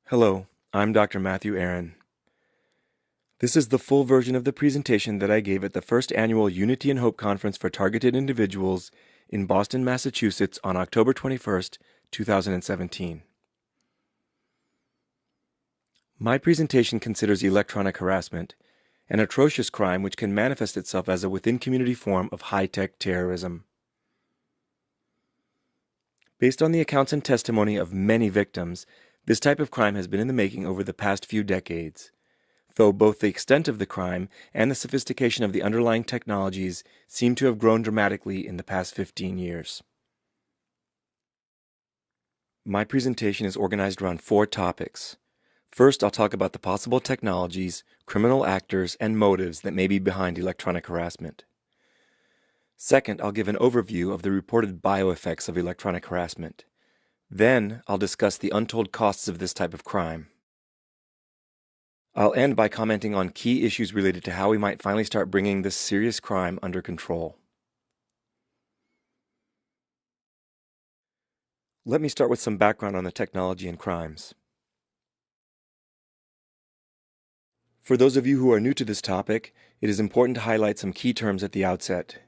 Hello, I'm Dr. Matthew Aaron. This is the full version of the presentation that I gave at the first annual Unity and Hope Conference for Targeted Individuals in Boston, Massachusetts on October 21st, 2017. My presentation considers electronic harassment, an atrocious crime which can manifest itself as a within-community form of high-tech terrorism. Based on the accounts and testimony of many victims, this type of crime has been in the making over the past few decades, though both the extent of the crime and the sophistication of the underlying technologies seem to have grown dramatically in the past 15 years. My presentation is organized around 4 topics. First, I'll talk about the possible technologies, criminal actors, and motives that may be behind electronic harassment. Second, I'll give an overview of the reported bioeffects of electronic harassment. Then, I'll discuss the untold costs of this type of crime. I'll end by commenting on key issues related to how we might finally start bringing this serious crime under control. Let me start with some background on the technology and crimes. For those of you who are new to this topic, it is important to highlight some key terms at the outset.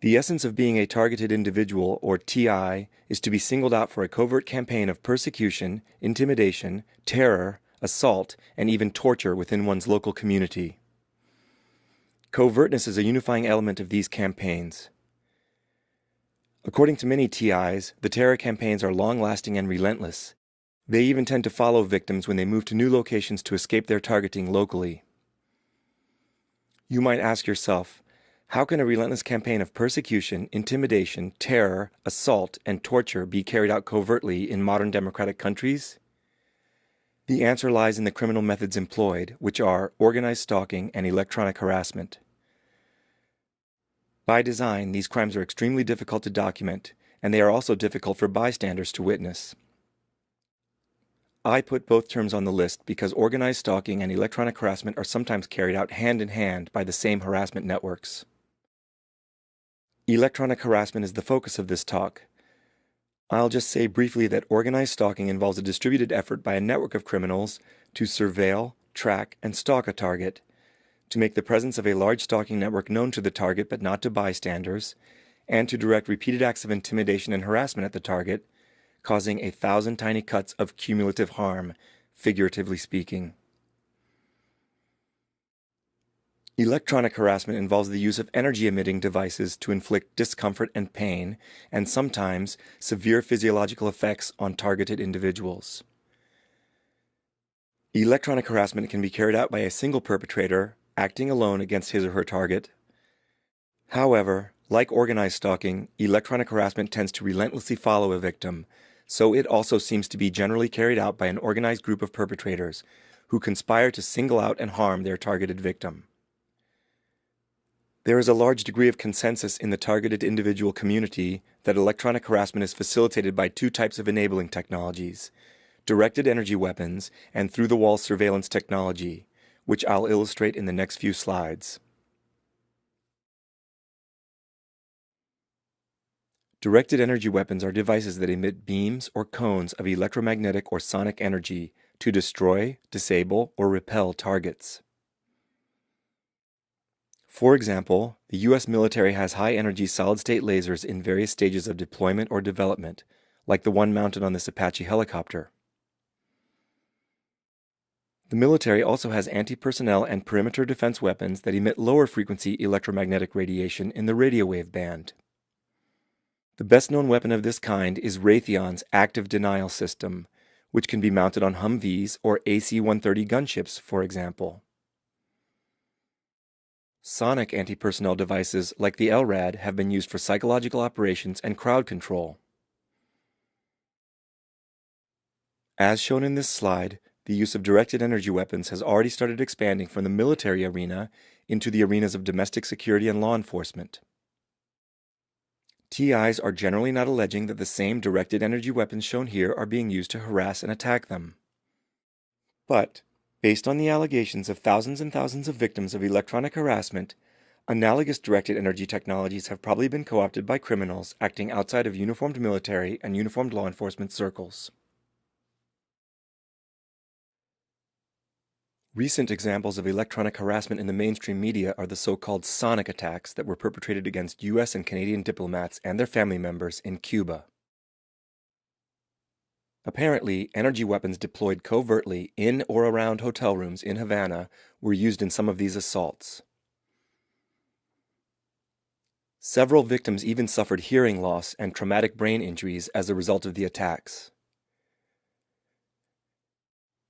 The essence of being a targeted individual, or TI, is to be singled out for a covert campaign of persecution, intimidation, terror, assault, and even torture within one's local community. Covertness is a unifying element of these campaigns. According to many TIs, the terror campaigns are long-lasting and relentless. They even tend to follow victims when they move to new locations to escape their targeting locally. You might ask yourself, how can a relentless campaign of persecution, intimidation, terror, assault, and torture be carried out covertly in modern democratic countries? The answer lies in the criminal methods employed, which are organized stalking and electronic harassment. By design, these crimes are extremely difficult to document, and they are also difficult for bystanders to witness. I put both terms on the list because organized stalking and electronic harassment are sometimes carried out hand in hand by the same harassment networks. Electronic harassment is the focus of this talk. I'll just say briefly that organized stalking involves a distributed effort by a network of criminals to surveil, track, and stalk a target, to make the presence of a large stalking network known to the target but not to bystanders, and to direct repeated acts of intimidation and harassment at the target, causing 1,000 tiny cuts of cumulative harm, figuratively speaking. Electronic harassment involves the use of energy-emitting devices to inflict discomfort and pain, and sometimes severe physiological effects on targeted individuals. Electronic harassment can be carried out by a single perpetrator, acting alone against his or her target. However, like organized stalking, electronic harassment tends to relentlessly follow a victim, so it also seems to be generally carried out by an organized group of perpetrators who conspire to single out and harm their targeted victim. There is a large degree of consensus in the targeted individual community that electronic harassment is facilitated by 2 types of enabling technologies: directed energy weapons and through-the-wall surveillance technology, which I'll illustrate in the next few slides. Directed energy weapons are devices that emit beams or cones of electromagnetic or sonic energy to destroy, disable, or repel targets. For example, the U.S. military has high-energy solid-state lasers in various stages of deployment or development, like the one mounted on this Apache helicopter. The military also has anti-personnel and perimeter defense weapons that emit lower-frequency electromagnetic radiation in the radio wave band. The best-known weapon of this kind is Raytheon's active denial system, which can be mounted on Humvees or AC-130 gunships, for example. Sonic anti-personnel devices like the LRAD have been used for psychological operations and crowd control. As shown in this slide, the use of directed energy weapons has already started expanding from the military arena into the arenas of domestic security and law enforcement. TIs are generally not alleging that the same directed energy weapons shown here are being used to harass and attack them. But, based on the allegations of thousands and thousands of victims of electronic harassment, analogous directed energy technologies have probably been co-opted by criminals acting outside of uniformed military and uniformed law enforcement circles. Recent examples of electronic harassment in the mainstream media are the so-called sonic attacks that were perpetrated against U.S. and Canadian diplomats and their family members in Cuba. Apparently, energy weapons deployed covertly in or around hotel rooms in Havana were used in some of these assaults. Several victims even suffered hearing loss and traumatic brain injuries as a result of the attacks.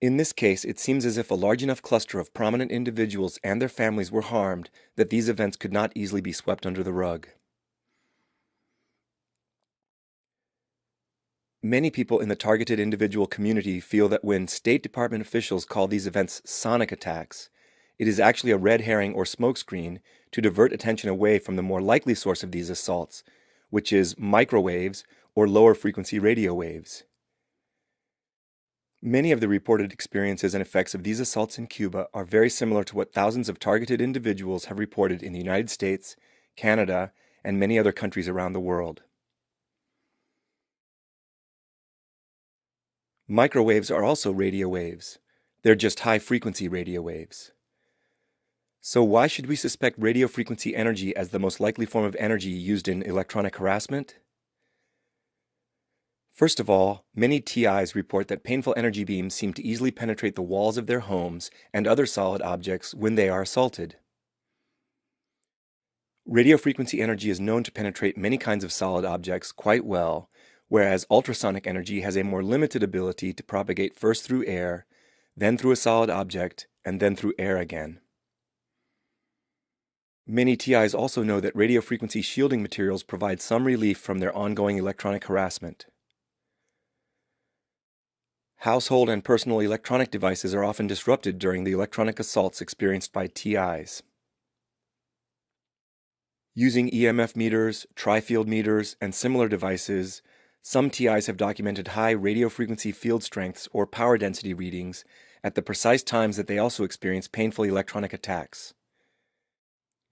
In this case, it seems as if a large enough cluster of prominent individuals and their families were harmed that these events could not easily be swept under the rug. Many people in the targeted individual community feel that when State Department officials call these events sonic attacks, it is actually a red herring or smokescreen to divert attention away from the more likely source of these assaults, which is microwaves or lower frequency radio waves. Many of the reported experiences and effects of these assaults in Cuba are very similar to what thousands of targeted individuals have reported in the United States, Canada, and many other countries around the world. Microwaves are also radio waves. They're just high-frequency radio waves. So why should we suspect radio frequency energy as the most likely form of energy used in electronic harassment? First of all, many TIs report that painful energy beams seem to easily penetrate the walls of their homes and other solid objects when they are assaulted. Radio frequency energy is known to penetrate many kinds of solid objects quite well, whereas ultrasonic energy has a more limited ability to propagate first through air, then through a solid object, and then through air again. Many TIs also know that radio frequency shielding materials provide some relief from their ongoing electronic harassment. Household and personal electronic devices are often disrupted during the electronic assaults experienced by TIs. Using EMF meters, tri-field meters, and similar devices, some TIs have documented high radio frequency field strengths or power density readings at the precise times that they also experience painful electronic attacks.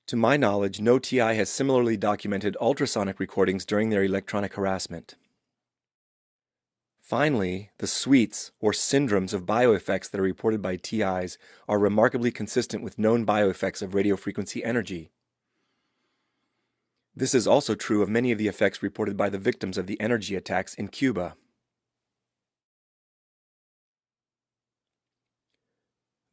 To my knowledge, no TI has similarly documented ultrasonic recordings during their electronic harassment. Finally, the suites or syndromes of bioeffects that are reported by TIs are remarkably consistent with known bioeffects of radio frequency energy. This is also true of many of the effects reported by the victims of the energy attacks in Cuba.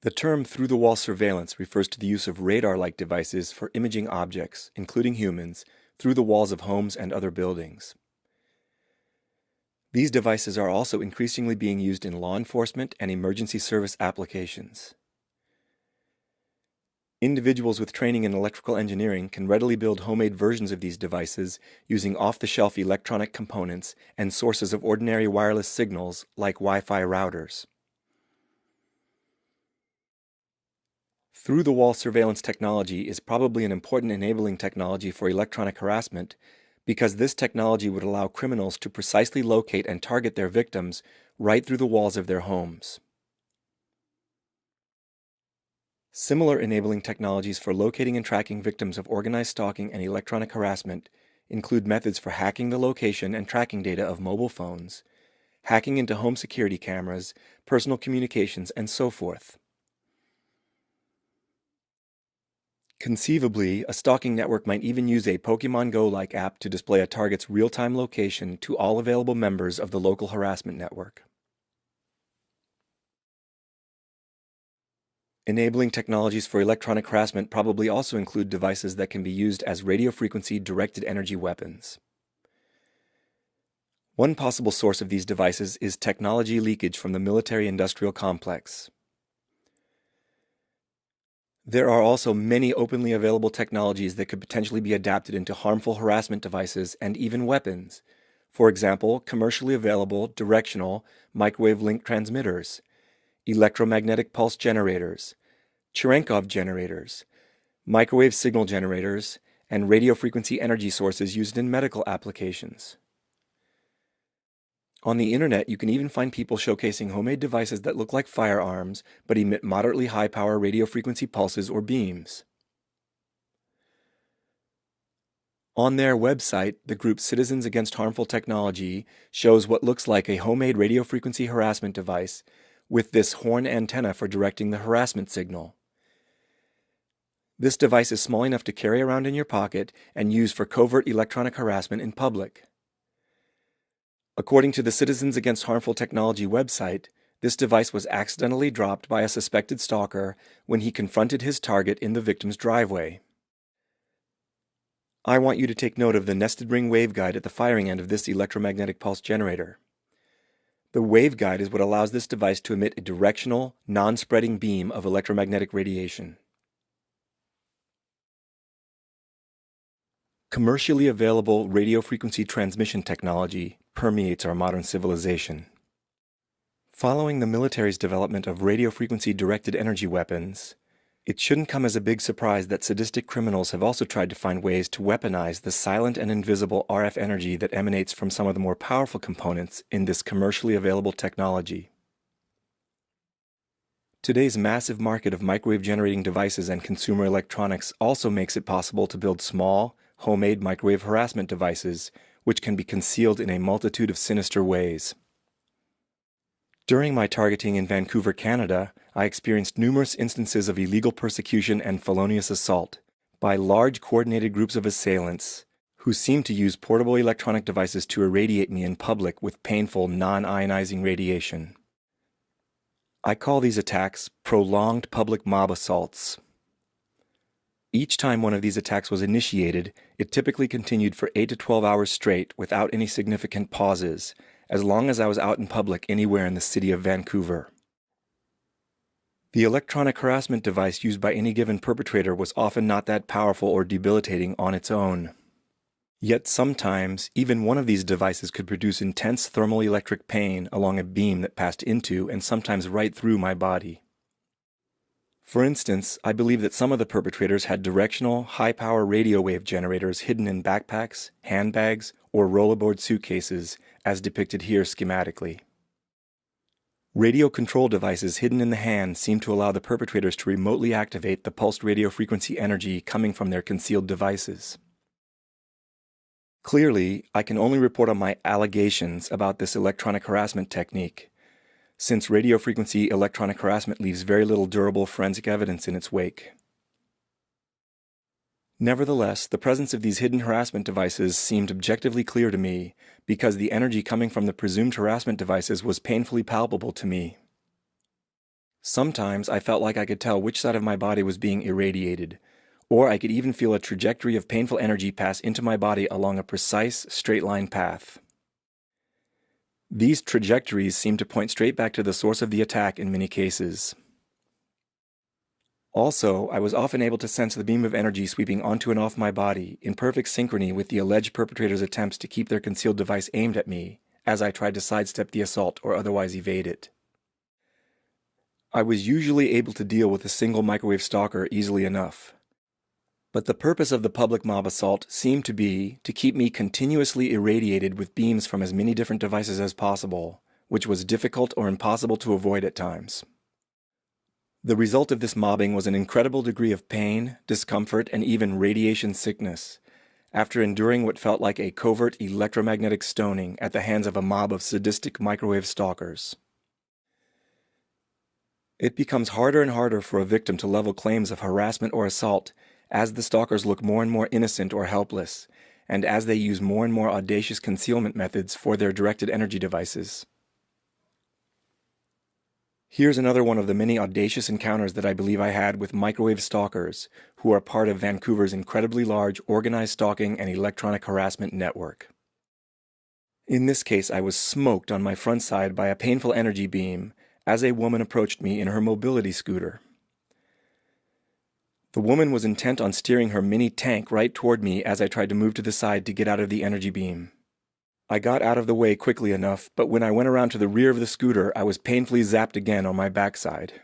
The term through-the-wall surveillance refers to the use of radar-like devices for imaging objects, including humans, through the walls of homes and other buildings. These devices are also increasingly being used in law enforcement and emergency service applications. Individuals with training in electrical engineering can readily build homemade versions of these devices using off-the-shelf electronic components and sources of ordinary wireless signals like Wi-Fi routers. Through-the-wall surveillance technology is probably an important enabling technology for electronic harassment because this technology would allow criminals to precisely locate and target their victims right through the walls of their homes. Similar enabling technologies for locating and tracking victims of organized stalking and electronic harassment include methods for hacking the location and tracking data of mobile phones, hacking into home security cameras, personal communications, and so forth. Conceivably, a stalking network might even use a Pokemon Go-like app to display a target's real-time location to all available members of the local harassment network. Enabling technologies for electronic harassment probably also include devices that can be used as radio frequency directed energy weapons. One possible source of these devices is technology leakage from the military-industrial complex. There are also many openly available technologies that could potentially be adapted into harmful harassment devices and even weapons. For example, commercially available directional microwave link transmitters, electromagnetic pulse generators, Cherenkov generators, microwave signal generators, and radio frequency energy sources used in medical applications. On the internet, you can even find people showcasing homemade devices that look like firearms but emit moderately high-power radio frequency pulses or beams. On their website, the group Citizens Against Harmful Technology shows what looks like a homemade radio frequency harassment device with this horn antenna for directing the harassment signal. This device is small enough to carry around in your pocket and use for covert electronic harassment in public. According to the Citizens Against Harmful Technology website, this device was accidentally dropped by a suspected stalker when he confronted his target in the victim's driveway. I want you to take note of the nested ring waveguide at the firing end of this electromagnetic pulse generator. The waveguide is what allows this device to emit a directional, non-spreading beam of electromagnetic radiation. Commercially available radio frequency transmission technology permeates our modern civilization. Following the military's development of radio frequency directed energy weapons, it shouldn't come as a big surprise that sadistic criminals have also tried to find ways to weaponize the silent and invisible RF energy that emanates from some of the more powerful components in this commercially available technology. Today's massive market of microwave generating devices and consumer electronics also makes it possible to build small, homemade microwave harassment devices, which can be concealed in a multitude of sinister ways. During my targeting in Vancouver, Canada, I experienced numerous instances of illegal persecution and felonious assault by large coordinated groups of assailants who seemed to use portable electronic devices to irradiate me in public with painful non-ionizing radiation. I call these attacks prolonged public mob assaults. Each time one of these attacks was initiated, it typically continued for 8 to 12 hours straight without any significant pauses, as long as I was out in public anywhere in the city of Vancouver. The electronic harassment device used by any given perpetrator was often not that powerful or debilitating on its own. Yet sometimes, even one of these devices could produce intense thermal electric pain along a beam that passed into and sometimes right through my body. For instance, I believe that some of the perpetrators had directional, high-power radio wave generators hidden in backpacks, handbags, or rollerboard suitcases, as depicted here schematically. Radio control devices hidden in the hand seem to allow the perpetrators to remotely activate the pulsed radio frequency energy coming from their concealed devices. Clearly, I can only report on my allegations about this electronic harassment technique, since radio frequency electronic harassment leaves very little durable forensic evidence in its wake. Nevertheless, the presence of these hidden harassment devices seemed objectively clear to me because the energy coming from the presumed harassment devices was painfully palpable to me. Sometimes I felt like I could tell which side of my body was being irradiated, or I could even feel a trajectory of painful energy pass into my body along a precise, straight-line path. These trajectories seemed to point straight back to the source of the attack in many cases. Also, I was often able to sense the beam of energy sweeping onto and off my body in perfect synchrony with the alleged perpetrator's attempts to keep their concealed device aimed at me as I tried to sidestep the assault or otherwise evade it. I was usually able to deal with a single microwave stalker easily enough. But the purpose of the public mob assault seemed to be to keep me continuously irradiated with beams from as many different devices as possible, which was difficult or impossible to avoid at times. The result of this mobbing was an incredible degree of pain, discomfort, and even radiation sickness, after enduring what felt like a covert electromagnetic stoning at the hands of a mob of sadistic microwave stalkers. It becomes harder and harder for a victim to level claims of harassment or assault as the stalkers look more and more innocent or helpless, and as they use more and more audacious concealment methods for their directed energy devices. Here's another one of the many audacious encounters that I believe I had with microwave stalkers, who are part of Vancouver's incredibly large organized stalking and electronic harassment network. In this case, I was smoked on my front side by a painful energy beam as a woman approached me in her mobility scooter. The woman was intent on steering her mini tank right toward me as I tried to move to the side to get out of the energy beam. I got out of the way quickly enough, but when I went around to the rear of the scooter, I was painfully zapped again on my backside.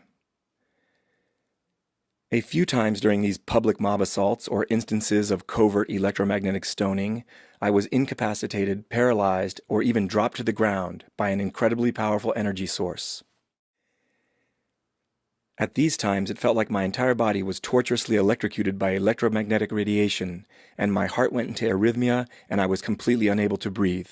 A few times during these public mob assaults or instances of covert electromagnetic stoning, I was incapacitated, paralyzed, or even dropped to the ground by an incredibly powerful energy source. At these times, it felt like my entire body was torturously electrocuted by electromagnetic radiation, and my heart went into arrhythmia, and I was completely unable to breathe.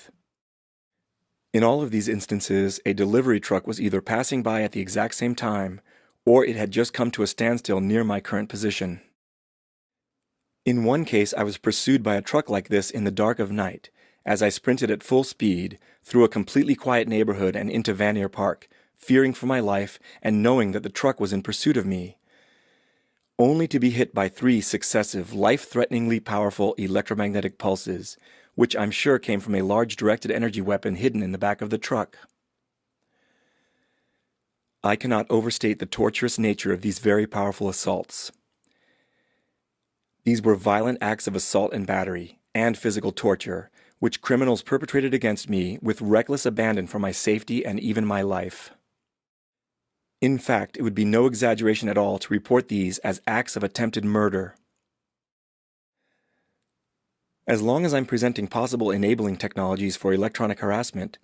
In all of these instances, a delivery truck was either passing by at the exact same time, or it had just come to a standstill near my current position. In one case, I was pursued by a truck like this in the dark of night, as I sprinted at full speed through a completely quiet neighborhood and into Vanier Park, fearing for my life and knowing that the truck was in pursuit of me, only to be hit by 3 successive, life-threateningly powerful electromagnetic pulses, which I'm sure came from a large directed energy weapon hidden in the back of the truck. I cannot overstate the torturous nature of these very powerful assaults. These were violent acts of assault and battery, and physical torture, which criminals perpetrated against me with reckless abandon for my safety and even my life. In fact, it would be no exaggeration at all to report these as acts of attempted murder. As long as I'm presenting possible enabling technologies for electronic harassment,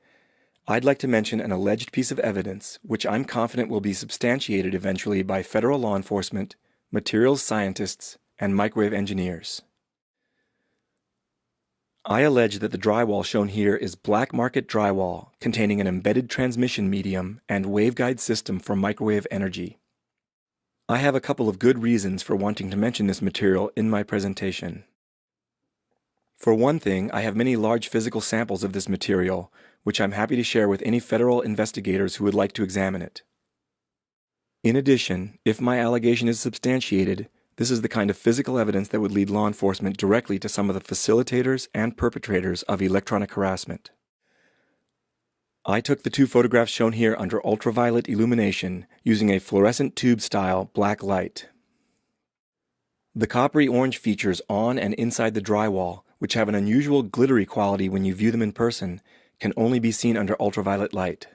I'd like to mention an alleged piece of evidence which I'm confident will be substantiated eventually by federal law enforcement, materials scientists, and microwave engineers. I allege that the drywall shown here is black market drywall containing an embedded transmission medium and waveguide system for microwave energy. I have a couple of good reasons for wanting to mention this material in my presentation. For one thing, I have many large physical samples of this material, which I'm happy to share with any federal investigators who would like to examine it. In addition, if my allegation is substantiated, this is the kind of physical evidence that would lead law enforcement directly to some of the facilitators and perpetrators of electronic harassment. I took the 2 photographs shown here under ultraviolet illumination using a fluorescent tube-style black light. The coppery orange features on and inside the drywall, which have an unusual glittery quality when you view them in person, can only be seen under ultraviolet light.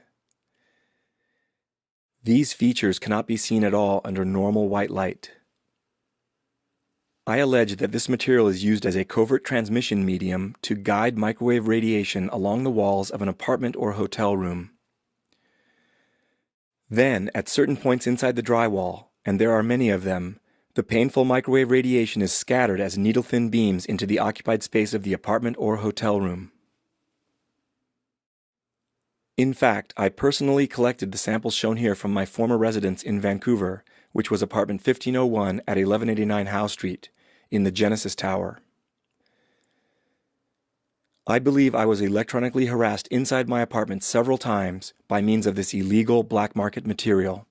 These features cannot be seen at all under normal white light. I allege that this material is used as a covert transmission medium to guide microwave radiation along the walls of an apartment or hotel room. Then, at certain points inside the drywall, and there are many of them, the painful microwave radiation is scattered as needle-thin beams into the occupied space of the apartment or hotel room. In fact, I personally collected the samples shown here from my former residence in Vancouver, which was apartment 1501 at 1189 Howe Street, in the Genesis Tower. I believe I was electronically harassed inside my apartment several times by means of this illegal black market material.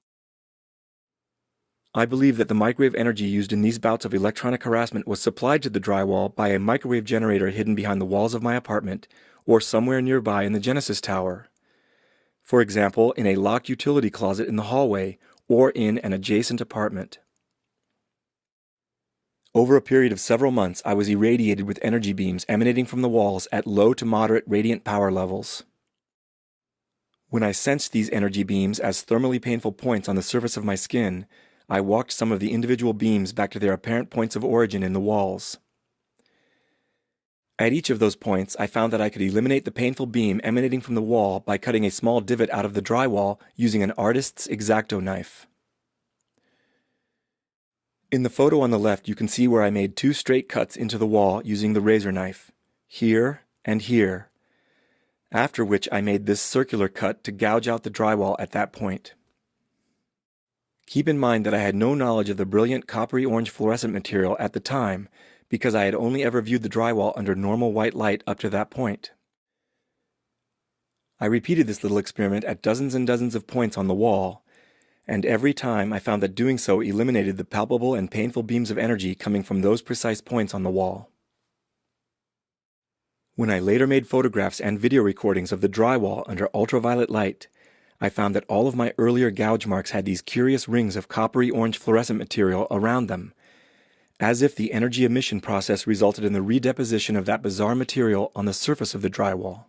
I believe that the microwave energy used in these bouts of electronic harassment was supplied to the drywall by a microwave generator hidden behind the walls of my apartment or somewhere nearby in the Genesis Tower. For example, in a locked utility closet in the hallway or in an adjacent apartment. Over a period of several months, I was irradiated with energy beams emanating from the walls at low to moderate radiant power levels. When I sensed these energy beams as thermally painful points on the surface of my skin, I walked some of the individual beams back to their apparent points of origin in the walls. At each of those points, I found that I could eliminate the painful beam emanating from the wall by cutting a small divot out of the drywall using an artist's X-Acto knife. In the photo on the left, you can see where I made 2 straight cuts into the wall using the razor knife, here and here, after which I made this circular cut to gouge out the drywall at that point. Keep in mind that I had no knowledge of the brilliant coppery orange fluorescent material at the time because I had only ever viewed the drywall under normal white light up to that point. I repeated this little experiment at dozens and dozens of points on the wall, and every time I found that doing so eliminated the palpable and painful beams of energy coming from those precise points on the wall. When I later made photographs and video recordings of the drywall under ultraviolet light, I found that all of my earlier gouge marks had these curious rings of coppery orange fluorescent material around them, as if the energy emission process resulted in the redeposition of that bizarre material on the surface of the drywall.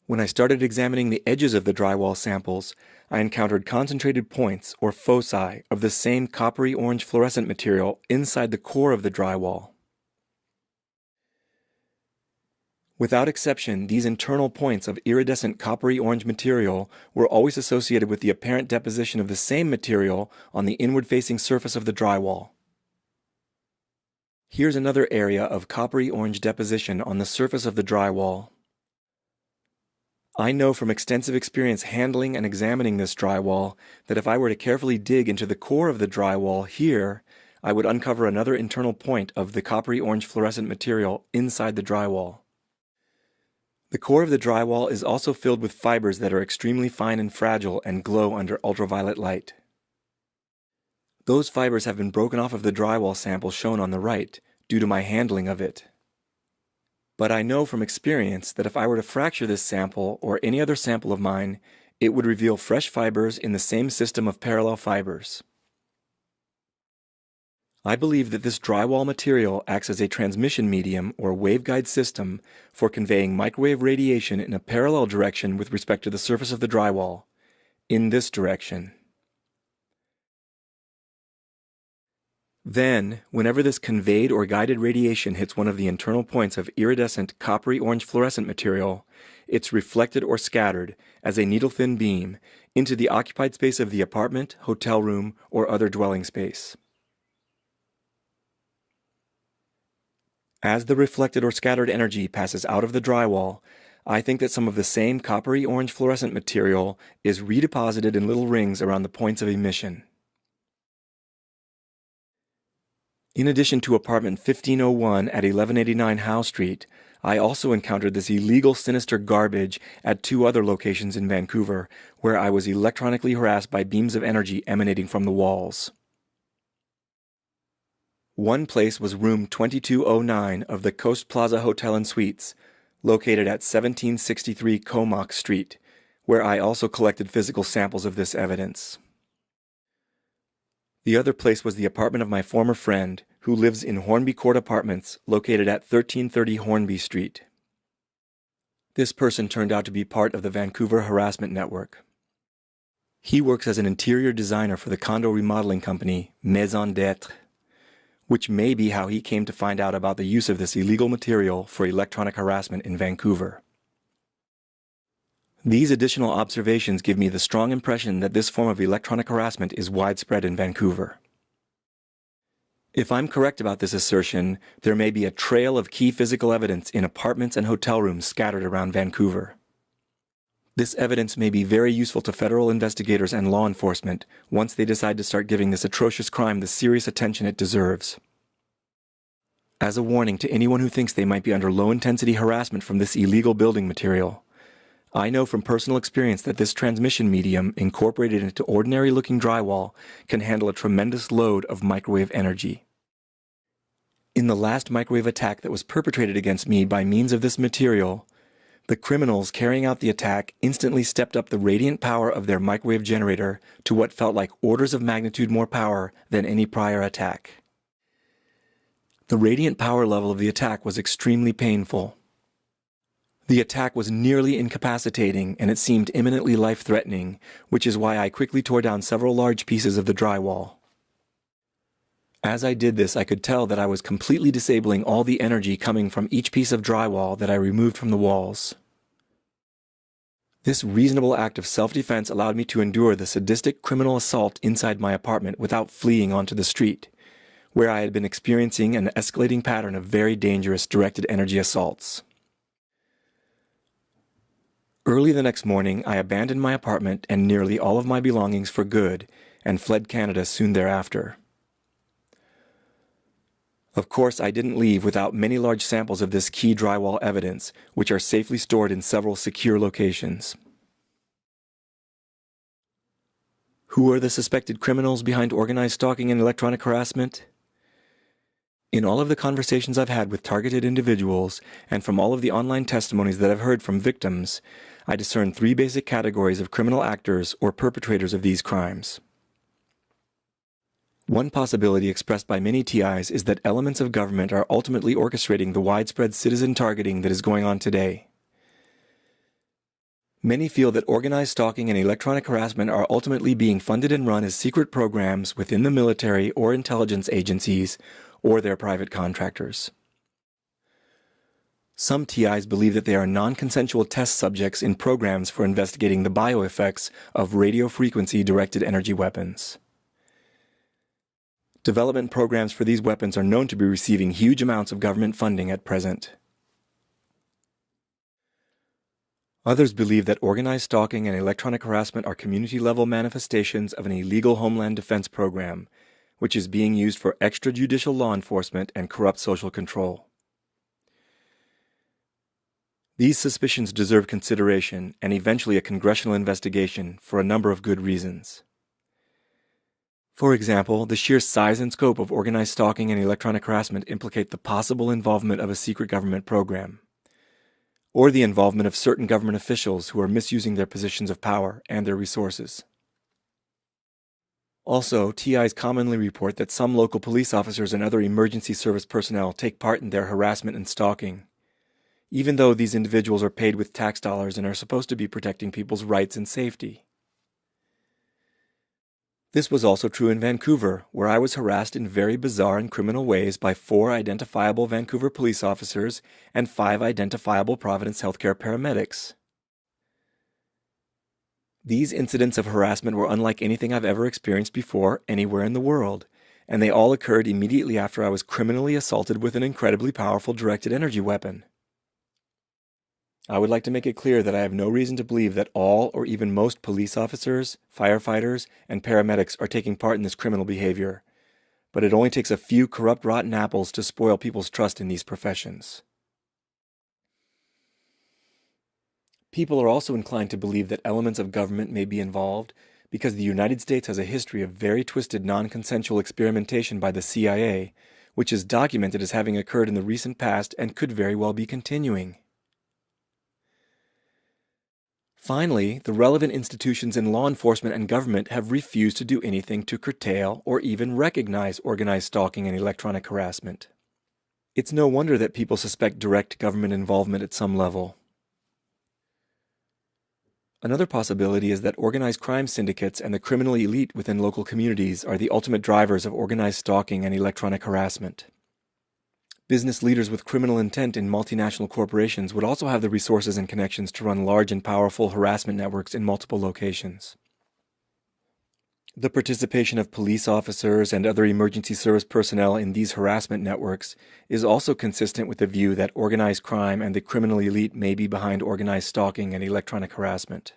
When I started examining the edges of the drywall samples, I encountered concentrated points, or foci, of the same coppery orange fluorescent material inside the core of the drywall. Without exception, these internal points of iridescent coppery orange material were always associated with the apparent deposition of the same material on the inward-facing surface of the drywall. Here's another area of coppery orange deposition on the surface of the drywall. I know from extensive experience handling and examining this drywall that if I were to carefully dig into the core of the drywall here, I would uncover another internal point of the coppery orange fluorescent material inside the drywall. The core of the drywall is also filled with fibers that are extremely fine and fragile and glow under ultraviolet light. Those fibers have been broken off of the drywall sample shown on the right due to my handling of it. But I know from experience that if I were to fracture this sample or any other sample of mine, it would reveal fresh fibers in the same system of parallel fibers. I believe that this drywall material acts as a transmission medium or waveguide system for conveying microwave radiation in a parallel direction with respect to the surface of the drywall, in this direction. Then, whenever this conveyed or guided radiation hits one of the internal points of iridescent coppery orange fluorescent material, it's reflected or scattered as a needle-thin beam into the occupied space of the apartment, hotel room, or other dwelling space. As the reflected or scattered energy passes out of the drywall, I think that some of the same coppery orange fluorescent material is redeposited in little rings around the points of emission. In addition to apartment 1501 at 1189 Howe Street, I also encountered this illegal sinister garbage at two other locations in Vancouver, where I was electronically harassed by beams of energy emanating from the walls. One place was room 2209 of the Coast Plaza Hotel and Suites, located at 1763 Comox Street, where I also collected physical samples of this evidence. The other place was the apartment of my former friend, who lives in Hornby Court Apartments, located at 1330 Hornby Street. This person turned out to be part of the Vancouver harassment network. He works as an interior designer for the condo remodeling company Maison d'Être, which may be how he came to find out about the use of this illegal material for electronic harassment in Vancouver. These additional observations give me the strong impression that this form of electronic harassment is widespread in Vancouver. If I'm correct about this assertion, there may be a trail of key physical evidence in apartments and hotel rooms scattered around Vancouver. This evidence may be very useful to federal investigators and law enforcement once they decide to start giving this atrocious crime the serious attention it deserves. As a warning to anyone who thinks they might be under low-intensity harassment from this illegal building material, I know from personal experience that this transmission medium incorporated into ordinary-looking drywall can handle a tremendous load of microwave energy. In the last microwave attack that was perpetrated against me by means of this material, the criminals carrying out the attack instantly stepped up the radiant power of their microwave generator to what felt like orders of magnitude more power than any prior attack. The radiant power level of the attack was extremely painful. The attack was nearly incapacitating, and it seemed imminently life-threatening, which is why I quickly tore down several large pieces of the drywall. As I did this, I could tell that I was completely disabling all the energy coming from each piece of drywall that I removed from the walls. This reasonable act of self-defense allowed me to endure the sadistic criminal assault inside my apartment without fleeing onto the street, where I had been experiencing an escalating pattern of very dangerous directed energy assaults. Early the next morning, I abandoned my apartment and nearly all of my belongings for good and fled Canada soon thereafter. Of course, I didn't leave without many large samples of this key drywall evidence, which are safely stored in several secure locations. Who are the suspected criminals behind organized stalking and electronic harassment? In all of the conversations I've had with targeted individuals, and from all of the online testimonies that I've heard from victims, I discern three basic categories of criminal actors or perpetrators of these crimes. One possibility expressed by many TIs is that elements of government are ultimately orchestrating the widespread citizen targeting that is going on today. Many feel that organized stalking and electronic harassment are ultimately being funded and run as secret programs within the military or intelligence agencies or their private contractors. Some TIs believe that they are non-consensual test subjects in programs for investigating the bioeffects of radio frequency directed energy weapons. Development programs for these weapons are known to be receiving huge amounts of government funding at present. Others believe that organized stalking and electronic harassment are community-level manifestations of an illegal homeland defense program, which is being used for extrajudicial law enforcement and corrupt social control. These suspicions deserve consideration and eventually a congressional investigation for a number of good reasons. For example, the sheer size and scope of organized stalking and electronic harassment implicate the possible involvement of a secret government program, or the involvement of certain government officials who are misusing their positions of power and their resources. Also, TIs commonly report that some local police officers and other emergency service personnel take part in their harassment and stalking, even though these individuals are paid with tax dollars and are supposed to be protecting people's rights and safety. This was also true in Vancouver, where I was harassed in very bizarre and criminal ways by 4 identifiable Vancouver police officers and 5 identifiable Providence Healthcare paramedics. These incidents of harassment were unlike anything I've ever experienced before anywhere in the world, and they all occurred immediately after I was criminally assaulted with an incredibly powerful directed energy weapon. I would like to make it clear that I have no reason to believe that all or even most police officers, firefighters, and paramedics are taking part in this criminal behavior, but it only takes a few corrupt rotten apples to spoil people's trust in these professions. People are also inclined to believe that elements of government may be involved because the United States has a history of very twisted non-consensual experimentation by the CIA, which is documented as having occurred in the recent past and could very well be continuing. Finally, the relevant institutions in law enforcement and government have refused to do anything to curtail or even recognize organized stalking and electronic harassment. It's no wonder that people suspect direct government involvement at some level. Another possibility is that organized crime syndicates and the criminal elite within local communities are the ultimate drivers of organized stalking and electronic harassment. Business leaders with criminal intent in multinational corporations would also have the resources and connections to run large and powerful harassment networks in multiple locations. The participation of police officers and other emergency service personnel in these harassment networks is also consistent with the view that organized crime and the criminal elite may be behind organized stalking and electronic harassment.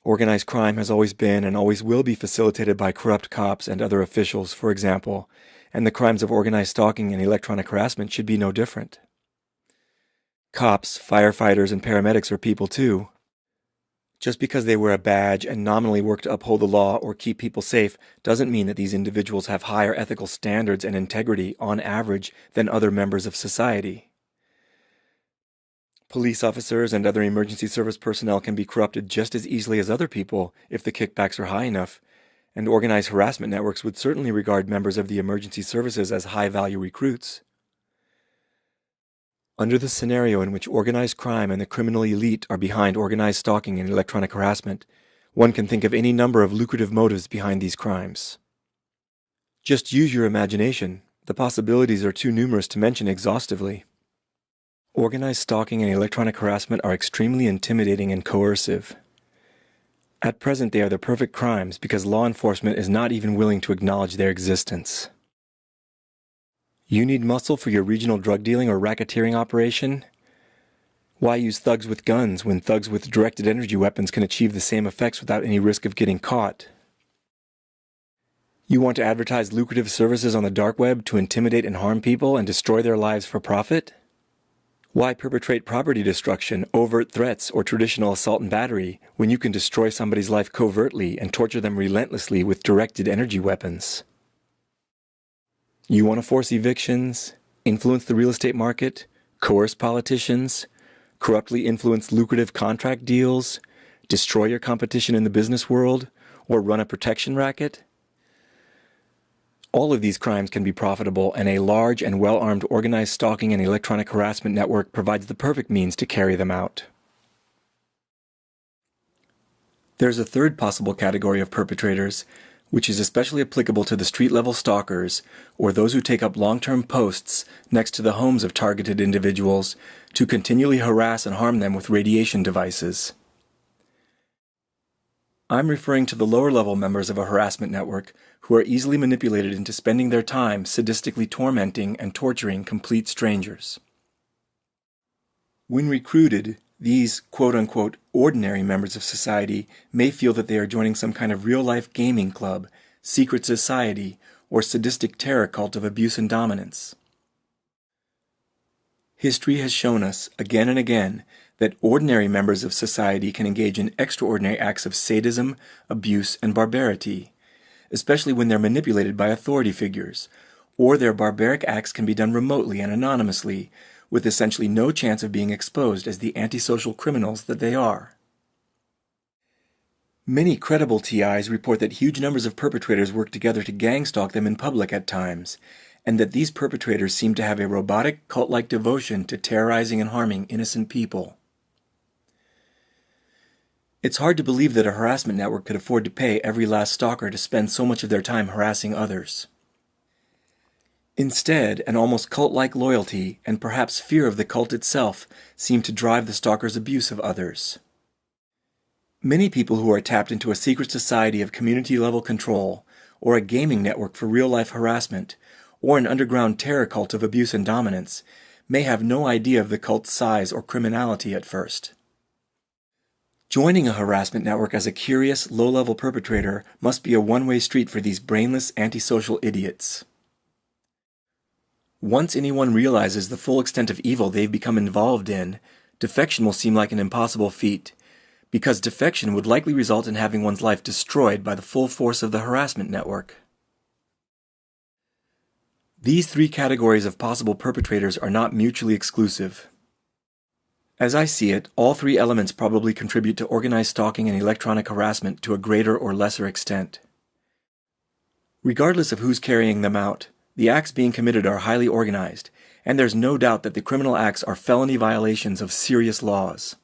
Organized crime has always been and always will be facilitated by corrupt cops and other officials, for example, and the crimes of organized stalking and electronic harassment should be no different. Cops, firefighters, and paramedics are people too. Just because they wear a badge and nominally work to uphold the law or keep people safe doesn't mean that these individuals have higher ethical standards and integrity, on average, than other members of society. Police officers and other emergency service personnel can be corrupted just as easily as other people if the kickbacks are high enough, and organized harassment networks would certainly regard members of the emergency services as high-value recruits. Under the scenario in which organized crime and the criminal elite are behind organized stalking and electronic harassment, one can think of any number of lucrative motives behind these crimes. Just use your imagination. The possibilities are too numerous to mention exhaustively. Organized stalking and electronic harassment are extremely intimidating and coercive. At present, they are the perfect crimes because law enforcement is not even willing to acknowledge their existence. You need muscle for your regional drug dealing or racketeering operation? Why use thugs with guns when thugs with directed energy weapons can achieve the same effects without any risk of getting caught? You want to advertise lucrative services on the dark web to intimidate and harm people and destroy their lives for profit? Why perpetrate property destruction, overt threats, or traditional assault and battery when you can destroy somebody's life covertly and torture them relentlessly with directed energy weapons? You want to force evictions, influence the real estate market, coerce politicians, corruptly influence lucrative contract deals, destroy your competition in the business world, or run a protection racket? All of these crimes can be profitable, and a large and well-armed organized stalking and electronic harassment network provides the perfect means to carry them out. There's a third possible category of perpetrators, which is especially applicable to the street-level stalkers, or those who take up long-term posts next to the homes of targeted individuals to continually harass and harm them with radiation devices. I'm referring to the lower-level members of a harassment network who are easily manipulated into spending their time sadistically tormenting and torturing complete strangers. When recruited, These quote-unquote ordinary members of society may feel that they are joining some kind of real-life gaming club, secret society, or sadistic terror cult of abuse and dominance. History has shown us, again and again, that ordinary members of society can engage in extraordinary acts of sadism, abuse, and barbarity, especially when they're manipulated by authority figures, or their barbaric acts can be done remotely and anonymously, with essentially no chance of being exposed as the antisocial criminals that they are. Many credible TIs report that huge numbers of perpetrators work together to gang-stalk them in public at times, and that these perpetrators seem to have a robotic, cult-like devotion to terrorizing and harming innocent people. It's hard to believe that a harassment network could afford to pay every last stalker to spend so much of their time harassing others. Instead, an almost cult-like loyalty and perhaps fear of the cult itself seem to drive the stalker's abuse of others. Many people who are tapped into a secret society of community-level control, or a gaming network for real-life harassment, or an underground terror cult of abuse and dominance, may have no idea of the cult's size or criminality at first. Joining a harassment network as a curious, low-level perpetrator must be a one-way street for these brainless, antisocial idiots. Once anyone realizes the full extent of evil they've become involved in, defection will seem like an impossible feat, because defection would likely result in having one's life destroyed by the full force of the harassment network. These three categories of possible perpetrators are not mutually exclusive. As I see it, all three elements probably contribute to organized stalking and electronic harassment to a greater or lesser extent. Regardless of who's carrying them out, the acts being committed are highly organized, and there's no doubt that the criminal acts are felony violations of serious laws.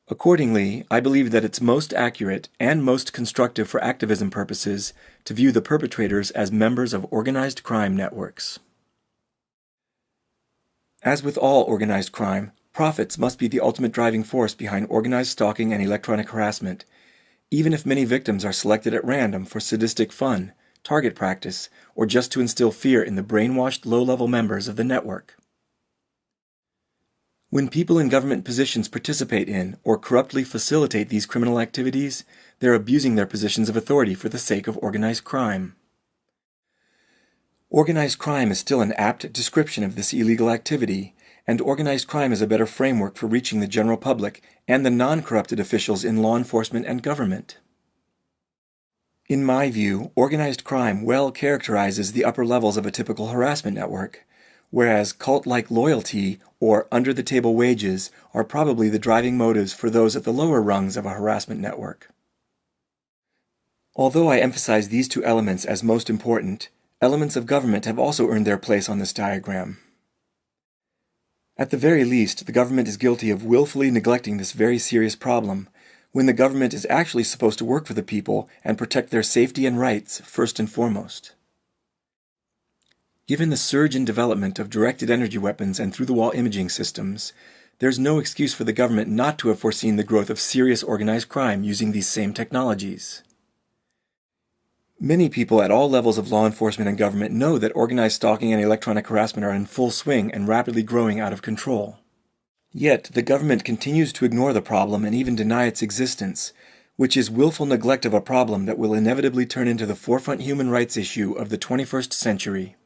Accordingly, I believe that it's most accurate and most constructive for activism purposes to view the perpetrators as members of organized crime networks. As with all organized crime, profits must be the ultimate driving force behind organized stalking and electronic harassment, even if many victims are selected at random for sadistic fun, target practice, or just to instill fear in the brainwashed low-level members of the network. When people in government positions participate in or corruptly facilitate these criminal activities, they're abusing their positions of authority for the sake of organized crime. Organized crime is still an apt description of this illegal activity, and organized crime is a better framework for reaching the general public and the non-corrupted officials in law enforcement and government. In my view, organized crime well characterizes the upper levels of a typical harassment network, whereas cult-like loyalty or under-the-table wages are probably the driving motives for those at the lower rungs of a harassment network. Although I emphasize these two elements as most important, elements of government have also earned their place on this diagram. At the very least, the government is guilty of willfully neglecting this very serious problem, when the government is actually supposed to work for the people and protect their safety and rights first and foremost. Given the surge in development of directed energy weapons and through-the-wall imaging systems, there's no excuse for the government not to have foreseen the growth of serious organized crime using these same technologies. Many people at all levels of law enforcement and government know that organized stalking and electronic harassment are in full swing and rapidly growing out of control. Yet, the government continues to ignore the problem and even deny its existence, which is willful neglect of a problem that will inevitably turn into the forefront human rights issue of the 21st century.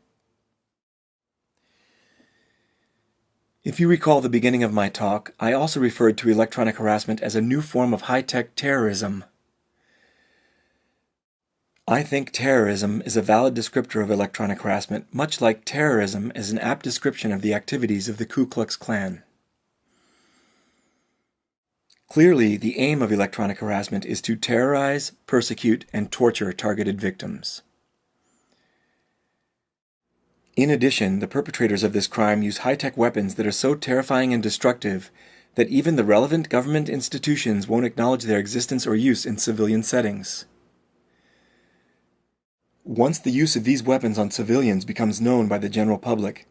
If you recall the beginning of my talk, I also referred to electronic harassment as a new form of high-tech terrorism. I think terrorism is a valid descriptor of electronic harassment, much like terrorism is an apt description of the activities of the Ku Klux Klan. Clearly, the aim of electronic harassment is to terrorize, persecute, and torture targeted victims. In addition, the perpetrators of this crime use high-tech weapons that are so terrifying and destructive that even the relevant government institutions won't acknowledge their existence or use in civilian settings. Once the use of these weapons on civilians becomes known by the general public,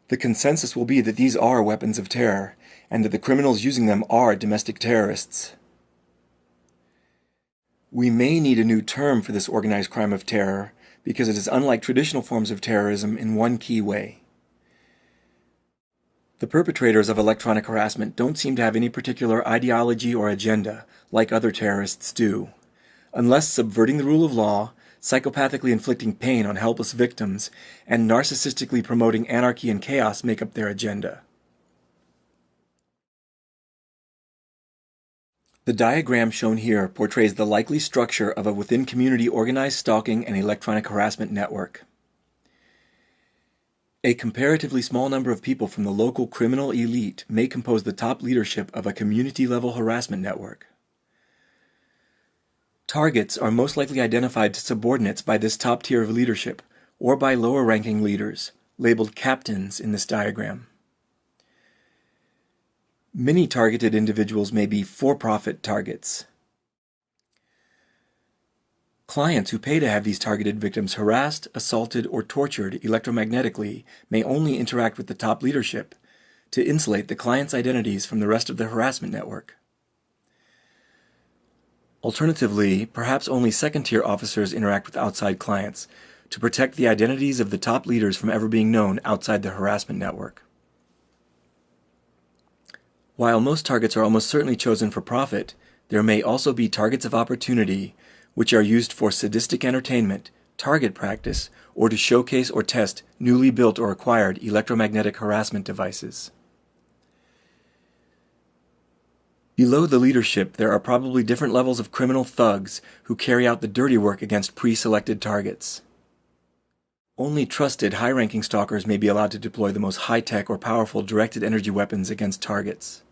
the consensus will be that these are weapons of terror, and that the criminals using them are domestic terrorists. We may need a new term for this organized crime of terror, because it is unlike traditional forms of terrorism in one key way. The perpetrators of electronic harassment don't seem to have any particular ideology or agenda, like other terrorists do. Unless subverting the rule of law, psychopathically inflicting pain on helpless victims, and narcissistically promoting anarchy and chaos make up their agenda. The diagram shown here portrays the likely structure of a within-community organized stalking and electronic harassment network. A comparatively small number of people from the local criminal elite may compose the top leadership of a community-level harassment network. Targets are most likely identified to subordinates by this top tier of leadership, or by lower-ranking leaders, labeled captains in this diagram. Many targeted individuals may be for-profit targets. Clients who pay to have these targeted victims harassed, assaulted, or tortured electromagnetically may only interact with the top leadership to insulate the client's identities from the rest of the harassment network. Alternatively, perhaps only second-tier officers interact with outside clients to protect the identities of the top leaders from ever being known outside the harassment network. While most targets are almost certainly chosen for profit, there may also be targets of opportunity, which are used for sadistic entertainment, target practice, or to showcase or test newly built or acquired electromagnetic harassment devices. Below the leadership, there are probably different levels of criminal thugs who carry out the dirty work against pre-selected targets. Only trusted, high-ranking stalkers may be allowed to deploy the most high-tech or powerful directed energy weapons against targets.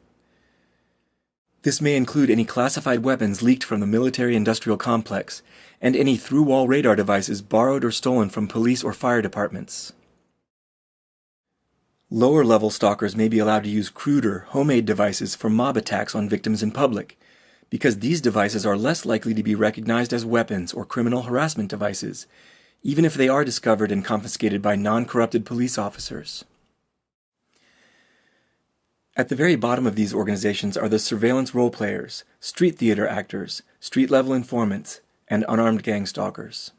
This may include any classified weapons leaked from the military-industrial complex, and any through-wall radar devices borrowed or stolen from police or fire departments. Lower-level stalkers may be allowed to use cruder, homemade devices for mob attacks on victims in public, because these devices are less likely to be recognized as weapons or criminal harassment devices, even if they are discovered and confiscated by non-corrupted police officers. At the very bottom of these organizations are the surveillance role players, street theater actors, street-level informants, and unarmed gang stalkers.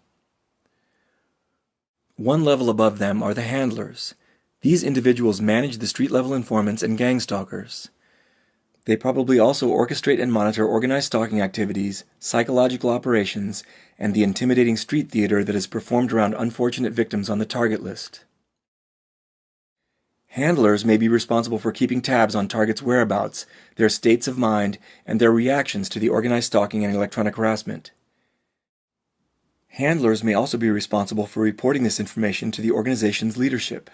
One level above them are the handlers. These individuals manage the street-level informants and gang stalkers. They probably also orchestrate and monitor organized stalking activities, psychological operations, and the intimidating street theater that is performed around unfortunate victims on the target list. Handlers may be responsible for keeping tabs on targets' whereabouts, their states of mind, and their reactions to the organized stalking and electronic harassment. Handlers may also be responsible for reporting this information to the organization's leadership.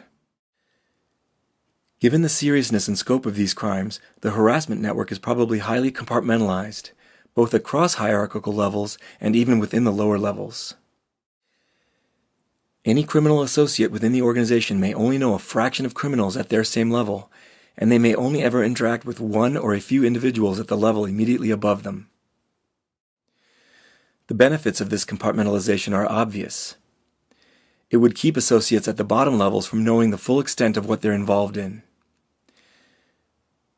Given the seriousness and scope of these crimes, the harassment network is probably highly compartmentalized, both across hierarchical levels and even within the lower levels. Any criminal associate within the organization may only know a fraction of criminals at their same level, and they may only ever interact with one or a few individuals at the level immediately above them. The benefits of this compartmentalization are obvious. It would keep associates at the bottom levels from knowing the full extent of what they're involved in.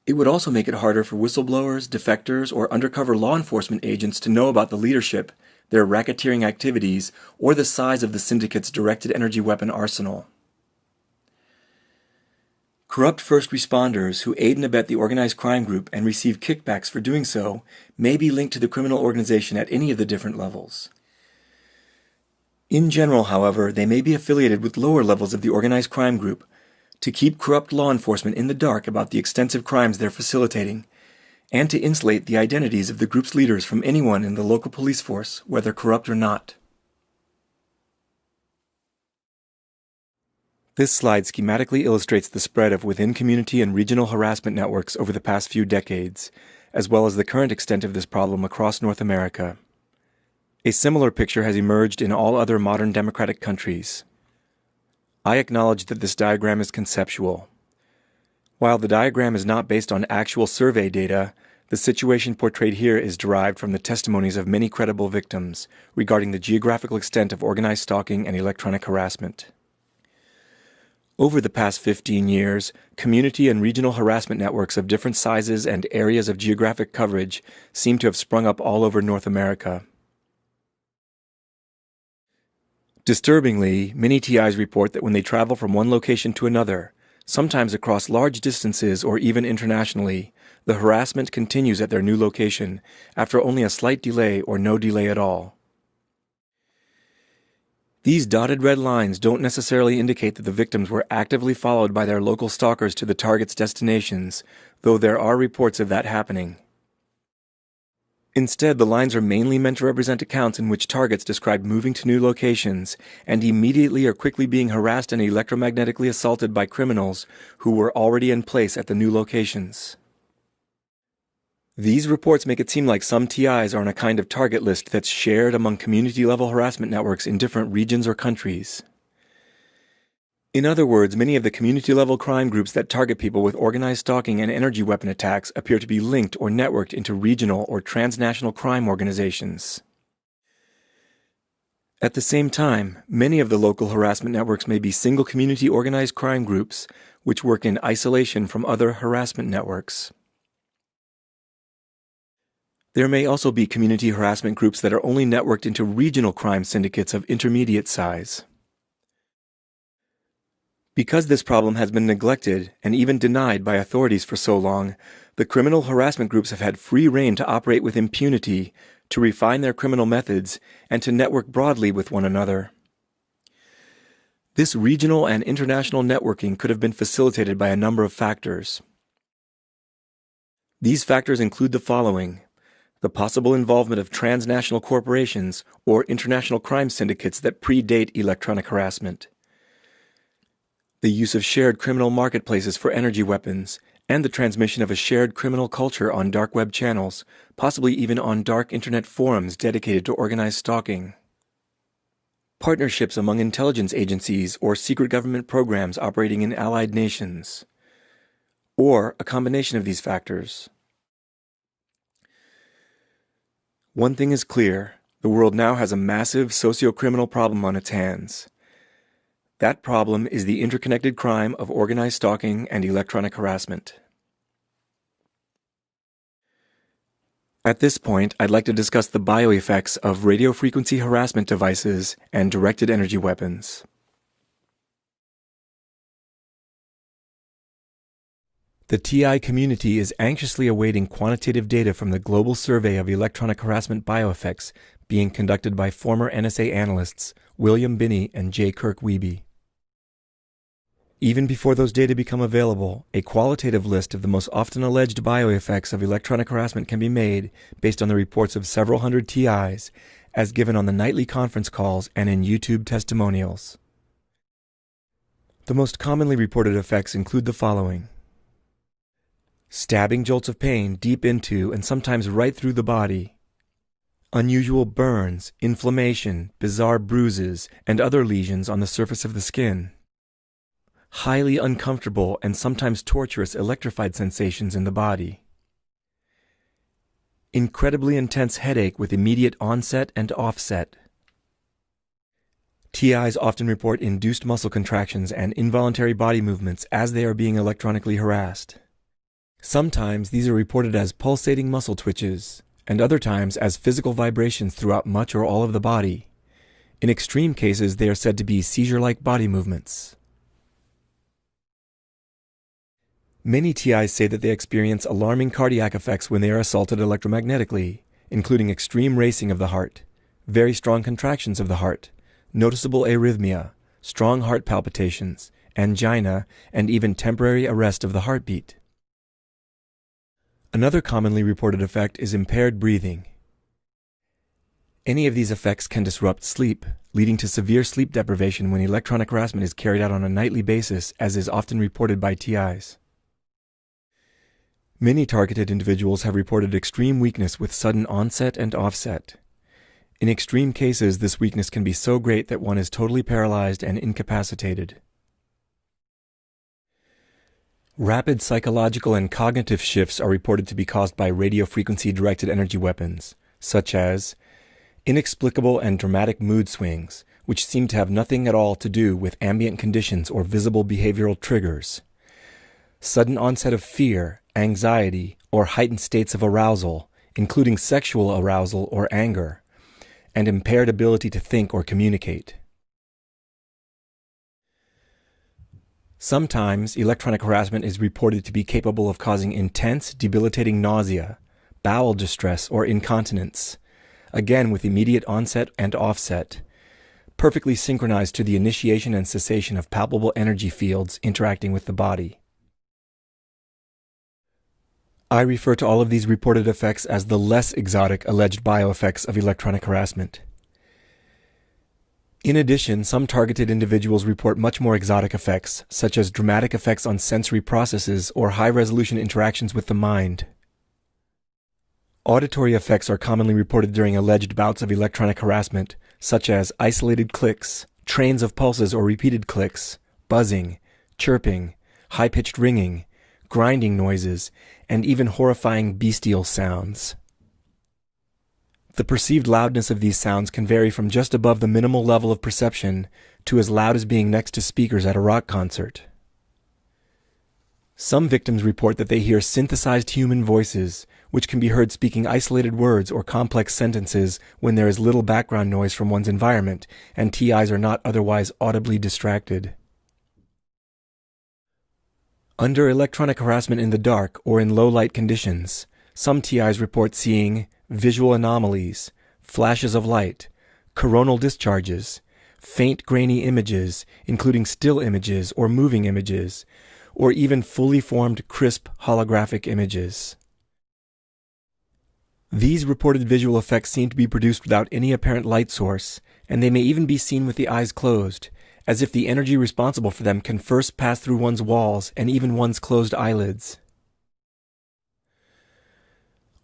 It would also make it harder for whistleblowers, defectors, or undercover law enforcement agents to know about the leadership, their racketeering activities, or the size of the syndicate's directed energy weapon arsenal. Corrupt first responders who aid and abet the organized crime group and receive kickbacks for doing so may be linked to the criminal organization at any of the different levels. In general, however, they may be affiliated with lower levels of the organized crime group to keep corrupt law enforcement in the dark about the extensive crimes they're facilitating, and to insulate the identities of the group's leaders from anyone in the local police force, whether corrupt or not. This slide schematically illustrates the spread of within-community and regional harassment networks over the past few decades, as well as the current extent of this problem across North America. A similar picture has emerged in all other modern democratic countries. I acknowledge that this diagram is conceptual. While the diagram is not based on actual survey data, the situation portrayed here is derived from the testimonies of many credible victims regarding the geographical extent of organized stalking and electronic harassment. Over the past 15 years, community and regional harassment networks of different sizes and areas of geographic coverage seem to have sprung up all over North America. Disturbingly, many TIs report that when they travel from one location to another, Sometimes across large distances or even internationally, the harassment continues at their new location after only a slight delay or no delay at all. These dotted red lines don't necessarily indicate that the victims were actively followed by their local stalkers to the target's destinations, though there are reports of that happening. Instead, the lines are mainly meant to represent accounts in which targets describe moving to new locations and immediately or quickly being harassed and electromagnetically assaulted by criminals who were already in place at the new locations. These reports make it seem like some TIs are on a kind of target list that's shared among community-level harassment networks in different regions or countries. In other words, many of the community-level crime groups that target people with organized stalking and energy weapon attacks appear to be linked or networked into regional or transnational crime organizations. At the same time, many of the local harassment networks may be single community organized crime groups which work in isolation from other harassment networks. There may also be community harassment groups that are only networked into regional crime syndicates of intermediate size. Because this problem has been neglected and even denied by authorities for so long, the criminal harassment groups have had free rein to operate with impunity, to refine their criminal methods, and to network broadly with one another. This regional and international networking could have been facilitated by a number of factors. These factors include the following: the possible involvement of transnational corporations or international crime syndicates that predate electronic harassment, the use of shared criminal marketplaces for energy weapons, and the transmission of a shared criminal culture on dark web channels, possibly even on dark internet forums dedicated to organized stalking. Partnerships among intelligence agencies or secret government programs operating in allied nations, or a combination of these factors. One thing is clear: the world now has a massive socio-criminal problem on its hands. That problem is the interconnected crime of organized stalking and electronic harassment. At this point, I'd like to discuss the bioeffects of radio frequency harassment devices and directed energy weapons. The TI community is anxiously awaiting quantitative data from the global survey of electronic harassment bioeffects being conducted by former NSA analysts William Binney and J. Kirk Wiebe. Even before those data become available, a qualitative list of the most often alleged bioeffects of electronic harassment can be made based on the reports of several hundred TIs, as given on the nightly conference calls and in YouTube testimonials. The most commonly reported effects include the following: stabbing jolts of pain deep into and sometimes right through the body, unusual burns, inflammation, bizarre bruises, and other lesions on the surface of the skin, highly uncomfortable and sometimes torturous electrified sensations in the body, incredibly intense headache with immediate onset and offset. TIs often report induced muscle contractions and involuntary body movements as they are being electronically harassed. Sometimes these are reported as pulsating muscle twitches, and other times as physical vibrations throughout much or all of the body. In extreme cases, they are said to be seizure-like body movements. Many TIs say that they experience alarming cardiac effects when they are assaulted electromagnetically, including extreme racing of the heart, very strong contractions of the heart, noticeable arrhythmia, strong heart palpitations, angina, and even temporary arrest of the heartbeat. Another commonly reported effect is impaired breathing. Any of these effects can disrupt sleep, leading to severe sleep deprivation when electronic harassment is carried out on a nightly basis, as is often reported by TIs. Many targeted individuals have reported extreme weakness with sudden onset and offset. In extreme cases, this weakness can be so great that one is totally paralyzed and incapacitated. Rapid psychological and cognitive shifts are reported to be caused by radio frequency directed energy weapons, such as inexplicable and dramatic mood swings, which seem to have nothing at all to do with ambient conditions or visible behavioral triggers, sudden onset of fear, anxiety, or heightened states of arousal, including sexual arousal or anger, and impaired ability to think or communicate. Sometimes, electronic harassment is reported to be capable of causing intense, debilitating nausea, bowel distress, or incontinence, again with immediate onset and offset, perfectly synchronized to the initiation and cessation of palpable energy fields interacting with the body. I refer to all of these reported effects as the less exotic alleged bioeffects of electronic harassment. In addition, some targeted individuals report much more exotic effects, such as dramatic effects on sensory processes or high-resolution interactions with the mind. Auditory effects are commonly reported during alleged bouts of electronic harassment, such as isolated clicks, trains of pulses or repeated clicks, buzzing, chirping, high-pitched ringing, grinding noises, and even horrifying bestial sounds. The perceived loudness of these sounds can vary from just above the minimal level of perception to as loud as being next to speakers at a rock concert. Some victims report that they hear synthesized human voices, which can be heard speaking isolated words or complex sentences when there is little background noise from one's environment and TIs are not otherwise audibly distracted. Under electronic harassment in the dark or in low-light conditions, some TIs report seeing visual anomalies, flashes of light, coronal discharges, faint grainy images, including still images or moving images, or even fully formed crisp holographic images. These reported visual effects seem to be produced without any apparent light source, and they may even be seen with the eyes closed, as if the energy responsible for them can first pass through one's walls and even one's closed eyelids.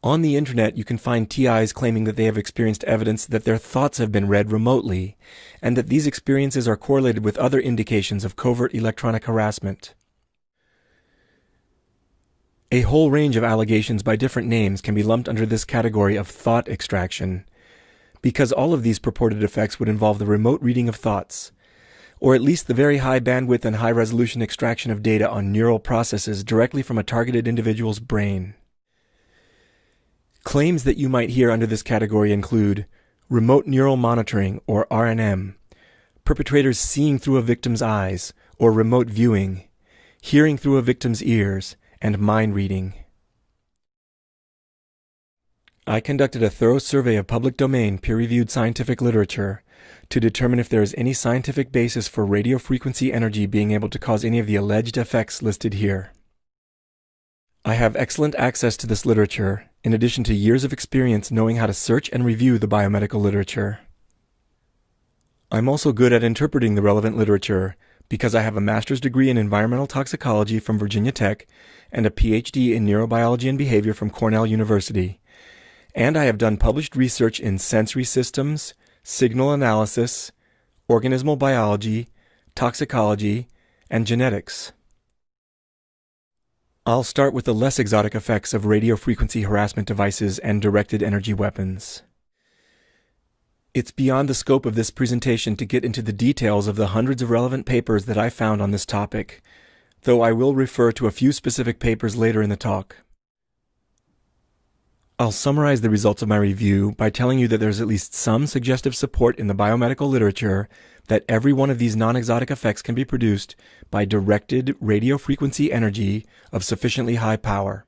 On the internet, you can find TIs claiming that they have experienced evidence that their thoughts have been read remotely, and that these experiences are correlated with other indications of covert electronic harassment. A whole range of allegations by different names can be lumped under this category of thought extraction, because all of these purported effects would involve the remote reading of thoughts, or at least the very high bandwidth and high resolution extraction of data on neural processes directly from a targeted individual's brain. Claims that you might hear under this category include remote neural monitoring, or RNM, perpetrators seeing through a victim's eyes, or remote viewing, hearing through a victim's ears, and mind reading. I conducted a thorough survey of public domain peer-reviewed scientific literature to determine if there is any scientific basis for radio frequency energy being able to cause any of the alleged effects listed here. I have excellent access to this literature, in addition to years of experience knowing how to search and review the biomedical literature. I'm also good at interpreting the relevant literature because I have a master's degree in environmental toxicology from Virginia Tech and a PhD in neurobiology and behavior from Cornell University. And I have done published research in sensory systems, signal analysis, organismal biology, toxicology, and genetics. I'll start with the less exotic effects of radio frequency harassment devices and directed energy weapons. It's beyond the scope of this presentation to get into the details of the hundreds of relevant papers that I found on this topic, though I will refer to a few specific papers later in the talk. I'll summarize the results of my review by telling you that there's at least some suggestive support in the biomedical literature that every one of these non-exotic effects can be produced by directed radio frequency energy of sufficiently high power.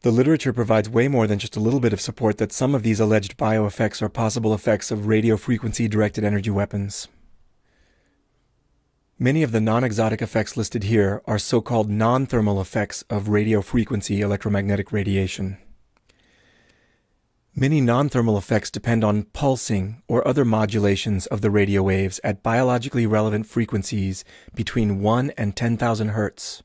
The literature provides way more than just a little bit of support that some of these alleged bioeffects are possible effects of radio frequency directed energy weapons. Many of the non-exotic effects listed here are so-called non-thermal effects of radio frequency electromagnetic radiation. Many non-thermal effects depend on pulsing or other modulations of the radio waves at biologically relevant frequencies between 1 and 10,000 Hertz.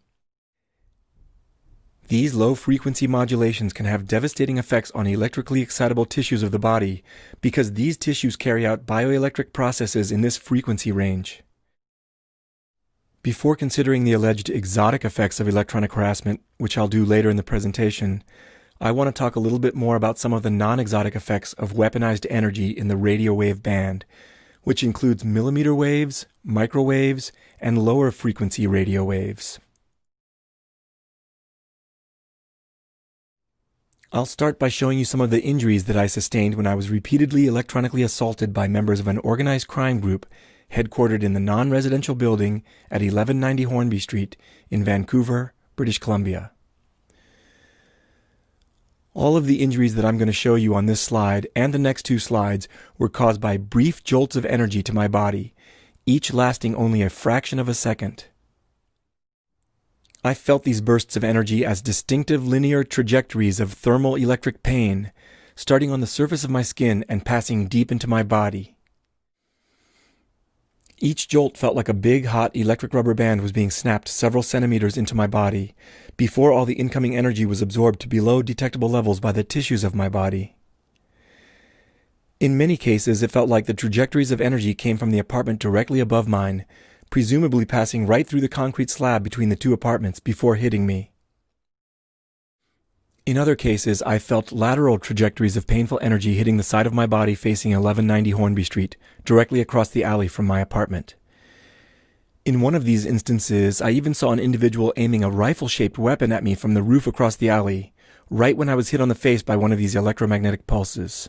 These low-frequency modulations can have devastating effects on electrically excitable tissues of the body because these tissues carry out bioelectric processes in this frequency range. Before considering the alleged exotic effects of electronic harassment, which I'll do later in the presentation, I want to talk a little bit more about some of the non-exotic effects of weaponized energy in the radio wave band, which includes millimeter waves, microwaves, and lower frequency radio waves. I'll start by showing you some of the injuries that I sustained when I was repeatedly electronically assaulted by members of an organized crime group headquartered in the non-residential building at 1190 Hornby Street in Vancouver, British Columbia. All of the injuries that I'm going to show you on this slide and the next two slides were caused by brief jolts of energy to my body, each lasting only a fraction of a second. I felt these bursts of energy as distinctive linear trajectories of thermal electric pain, starting on the surface of my skin and passing deep into my body. Each jolt felt like a big, hot electric rubber band was being snapped several centimeters into my body, before all the incoming energy was absorbed to below detectable levels by the tissues of my body. In many cases, it felt like the trajectories of energy came from the apartment directly above mine, presumably passing right through the concrete slab between the two apartments before hitting me. In other cases, I felt lateral trajectories of painful energy hitting the side of my body facing 1190 Hornby Street, directly across the alley from my apartment. In one of these instances, I even saw an individual aiming a rifle-shaped weapon at me from the roof across the alley, right when I was hit on the face by one of these electromagnetic pulses.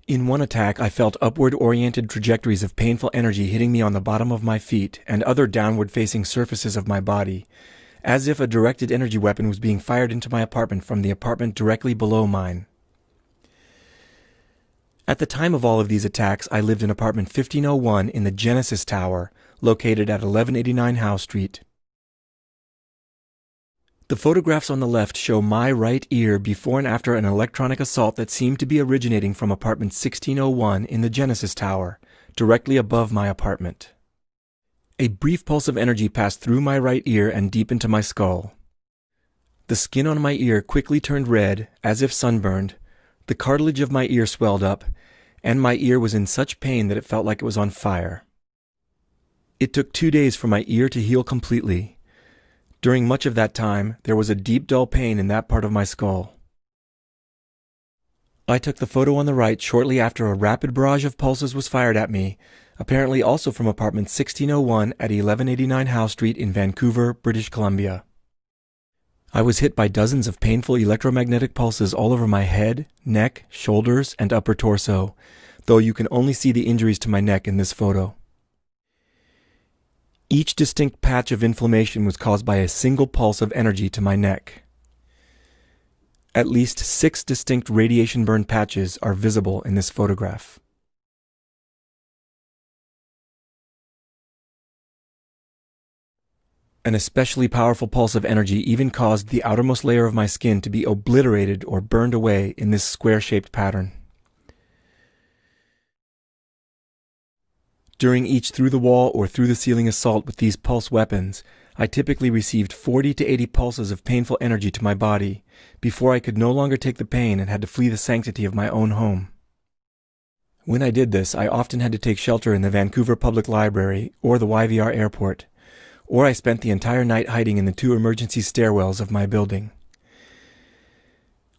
In one attack, I felt upward-oriented trajectories of painful energy hitting me on the bottom of my feet and other downward-facing surfaces of my body, as if a directed energy weapon was being fired into my apartment from the apartment directly below mine. At the time of all of these attacks, I lived in apartment 1501 in the Genesis Tower, located at 1189 Howe Street. The photographs on the left show my right ear before and after an electronic assault that seemed to be originating from apartment 1601 in the Genesis Tower, directly above my apartment. A brief pulse of energy passed through my right ear and deep into my skull. The skin on my ear quickly turned red, as if sunburned, the cartilage of my ear swelled up, and my ear was in such pain that it felt like it was on fire. It took 2 days for my ear to heal completely. During much of that time, there was a deep, dull pain in that part of my skull. I took the photo on the right shortly after a rapid barrage of pulses was fired at me, apparently also from apartment 1601 at 1189 Howe Street in Vancouver, British Columbia. I was hit by dozens of painful electromagnetic pulses all over my head, neck, shoulders, and upper torso, though you can only see the injuries to my neck in this photo. Each distinct patch of inflammation was caused by a single pulse of energy to my neck. At least 6 distinct radiation burn patches are visible in this photograph. An especially powerful pulse of energy even caused the outermost layer of my skin to be obliterated or burned away in this square-shaped pattern. During each through-the-wall or through-the-ceiling assault with these pulse weapons, I typically received 40 to 80 pulses of painful energy to my body before I could no longer take the pain and had to flee the sanctity of my own home. When I did this, I often had to take shelter in the Vancouver Public Library or the YVR Airport, or I spent the entire night hiding in the 2 emergency stairwells of my building.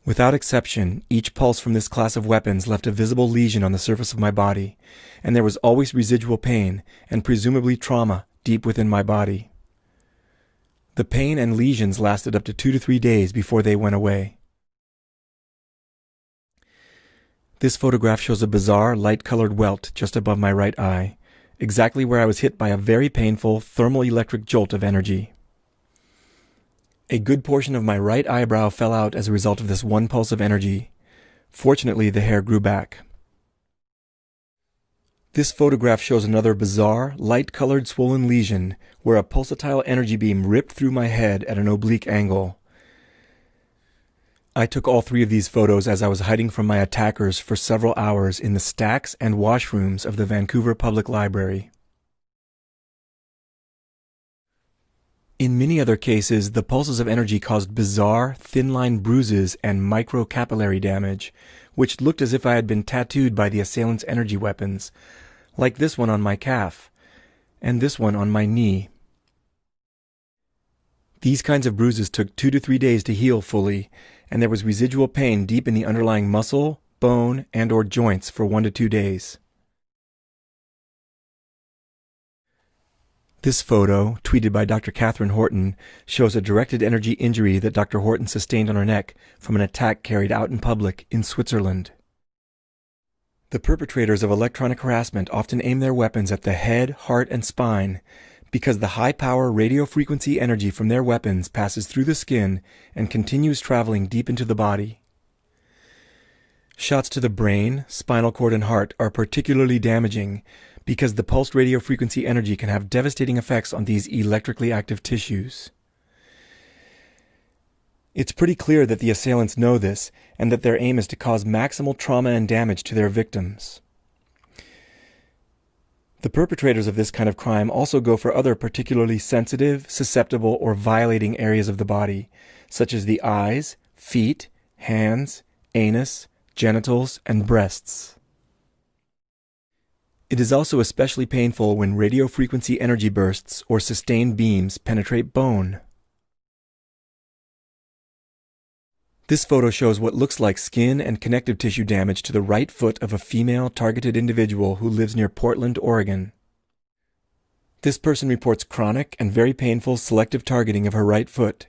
Without exception, each pulse from this class of weapons left a visible lesion on the surface of my body, and there was always residual pain and presumably trauma deep within my body. The pain and lesions lasted up to 2 to 3 days before they went away. This photograph shows a bizarre light-colored welt just above my right eye, exactly where I was hit by a very painful thermal-electric jolt of energy. A good portion of my right eyebrow fell out as a result of this one pulse of energy. Fortunately, the hair grew back. This photograph shows another bizarre, light-colored swollen lesion where a pulsatile energy beam ripped through my head at an oblique angle. I took all 3 of these photos as I was hiding from my attackers for several hours in the stacks and washrooms of the Vancouver Public Library. In many other cases, the pulses of energy caused bizarre, thin-line bruises and microcapillary damage, which looked as if I had been tattooed by the assailant's energy weapons, like this one on my calf, and this one on my knee. These kinds of bruises took 2 to 3 days to heal fully, and there was residual pain deep in the underlying muscle, bone, and/or joints for 1 to 2 days. This photo, tweeted by Dr. Catherine Horton, shows a directed energy injury that Dr. Horton sustained on her neck from an attack carried out in public in Switzerland. The perpetrators of electronic harassment often aim their weapons at the head, heart, and spine because the high-power radio frequency energy from their weapons passes through the skin and continues traveling deep into the body. Shots to the brain, spinal cord, and heart are particularly damaging because the pulsed radio frequency energy can have devastating effects on these electrically active tissues. It's pretty clear that the assailants know this and that their aim is to cause maximal trauma and damage to their victims. The perpetrators of this kind of crime also go for other particularly sensitive, susceptible, or violating areas of the body, such as the eyes, feet, hands, anus, genitals, and breasts. It is also especially painful when radio frequency energy bursts or sustained beams penetrate bone. This photo shows what looks like skin and connective tissue damage to the right foot of a female targeted individual who lives near Portland, Oregon. This person reports chronic and very painful selective targeting of her right foot,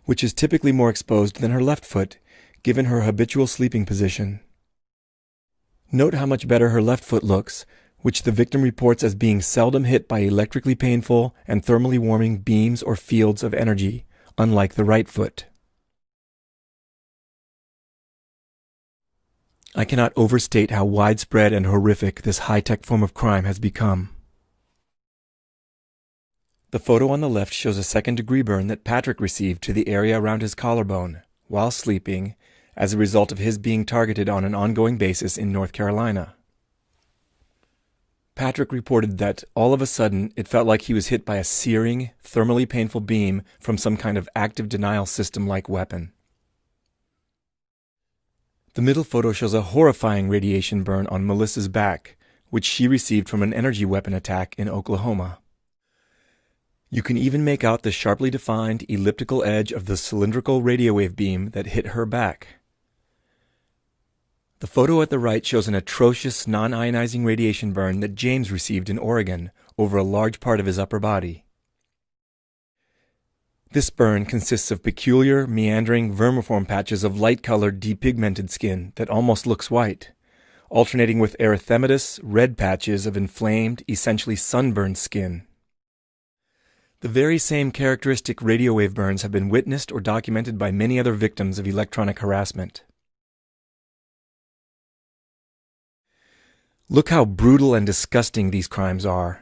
which is typically more exposed than her left foot, given her habitual sleeping position. Note how much better her left foot looks, which the victim reports as being seldom hit by electrically painful and thermally warming beams or fields of energy, unlike the right foot. I cannot overstate how widespread and horrific this high-tech form of crime has become. The photo on the left shows a second-degree burn that Patrick received to the area around his collarbone while sleeping as a result of his being targeted on an ongoing basis in North Carolina. Patrick reported that all of a sudden it felt like he was hit by a searing, thermally painful beam from some kind of active denial system-like weapon. The middle photo shows a horrifying radiation burn on Melissa's back, which she received from an energy weapon attack in Oklahoma. You can even make out the sharply defined elliptical edge of the cylindrical radio wave beam that hit her back. The photo at the right shows an atrocious non-ionizing radiation burn that James received in Oregon over a large part of his upper body. This burn consists of peculiar, meandering, vermiform patches of light-colored, depigmented skin that almost looks white, alternating with erythematous, red patches of inflamed, essentially sunburned skin. The very same characteristic radio wave burns have been witnessed or documented by many other victims of electronic harassment. Look how brutal and disgusting these crimes are.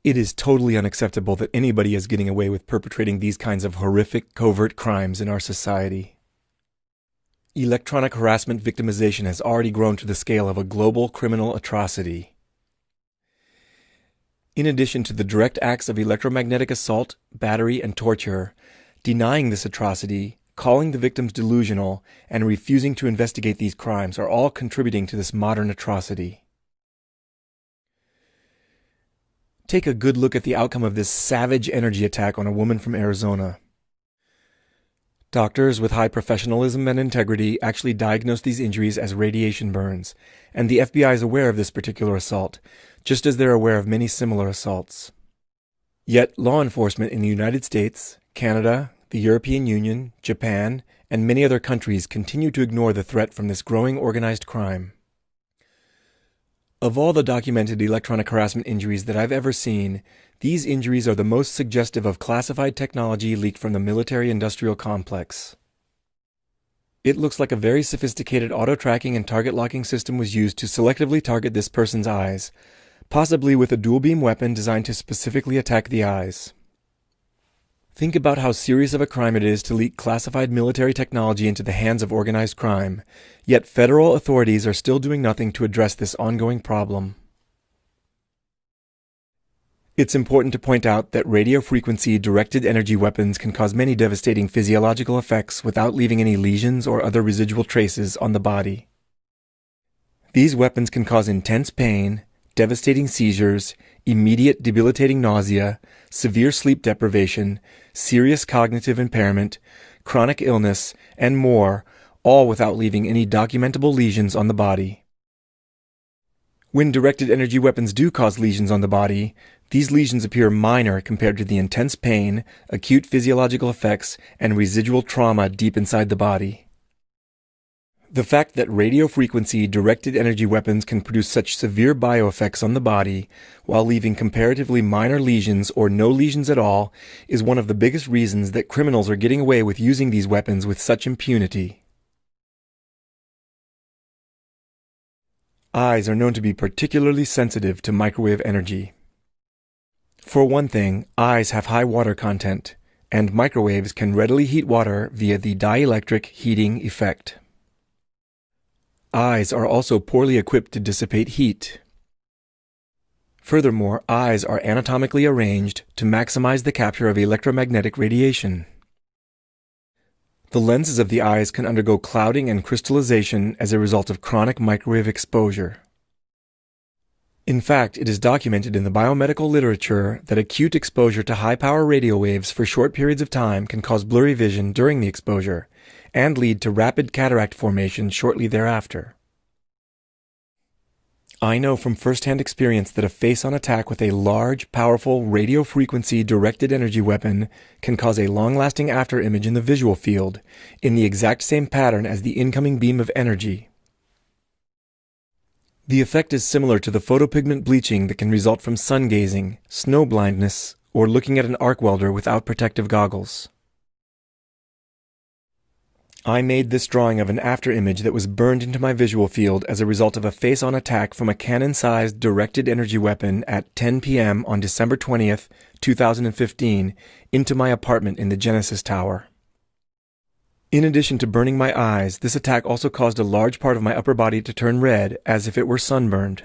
It is totally unacceptable that anybody is getting away with perpetrating these kinds of horrific, covert crimes in our society. Electronic harassment victimization has already grown to the scale of a global criminal atrocity. In addition to the direct acts of electromagnetic assault, battery, and torture, denying this atrocity, calling the victims delusional, and refusing to investigate these crimes are all contributing to this modern atrocity. Take a good look at the outcome of this savage energy attack on a woman from Arizona. Doctors with high professionalism and integrity actually diagnosed these injuries as radiation burns, and the FBI is aware of this particular assault, just as they're aware of many similar assaults. Yet law enforcement in the United States, Canada, the European Union, Japan, and many other countries continue to ignore the threat from this growing organized crime. Of all the documented electronic harassment injuries that I've ever seen, these injuries are the most suggestive of classified technology leaked from the military-industrial complex. It looks like a very sophisticated auto-tracking and target-locking system was used to selectively target this person's eyes, possibly with a dual-beam weapon designed to specifically attack the eyes. Think about how serious of a crime it is to leak classified military technology into the hands of organized crime, yet federal authorities are still doing nothing to address this ongoing problem. It's important to point out that radio frequency directed energy weapons can cause many devastating physiological effects without leaving any lesions or other residual traces on the body. These weapons can cause intense pain, devastating seizures, immediate debilitating nausea, severe sleep deprivation, serious cognitive impairment, chronic illness, and more, all without leaving any documentable lesions on the body. When directed energy weapons do cause lesions on the body, these lesions appear minor compared to the intense pain, acute physiological effects, and residual trauma deep inside the body. The fact that radio frequency directed energy weapons can produce such severe bioeffects on the body while leaving comparatively minor lesions or no lesions at all is one of the biggest reasons that criminals are getting away with using these weapons with such impunity. Eyes are known to be particularly sensitive to microwave energy. For one thing, eyes have high water content, and microwaves can readily heat water via the dielectric heating effect. Eyes are also poorly equipped to dissipate heat. Furthermore, eyes are anatomically arranged to maximize the capture of electromagnetic radiation. The lenses of the eyes can undergo clouding and crystallization as a result of chronic microwave exposure. In fact, it is documented in the biomedical literature that acute exposure to high-power radio waves for short periods of time can cause blurry vision during the exposure and lead to rapid cataract formation shortly thereafter. I know from first-hand experience that a face-on attack with a large, powerful radio frequency directed energy weapon can cause a long-lasting afterimage in the visual field in the exact same pattern as the incoming beam of energy. The effect is similar to the photopigment bleaching that can result from sun gazing, snow blindness, or looking at an arc welder without protective goggles. I made this drawing of an afterimage that was burned into my visual field as a result of a face-on attack from a cannon-sized directed energy weapon at 10 p.m. on December 20th, 2015, into my apartment in the Genesis Tower. In addition to burning my eyes, this attack also caused a large part of my upper body to turn red as if it were sunburned.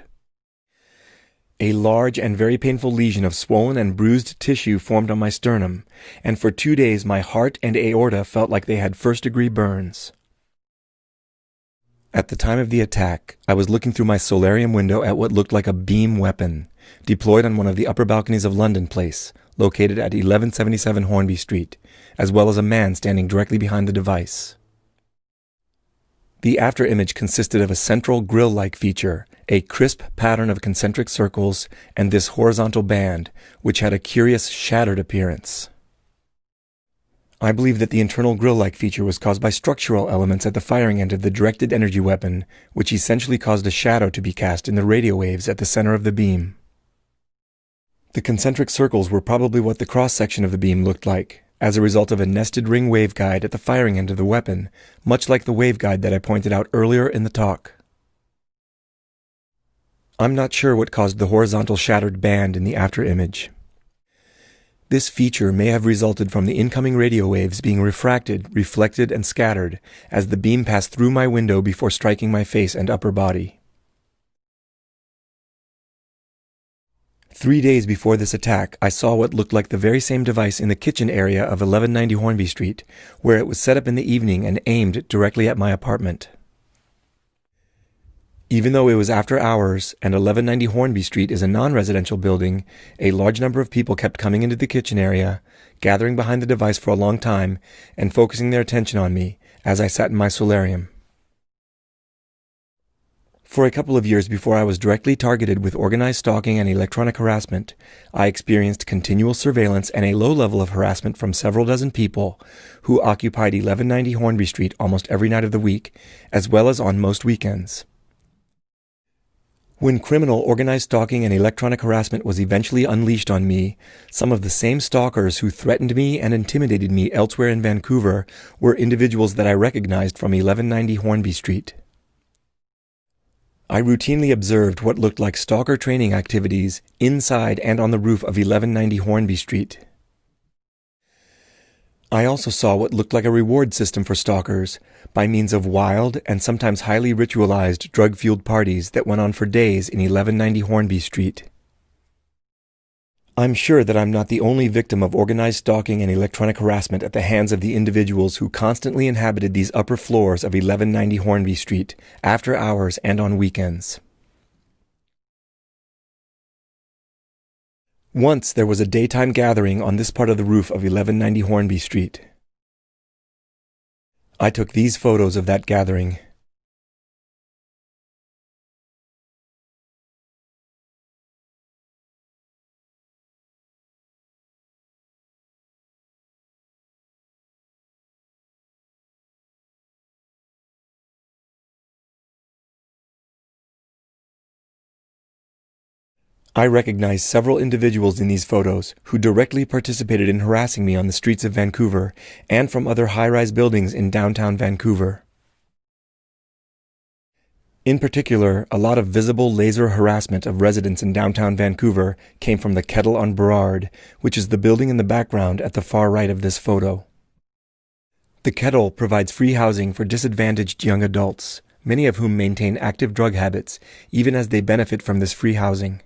A large and very painful lesion of swollen and bruised tissue formed on my sternum, and for 2 days my heart and aorta felt like they had first-degree burns. At the time of the attack, I was looking through my solarium window at what looked like a beam weapon, deployed on one of the upper balconies of London Place, located at 1177 Hornby Street, as well as a man standing directly behind the device. The afterimage consisted of a central grill-like feature, a crisp pattern of concentric circles, and this horizontal band, which had a curious shattered appearance. I believe that the internal grill-like feature was caused by structural elements at the firing end of the directed energy weapon, which essentially caused a shadow to be cast in the radio waves at the center of the beam. The concentric circles were probably what the cross-section of the beam looked like, as a result of a nested ring waveguide at the firing end of the weapon, much like the waveguide that I pointed out earlier in the talk. I'm not sure what caused the horizontal shattered band in the afterimage. This feature may have resulted from the incoming radio waves being refracted, reflected, and scattered as the beam passed through my window before striking my face and upper body. 3 days before this attack, I saw what looked like the very same device in the kitchen area of 1190 Hornby Street, where it was set up in the evening and aimed directly at my apartment. Even though it was after hours and 1190 Hornby Street is a non-residential building, a large number of people kept coming into the kitchen area, gathering behind the device for a long time, and focusing their attention on me as I sat in my solarium. For a couple of years before I was directly targeted with organized stalking and electronic harassment, I experienced continual surveillance and a low level of harassment from several dozen people who occupied 1190 Hornby Street almost every night of the week, as well as on most weekends. When criminal organized stalking and electronic harassment was eventually unleashed on me, some of the same stalkers who threatened me and intimidated me elsewhere in Vancouver were individuals that I recognized from 1190 Hornby Street. I routinely observed what looked like stalker training activities inside and on the roof of 1190 Hornby Street. I also saw what looked like a reward system for stalkers by means of wild and sometimes highly ritualized drug-fueled parties that went on for days in 1190 Hornby Street. I'm sure that I'm not the only victim of organized stalking and electronic harassment at the hands of the individuals who constantly inhabited these upper floors of 1190 Hornby Street, after hours and on weekends. Once there was a daytime gathering on this part of the roof of 1190 Hornby Street. I took these photos of that gathering. I recognize several individuals in these photos who directly participated in harassing me on the streets of Vancouver and from other high-rise buildings in downtown Vancouver. In particular, a lot of visible laser harassment of residents in downtown Vancouver came from the Kettle on Burrard, which is the building in the background at the far right of this photo. The Kettle provides free housing for disadvantaged young adults, many of whom maintain active drug habits, even as they benefit from this free housing.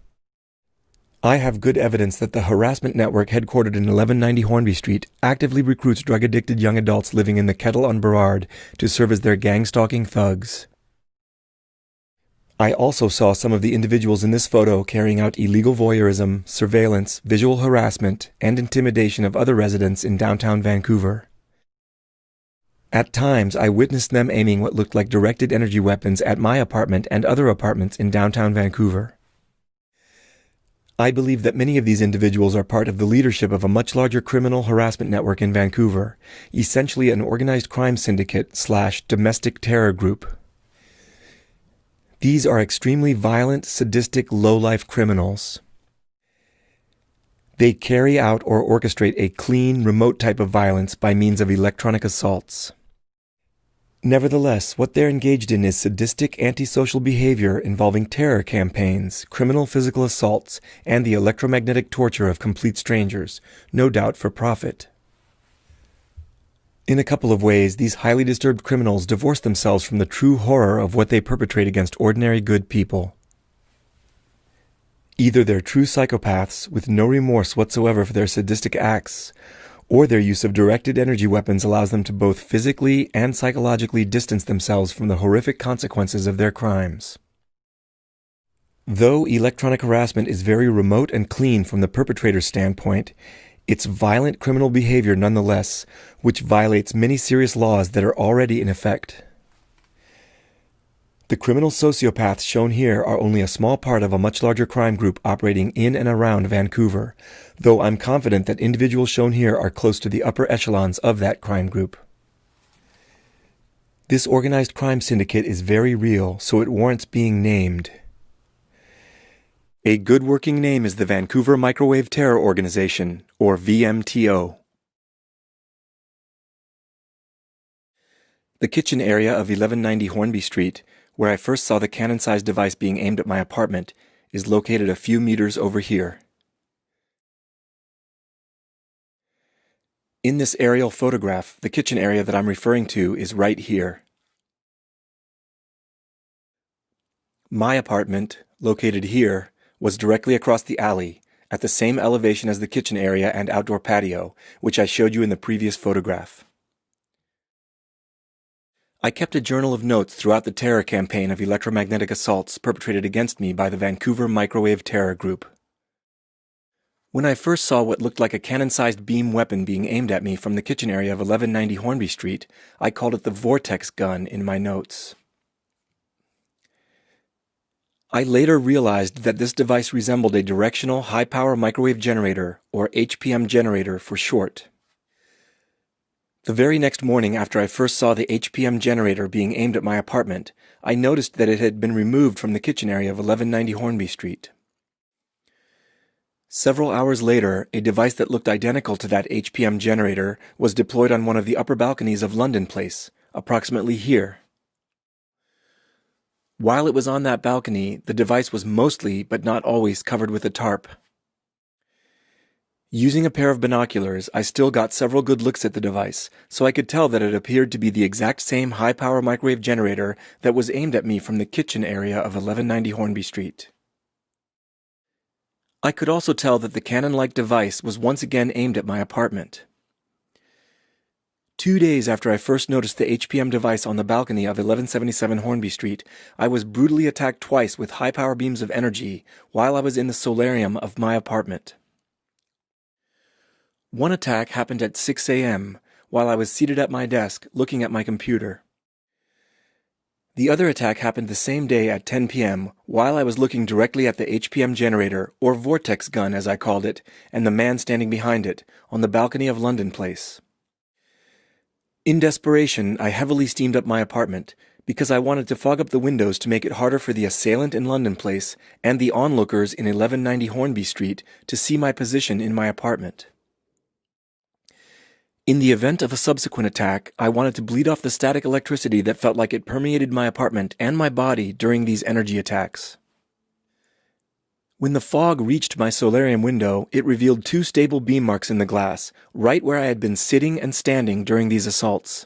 I have good evidence that the harassment network headquartered in 1190 Hornby Street actively recruits drug-addicted young adults living in the Kettle on Burrard to serve as their gang-stalking thugs. I also saw some of the individuals in this photo carrying out illegal voyeurism, surveillance, visual harassment, and intimidation of other residents in downtown Vancouver. At times, I witnessed them aiming what looked like directed energy weapons at my apartment and other apartments in downtown Vancouver. I believe that many of these individuals are part of the leadership of a much larger criminal harassment network in Vancouver, essentially an organized crime syndicate / domestic terror group. These are extremely violent, sadistic, low-life criminals. They carry out or orchestrate a clean, remote type of violence by means of electronic assaults. Nevertheless, what they're engaged in is sadistic antisocial behavior involving terror campaigns, criminal physical assaults, and the electromagnetic torture of complete strangers, no doubt for profit. In a couple of ways, these highly disturbed criminals divorce themselves from the true horror of what they perpetrate against ordinary good people. Either they're true psychopaths with no remorse whatsoever for their sadistic acts, or their use of directed energy weapons allows them to both physically and psychologically distance themselves from the horrific consequences of their crimes. Though electronic harassment is very remote and clean from the perpetrator's standpoint, it's violent criminal behavior nonetheless, which violates many serious laws that are already in effect. The criminal sociopaths shown here are only a small part of a much larger crime group operating in and around Vancouver, though I'm confident that individuals shown here are close to the upper echelons of that crime group. This organized crime syndicate is very real, so it warrants being named. A good working name is the Vancouver Microwave Terror Organization, or VMTO. The kitchen area of 1190 Hornby Street, where I first saw the cannon-sized device being aimed at my apartment, is located a few meters over here. In this aerial photograph, the kitchen area that I'm referring to is right here. My apartment, located here, was directly across the alley, at the same elevation as the kitchen area and outdoor patio, which I showed you in the previous photograph. I kept a journal of notes throughout the terror campaign of electromagnetic assaults perpetrated against me by the Vancouver Microwave Terror Group. When I first saw what looked like a cannon-sized beam weapon being aimed at me from the kitchen area of 1190 Hornby Street, I called it the vortex gun in my notes. I later realized that this device resembled a directional high-power microwave generator, or HPM generator for short. The very next morning after I first saw the HPM generator being aimed at my apartment, I noticed that it had been removed from the kitchen area of 1190 Hornby Street. Several hours later, a device that looked identical to that HPM generator was deployed on one of the upper balconies of London Place, approximately here. While it was on that balcony, the device was mostly, but not always, covered with a tarp. Using a pair of binoculars, I still got several good looks at the device, so I could tell that it appeared to be the exact same high-power microwave generator that was aimed at me from the kitchen area of 1190 Hornby Street. I could also tell that the cannon-like device was once again aimed at my apartment. 2 days after I first noticed the HPM device on the balcony of 1177 Hornby Street, I was brutally attacked twice with high-power beams of energy while I was in the solarium of my apartment. One attack happened at 6 a.m. while I was seated at my desk looking at my computer. The other attack happened the same day at 10 p.m. while I was looking directly at the HPM generator, or vortex gun as I called it, and the man standing behind it, on the balcony of London Place. In desperation, I heavily steamed up my apartment, because I wanted to fog up the windows to make it harder for the assailant in London Place and the onlookers in 1190 Hornby Street to see my position in my apartment. In the event of a subsequent attack, I wanted to bleed off the static electricity that felt like it permeated my apartment and my body during these energy attacks. When the fog reached my solarium window, it revealed 2 stable beam marks in the glass, right where I had been sitting and standing during these assaults.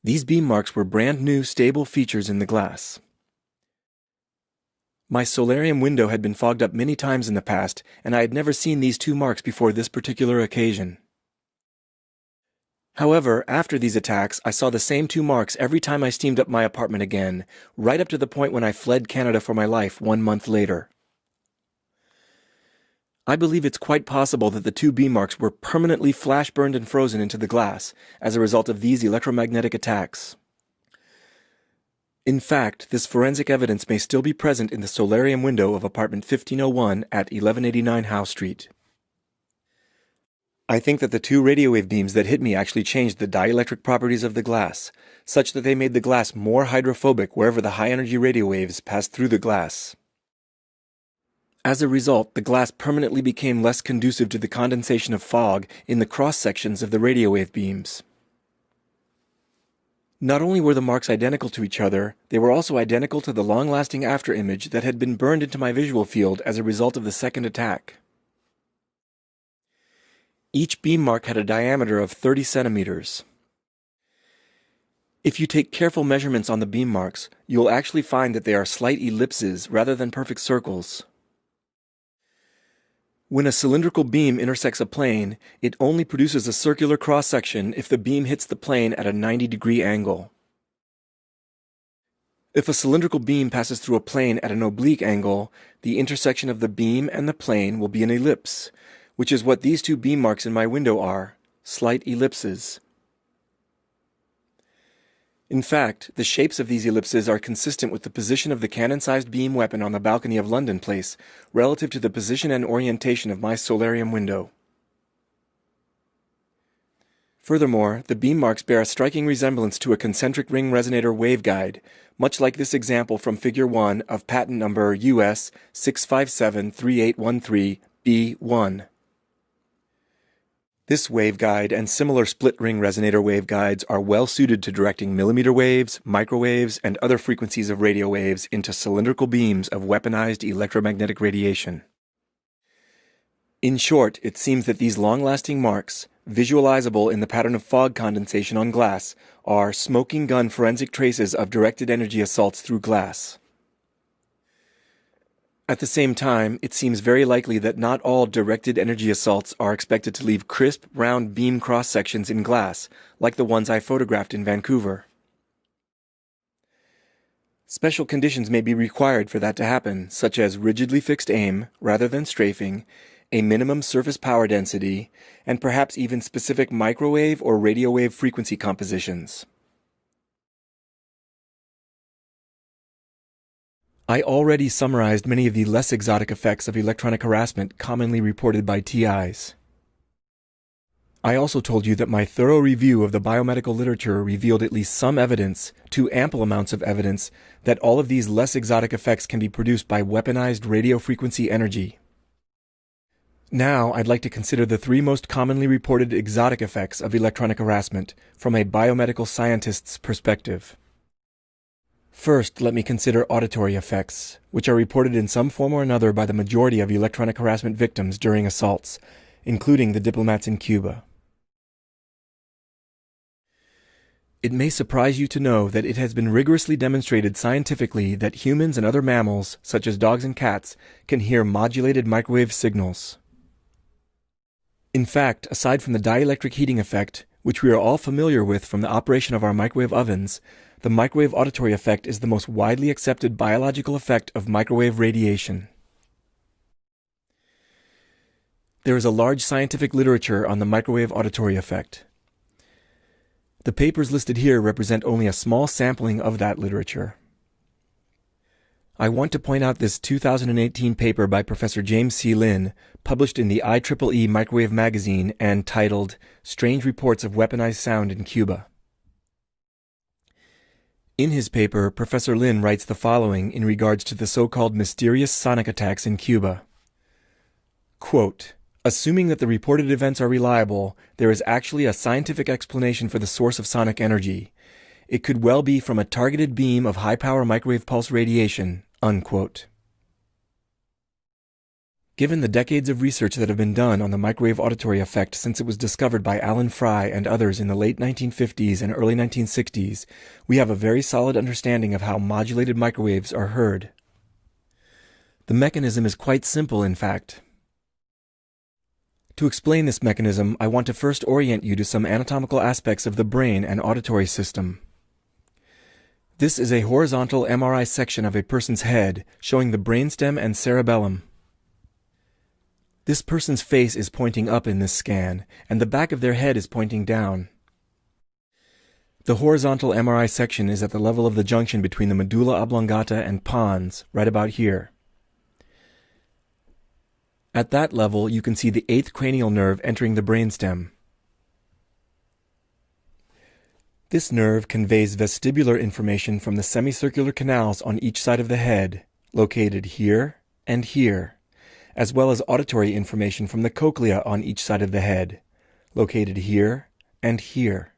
These beam marks were brand new stable features in the glass. My solarium window had been fogged up many times in the past, and I had never seen these 2 marks before this particular occasion. However, after these attacks, I saw the same 2 marks every time I steamed up my apartment again, right up to the point when I fled Canada for my life 1 month later. I believe it's quite possible that the 2 beam marks were permanently flash burned and frozen into the glass as a result of these electromagnetic attacks. In fact, this forensic evidence may still be present in the solarium window of apartment 1501 at 1189 Howe Street. I think that the 2 radio wave beams that hit me actually changed the dielectric properties of the glass, such that they made the glass more hydrophobic wherever the high-energy radio waves passed through the glass. As a result, the glass permanently became less conducive to the condensation of fog in the cross-sections of the radio wave beams. Not only were the marks identical to each other, they were also identical to the long-lasting afterimage that had been burned into my visual field as a result of the second attack. Each beam mark had a diameter of 30 centimeters. If you take careful measurements on the beam marks, you'll actually find that they are slight ellipses rather than perfect circles. When a cylindrical beam intersects a plane, it only produces a circular cross-section if the beam hits the plane at a 90-degree angle. If a cylindrical beam passes through a plane at an oblique angle, the intersection of the beam and the plane will be an ellipse, which is what these 2 beam marks in my window are, slight ellipses. In fact, the shapes of these ellipses are consistent with the position of the cannon-sized beam weapon on the balcony of London Place relative to the position and orientation of my solarium window. Furthermore, the beam marks bear a striking resemblance to a concentric ring resonator waveguide, much like this example from Figure 1 of patent number US 6573813B1. This waveguide and similar split-ring resonator waveguides are well suited to directing millimeter waves, microwaves, and other frequencies of radio waves into cylindrical beams of weaponized electromagnetic radiation. In short, it seems that these long-lasting marks, visualizable in the pattern of fog condensation on glass, are smoking gun forensic traces of directed energy assaults through glass. At the same time, it seems very likely that not all directed energy assaults are expected to leave crisp, round beam cross-sections in glass, like the ones I photographed in Vancouver. Special conditions may be required for that to happen, such as rigidly fixed aim, rather than strafing, a minimum surface power density, and perhaps even specific microwave or radio wave frequency compositions. I already summarized many of the less exotic effects of electronic harassment commonly reported by TIs. I also told you that my thorough review of the biomedical literature revealed at least some evidence, too ample amounts of evidence, that all of these less exotic effects can be produced by weaponized radio frequency energy. Now, I'd like to consider the 3 most commonly reported exotic effects of electronic harassment from a biomedical scientist's perspective. First, let me consider auditory effects, which are reported in some form or another by the majority of electronic harassment victims during assaults, including the diplomats in Cuba. It may surprise you to know that it has been rigorously demonstrated scientifically that humans and other mammals, such as dogs and cats, can hear modulated microwave signals. In fact, aside from the dielectric heating effect, which we are all familiar with from the operation of our microwave ovens, the microwave auditory effect is the most widely accepted biological effect of microwave radiation. There is a large scientific literature on the microwave auditory effect. The papers listed here represent only a small sampling of that literature. I want to point out this 2018 paper by Professor James C. Lin, published in the IEEE Microwave Magazine and titled Strange Reports of Weaponized Sound in Cuba. In his paper, Professor Lin writes the following in regards to the so-called mysterious sonic attacks in Cuba. Quote, "Assuming that the reported events are reliable, there is actually a scientific explanation for the source of sonic energy. It could well be from a targeted beam of high-power microwave pulse radiation." Unquote. Given the decades of research that have been done on the microwave auditory effect since it was discovered by Alan Fry and others in the late 1950s and early 1960s, we have a very solid understanding of how modulated microwaves are heard. The mechanism is quite simple, in fact. To explain this mechanism, I want to first orient you to some anatomical aspects of the brain and auditory system. This is a horizontal MRI section of a person's head, showing the brainstem and cerebellum. This person's face is pointing up in this scan, and the back of their head is pointing down. The horizontal MRI section is at the level of the junction between the medulla oblongata and pons, right about here. At that level, you can see the 8th cranial nerve entering the brainstem. This nerve conveys vestibular information from the semicircular canals on each side of the head, located here and here, as well as auditory information from the cochlea on each side of the head, located here and here.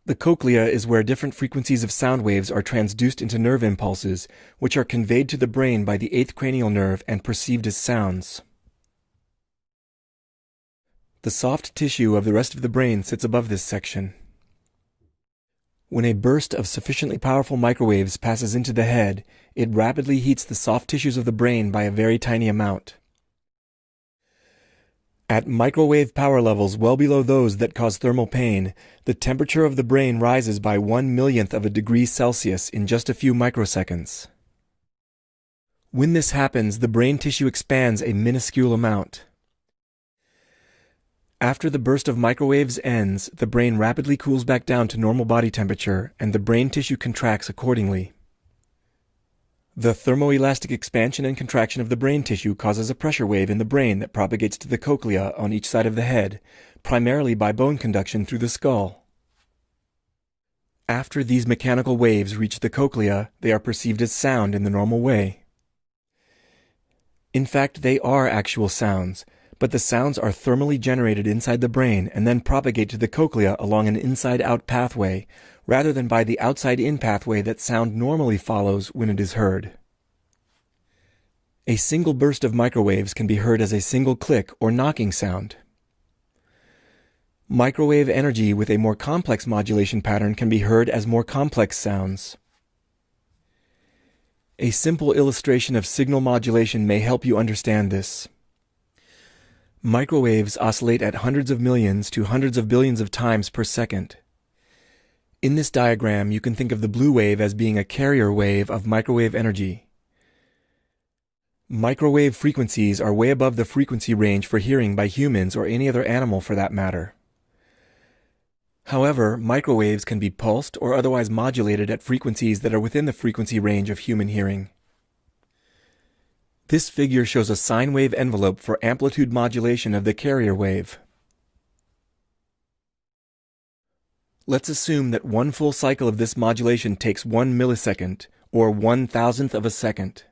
The cochlea is where different frequencies of sound waves are transduced into nerve impulses, which are conveyed to the brain by the 8th cranial nerve and perceived as sounds. The soft tissue of the rest of the brain sits above this section. When a burst of sufficiently powerful microwaves passes into the head, it rapidly heats the soft tissues of the brain by a very tiny amount. At microwave power levels well below those that cause thermal pain, the temperature of the brain rises by 1/1,000,000th of a degree Celsius in just a few microseconds. When this happens, the brain tissue expands a minuscule amount. After the burst of microwaves ends, the brain rapidly cools back down to normal body temperature, and the brain tissue contracts accordingly. The thermoelastic expansion and contraction of the brain tissue causes a pressure wave in the brain that propagates to the cochlea on each side of the head, primarily by bone conduction through the skull. After these mechanical waves reach the cochlea, they are perceived as sound in the normal way. In fact, they are actual sounds, but the sounds are thermally generated inside the brain and then propagate to the cochlea along an inside-out pathway, rather than by the outside-in pathway that sound normally follows when it is heard. A single burst of microwaves can be heard as a single click or knocking sound. Microwave energy with a more complex modulation pattern can be heard as more complex sounds. A simple illustration of signal modulation may help you understand this. Microwaves oscillate at hundreds of millions to hundreds of billions of times per second. In this diagram, you can think of the blue wave as being a carrier wave of microwave energy. Microwave frequencies are way above the frequency range for hearing by humans or any other animal for that matter. However, microwaves can be pulsed or otherwise modulated at frequencies that are within the frequency range of human hearing. This figure shows a sine wave envelope for amplitude modulation of the carrier wave. Let's assume that one full cycle of this modulation takes 1 millisecond, or 1,000th of a second.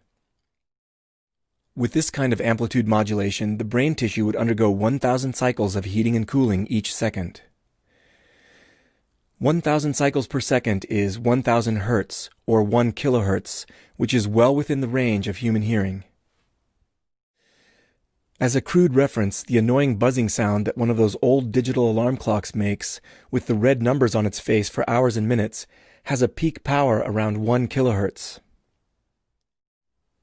With this kind of amplitude modulation, the brain tissue would undergo 1,000 cycles of heating and cooling each second. 1,000 cycles per second is 1,000 hertz, or 1 kilohertz, which is well within the range of human hearing. As a crude reference, the annoying buzzing sound that one of those old digital alarm clocks makes, with the red numbers on its face for hours and minutes, has a peak power around 1 kilohertz.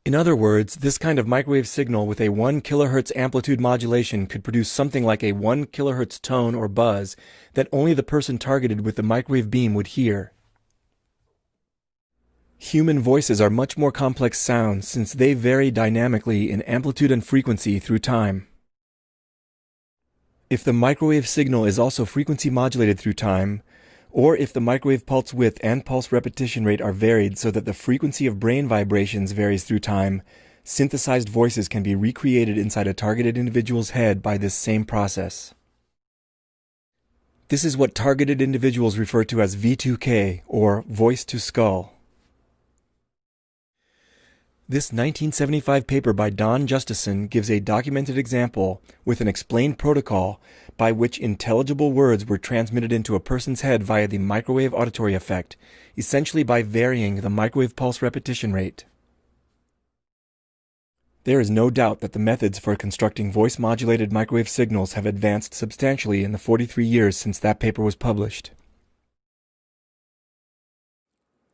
In other words, this kind of microwave signal with a 1 kilohertz amplitude modulation could produce something like a 1 kilohertz tone or buzz that only the person targeted with the microwave beam would hear. Human voices are much more complex sounds since they vary dynamically in amplitude and frequency through time. If the microwave signal is also frequency modulated through time, or if the microwave pulse width and pulse repetition rate are varied so that the frequency of brain vibrations varies through time, synthesized voices can be recreated inside a targeted individual's head by this same process. This is what targeted individuals refer to as V2K, or voice to skull. This 1975 paper by Don Justison gives a documented example with an explained protocol by which intelligible words were transmitted into a person's head via the microwave auditory effect, essentially by varying the microwave pulse repetition rate. There is no doubt that the methods for constructing voice-modulated microwave signals have advanced substantially in the 43 years since that paper was published.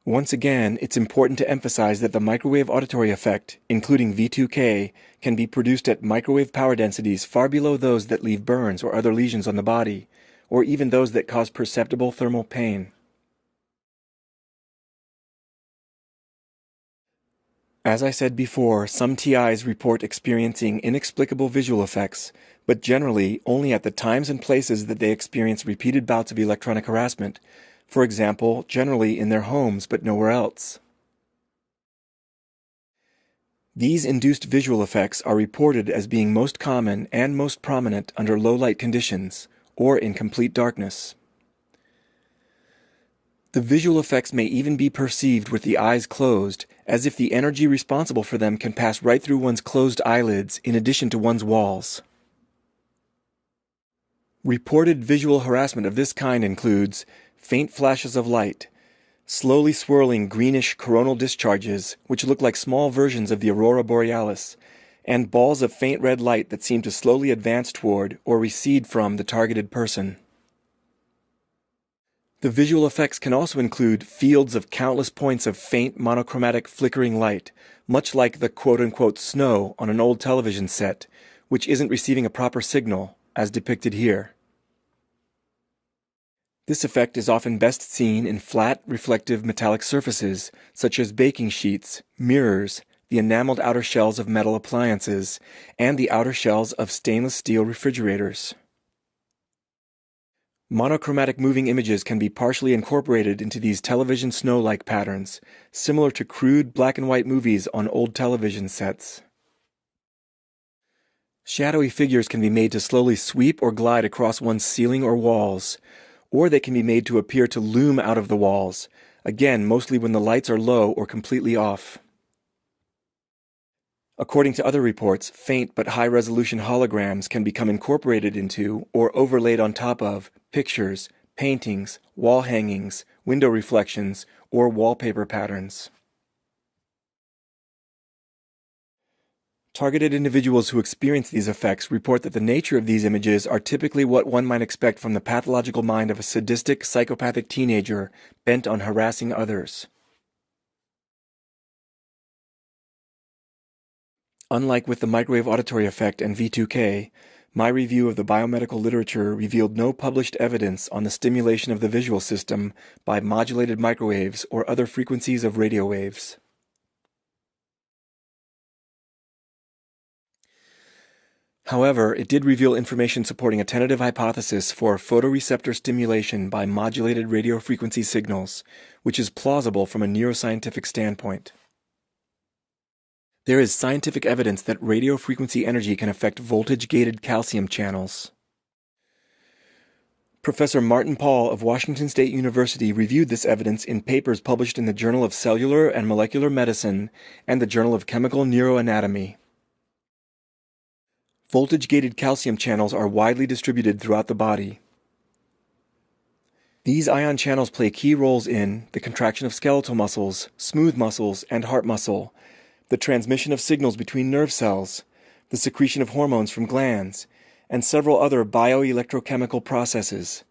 Once again, it's important to emphasize that the microwave auditory effect, including V2K, can be produced at microwave power densities far below those that leave burns or other lesions on the body, or even those that cause perceptible thermal pain. As I said before, some TIs report experiencing inexplicable visual effects, but generally only at the times and places that they experience repeated bouts of electronic harassment, for example, generally in their homes but nowhere else. These induced visual effects are reported as being most common and most prominent under low light conditions, or in complete darkness. The visual effects may even be perceived with the eyes closed, as if the energy responsible for them can pass right through one's closed eyelids in addition to one's walls. Reported visual harassment of this kind includes faint flashes of light, slowly swirling greenish coronal discharges which look like small versions of the aurora borealis, and balls of faint red light that seem to slowly advance toward or recede from the targeted person. The visual effects can also include fields of countless points of faint monochromatic flickering light, much like the quote-unquote snow on an old television set, which isn't receiving a proper signal, as depicted here. This effect is often best seen in flat, reflective metallic surfaces, such as baking sheets, mirrors, the enameled outer shells of metal appliances, and the outer shells of stainless steel refrigerators. Monochromatic moving images can be partially incorporated into these television snow-like patterns, similar to crude black and white movies on old television sets. Shadowy figures can be made to slowly sweep or glide across one's ceiling or walls, or they can be made to appear to loom out of the walls, again mostly when the lights are low or completely off. According to other reports, faint but high-resolution holograms can become incorporated into or overlaid on top of pictures, paintings, wall hangings, window reflections, or wallpaper patterns. Targeted individuals who experience these effects report that the nature of these images are typically what one might expect from the pathological mind of a sadistic, psychopathic teenager bent on harassing others. Unlike with the microwave auditory effect and V2K, my review of the biomedical literature revealed no published evidence on the stimulation of the visual system by modulated microwaves or other frequencies of radio waves. However, it did reveal information supporting a tentative hypothesis for photoreceptor stimulation by modulated radio frequency signals, which is plausible from a neuroscientific standpoint. There is scientific evidence that radio frequency energy can affect voltage-gated calcium channels. Professor Martin Paul of Washington State University reviewed this evidence in papers published in the Journal of Cellular and Molecular Medicine and the Journal of Chemical Neuroanatomy. Voltage-gated calcium channels are widely distributed throughout the body. These ion channels play key roles in the contraction of skeletal muscles, smooth muscles, and heart muscle, the transmission of signals between nerve cells, the secretion of hormones from glands, and several other bioelectrochemical processes.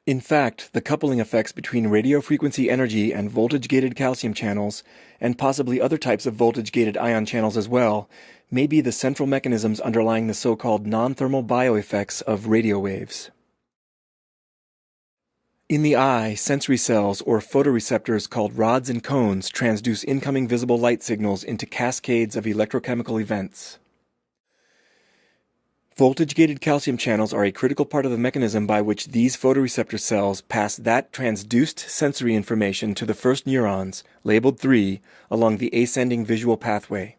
In fact, the coupling effects between radiofrequency energy and voltage-gated calcium channels, and possibly other types of voltage-gated ion channels as well, may be the central mechanisms underlying the so-called non-thermal bioeffects of radio waves. In the eye, sensory cells or photoreceptors called rods and cones transduce incoming visible light signals into cascades of electrochemical events. Voltage-gated calcium channels are a critical part of the mechanism by which these photoreceptor cells pass that transduced sensory information to the first neurons, labeled 3, along the ascending visual pathway.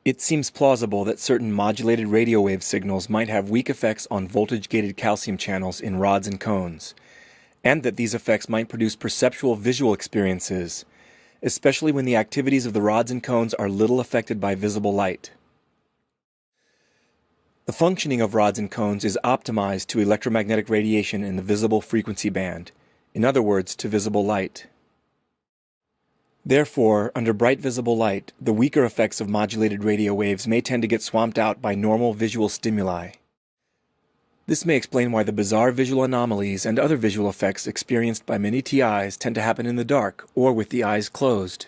It seems plausible that certain modulated radio wave signals might have weak effects on voltage-gated calcium channels in rods and cones, and that these effects might produce perceptual visual experiences, especially when the activities of the rods and cones are little affected by visible light. The functioning of rods and cones is optimized to electromagnetic radiation in the visible frequency band, in other words, to visible light. Therefore, under bright visible light, the weaker effects of modulated radio waves may tend to get swamped out by normal visual stimuli. This may explain why the bizarre visual anomalies and other visual effects experienced by many TIs tend to happen in the dark or with the eyes closed.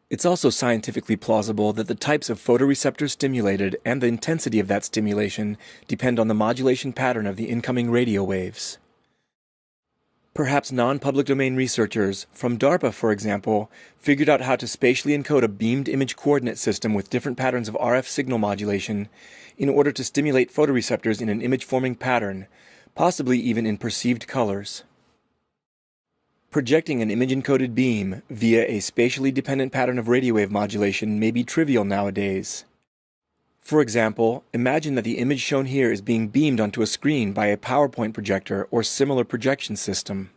It's also scientifically plausible that the types of photoreceptors stimulated and the intensity of that stimulation depend on the modulation pattern of the incoming radio waves. Perhaps non-public domain researchers, from DARPA for example, figured out how to spatially encode a beamed image coordinate system with different patterns of RF signal modulation in order to stimulate photoreceptors in an image-forming pattern, possibly even in perceived colors. Projecting an image-encoded beam via a spatially dependent pattern of radio wave modulation may be trivial nowadays. For example, imagine that the image shown here is being beamed onto a screen by a PowerPoint projector or similar projection system.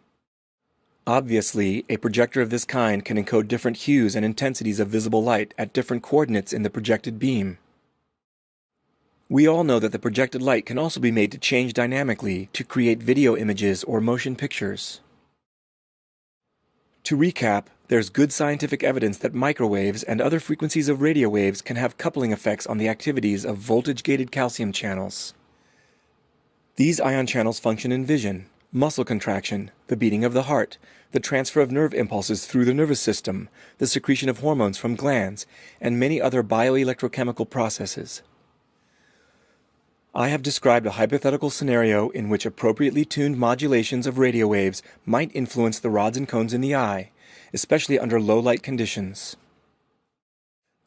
Obviously, a projector of this kind can encode different hues and intensities of visible light at different coordinates in the projected beam. We all know that the projected light can also be made to change dynamically to create video images or motion pictures. To recap, there's good scientific evidence that microwaves and other frequencies of radio waves can have coupling effects on the activities of voltage-gated calcium channels. These ion channels function in vision, muscle contraction, the beating of the heart, the transfer of nerve impulses through the nervous system, the secretion of hormones from glands, and many other bioelectrochemical processes. I have described a hypothetical scenario in which appropriately tuned modulations of radio waves might influence the rods and cones in the eye, especially under low light conditions.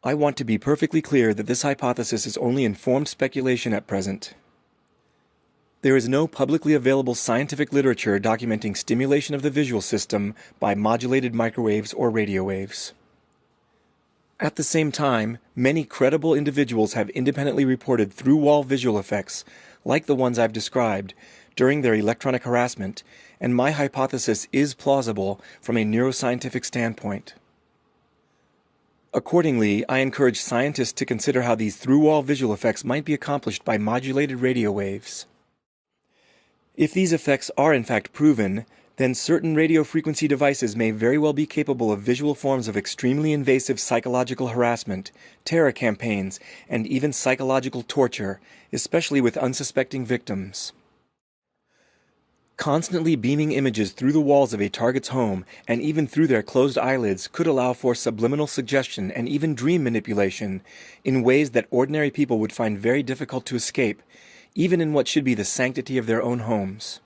I want to be perfectly clear that this hypothesis is only informed speculation at present. There is no publicly available scientific literature documenting stimulation of the visual system by modulated microwaves or radio waves. At the same time, many credible individuals have independently reported through-wall visual effects, like the ones I've described, during their electronic harassment, and my hypothesis is plausible from a neuroscientific standpoint. Accordingly, I encourage scientists to consider how these through-wall visual effects might be accomplished by modulated radio waves. If these effects are in fact proven, then certain radio frequency devices may very well be capable of visual forms of extremely invasive psychological harassment, terror campaigns, and even psychological torture, especially with unsuspecting victims. Constantly beaming images through the walls of a target's home, and even through their closed eyelids, could allow for subliminal suggestion and even dream manipulation in ways that ordinary people would find very difficult to escape, even in what should be the sanctity of their own homes.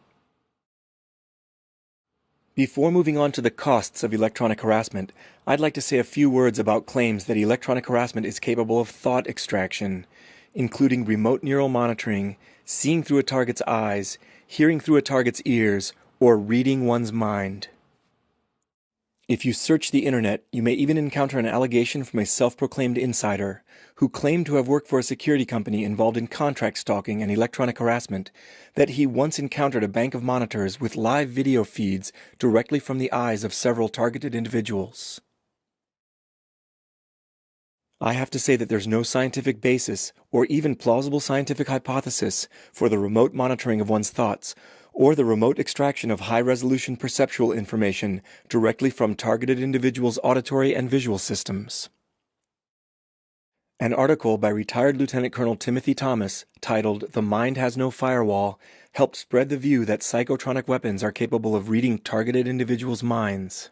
Before moving on to the costs of electronic harassment, I'd like to say a few words about claims that electronic harassment is capable of thought extraction, including remote neural monitoring, seeing through a target's eyes, hearing through a target's ears, or reading one's mind. If you search the internet, you may even encounter an allegation from a self-proclaimed insider who claimed to have worked for a security company involved in contract stalking and electronic harassment that he once encountered a bank of monitors with live video feeds directly from the eyes of several targeted individuals. I have to say that there's no scientific basis or even plausible scientific hypothesis for the remote monitoring of one's thoughts or the remote extraction of high-resolution perceptual information directly from targeted individuals' auditory and visual systems. An article by retired Lieutenant Colonel Timothy Thomas, titled "The Mind Has No Firewall," helped spread the view that psychotronic weapons are capable of reading targeted individuals' minds.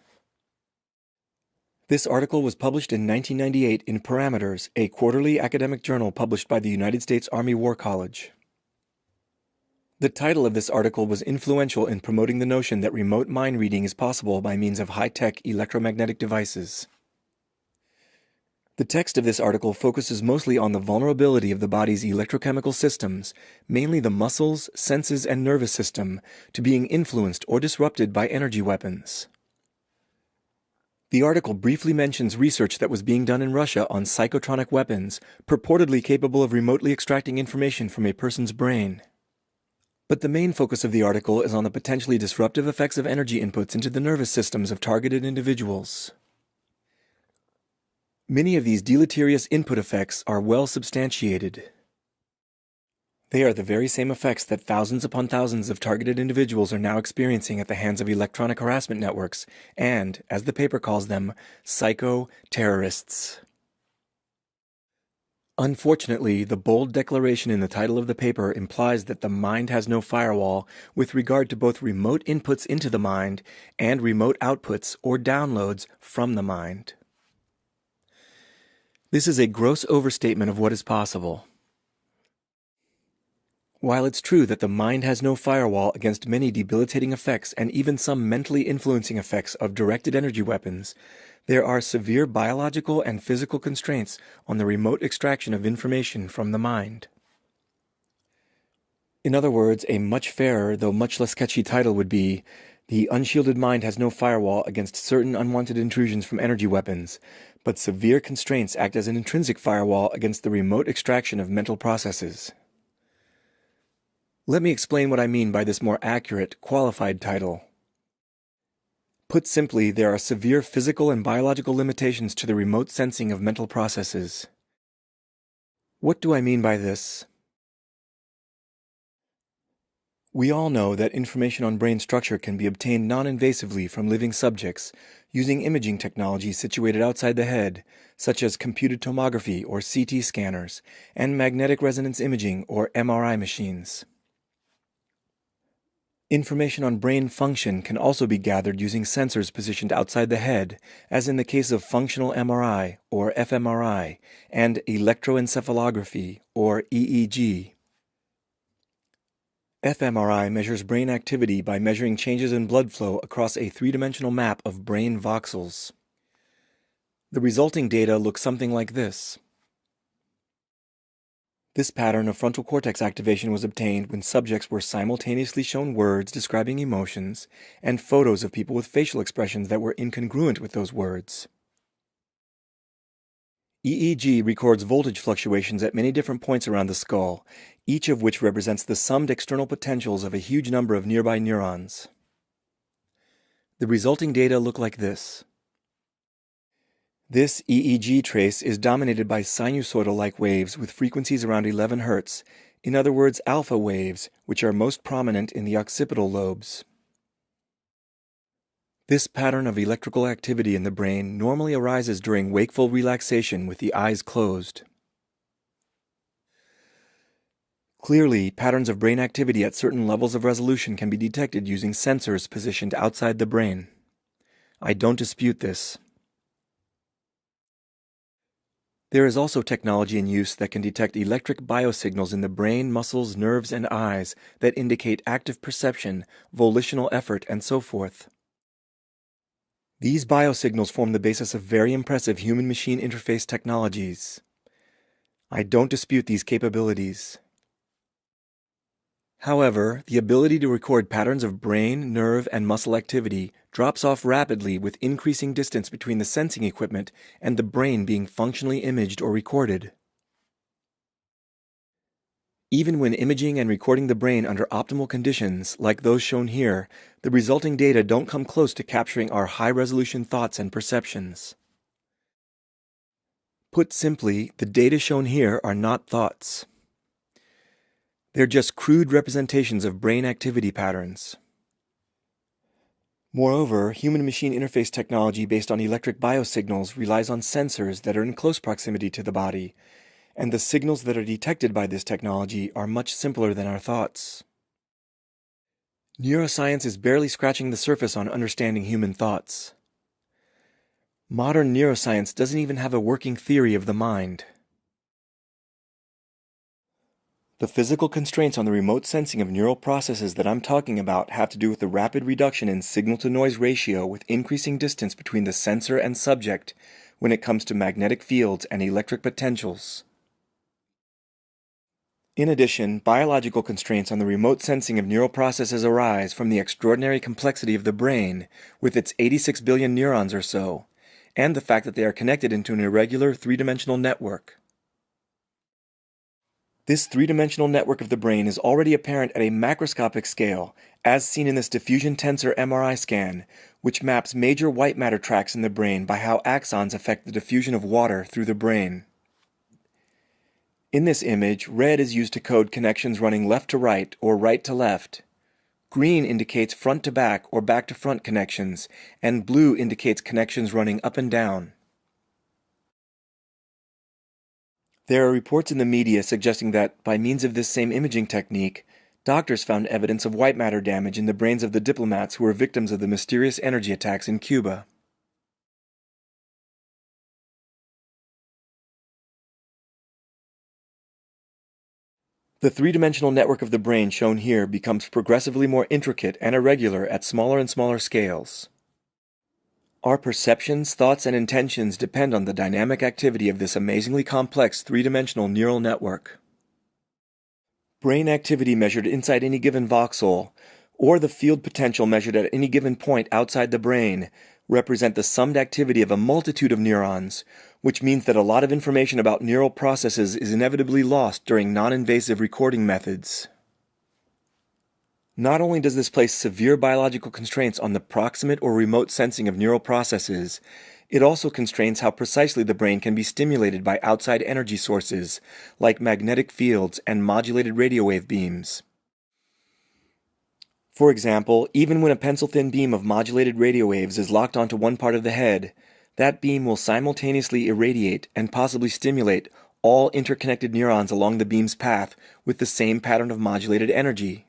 This article was published in 1998 in Parameters, a quarterly academic journal published by the United States Army War College. The title of this article was influential in promoting the notion that remote mind reading is possible by means of high-tech electromagnetic devices. The text of this article focuses mostly on the vulnerability of the body's electrochemical systems, mainly the muscles, senses, and nervous system, to being influenced or disrupted by energy weapons. The article briefly mentions research that was being done in Russia on psychotronic weapons, purportedly capable of remotely extracting information from a person's brain. But the main focus of the article is on the potentially disruptive effects of energy inputs into the nervous systems of targeted individuals. Many of these deleterious input effects are well substantiated. They are the very same effects that thousands upon thousands of targeted individuals are now experiencing at the hands of electronic harassment networks and, as the paper calls them, psycho-terrorists. Unfortunately, the bold declaration in the title of the paper implies that the mind has no firewall with regard to both remote inputs into the mind and remote outputs or downloads from the mind. This is a gross overstatement of what is possible. While it's true that the mind has no firewall against many debilitating effects and even some mentally influencing effects of directed energy weapons, there are severe biological and physical constraints on the remote extraction of information from the mind. In other words, a much fairer, though much less catchy title would be, "The unshielded mind has no firewall against certain unwanted intrusions from energy weapons, but severe constraints act as an intrinsic firewall against the remote extraction of mental processes." Let me explain what I mean by this more accurate, qualified title. Put simply, there are severe physical and biological limitations to the remote sensing of mental processes. What do I mean by this? We all know that information on brain structure can be obtained non-invasively from living subjects using imaging technology situated outside the head, such as computed tomography or CT scanners, and magnetic resonance imaging or MRI machines. Information on brain function can also be gathered using sensors positioned outside the head, as in the case of functional MRI or fMRI and electroencephalography or EEG. fMRI measures brain activity by measuring changes in blood flow across a three-dimensional map of brain voxels. The resulting data looks something like this. This pattern of frontal cortex activation was obtained when subjects were simultaneously shown words describing emotions and photos of people with facial expressions that were incongruent with those words. EEG records voltage fluctuations at many different points around the skull, each of which represents the summed external potentials of a huge number of nearby neurons. The resulting data look like this. This EEG trace is dominated by sinusoidal-like waves with frequencies around 11 Hz, in other words alpha waves, which are most prominent in the occipital lobes. This pattern of electrical activity in the brain normally arises during wakeful relaxation with the eyes closed. Clearly, patterns of brain activity at certain levels of resolution can be detected using sensors positioned outside the brain. I don't dispute this. There is also technology in use that can detect electric biosignals in the brain, muscles, nerves, and eyes that indicate active perception, volitional effort, and so forth. These biosignals form the basis of very impressive human-machine interface technologies. I don't dispute these capabilities. However, the ability to record patterns of brain, nerve, and muscle activity drops off rapidly with increasing distance between the sensing equipment and the brain being functionally imaged or recorded. Even when imaging and recording the brain under optimal conditions, like those shown here, the resulting data don't come close to capturing our high-resolution thoughts and perceptions. Put simply, the data shown here are not thoughts. They're just crude representations of brain activity patterns. Moreover, human-machine interface technology based on electric biosignals relies on sensors that are in close proximity to the body, and the signals that are detected by this technology are much simpler than our thoughts. Neuroscience is barely scratching the surface on understanding human thoughts. Modern neuroscience doesn't even have a working theory of the mind. The physical constraints on the remote sensing of neural processes that I'm talking about have to do with the rapid reduction in signal-to-noise ratio with increasing distance between the sensor and subject, when it comes to magnetic fields and electric potentials. In addition, biological constraints on the remote sensing of neural processes arise from the extraordinary complexity of the brain, with its 86 billion neurons or so, and the fact that they are connected into an irregular three-dimensional network. This three-dimensional network of the brain is already apparent at a macroscopic scale, as seen in this diffusion tensor MRI scan, which maps major white matter tracts in the brain by how axons affect the diffusion of water through the brain. In this image, red is used to code connections running left to right or right to left. Green indicates front to back or back to front connections, and blue indicates connections running up and down. There are reports in the media suggesting that, by means of this same imaging technique, doctors found evidence of white matter damage in the brains of the diplomats who were victims of the mysterious energy attacks in Cuba. The three-dimensional network of the brain shown here becomes progressively more intricate and irregular at smaller and smaller scales. Our perceptions, thoughts, and intentions depend on the dynamic activity of this amazingly complex three-dimensional neural network. Brain activity measured inside any given voxel, or the field potential measured at any given point outside the brain, represent the summed activity of a multitude of neurons, which means that a lot of information about neural processes is inevitably lost during non-invasive recording methods. Not only does this place severe biological constraints on the proximate or remote sensing of neural processes, it also constrains how precisely the brain can be stimulated by outside energy sources, like magnetic fields and modulated radio wave beams. For example, even when a pencil-thin beam of modulated radio waves is locked onto one part of the head, that beam will simultaneously irradiate and possibly stimulate all interconnected neurons along the beam's path with the same pattern of modulated energy.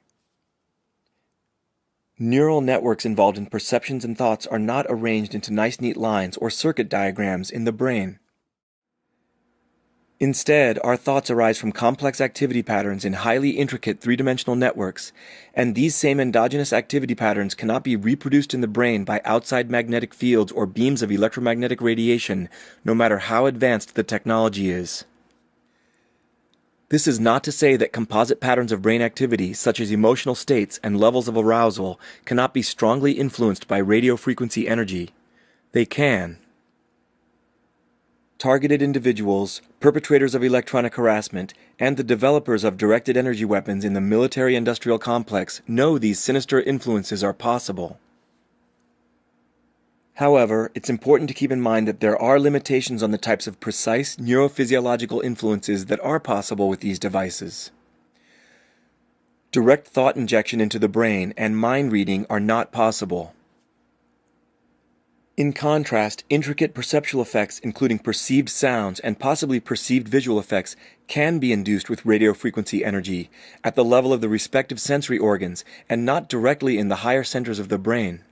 Neural networks involved in perceptions and thoughts are not arranged into nice neat lines or circuit diagrams in the brain. Instead, our thoughts arise from complex activity patterns in highly intricate three-dimensional networks, and these same endogenous activity patterns cannot be reproduced in the brain by outside magnetic fields or beams of electromagnetic radiation, no matter how advanced the technology is. This is not to say that composite patterns of brain activity, such as emotional states and levels of arousal, cannot be strongly influenced by radio frequency energy. They can. Targeted individuals, perpetrators of electronic harassment, and the developers of directed energy weapons in the military-industrial complex know these sinister influences are possible. However, it's important to keep in mind that there are limitations on the types of precise neurophysiological influences that are possible with these devices. Direct thought injection into the brain and mind reading are not possible. In contrast, intricate perceptual effects, including perceived sounds and possibly perceived visual effects, can be induced with radio frequency energy at the level of the respective sensory organs and not directly in the higher centers of the brain.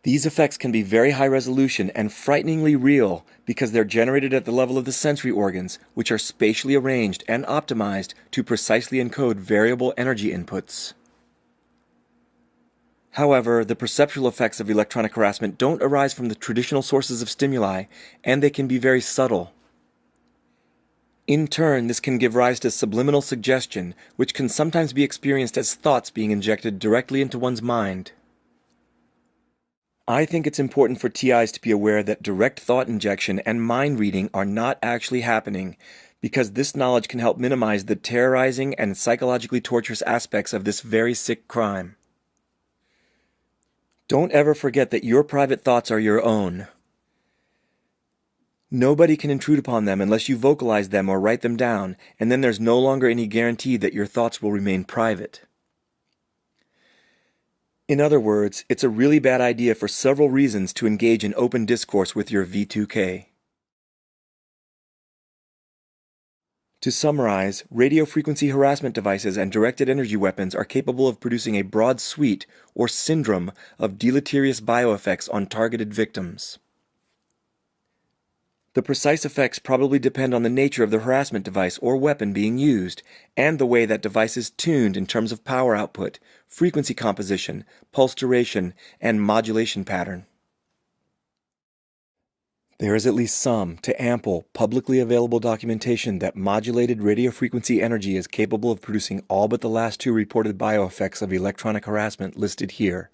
These effects can be very high resolution and frighteningly real because they're generated at the level of the sensory organs, which are spatially arranged and optimized to precisely encode variable energy inputs. However, the perceptual effects of electronic harassment don't arise from the traditional sources of stimuli, and they can be very subtle. In turn, this can give rise to subliminal suggestion, which can sometimes be experienced as thoughts being injected directly into one's mind. I think it's important for TIs to be aware that direct thought injection and mind reading are not actually happening, because this knowledge can help minimize the terrorizing and psychologically torturous aspects of this very sick crime. Don't ever forget that your private thoughts are your own. Nobody can intrude upon them unless you vocalize them or write them down, and then there's no longer any guarantee that your thoughts will remain private. In other words, it's a really bad idea for several reasons to engage in open discourse with your V2K. To summarize, radio frequency harassment devices and directed energy weapons are capable of producing a broad suite, or syndrome, of deleterious bioeffects on targeted victims. The precise effects probably depend on the nature of the harassment device or weapon being used, and the way that device is tuned in terms of power output, frequency composition, pulse duration, and modulation pattern. There is at least some to ample, publicly available documentation that modulated radiofrequency energy is capable of producing all but the last two reported bioeffects of electronic harassment listed here.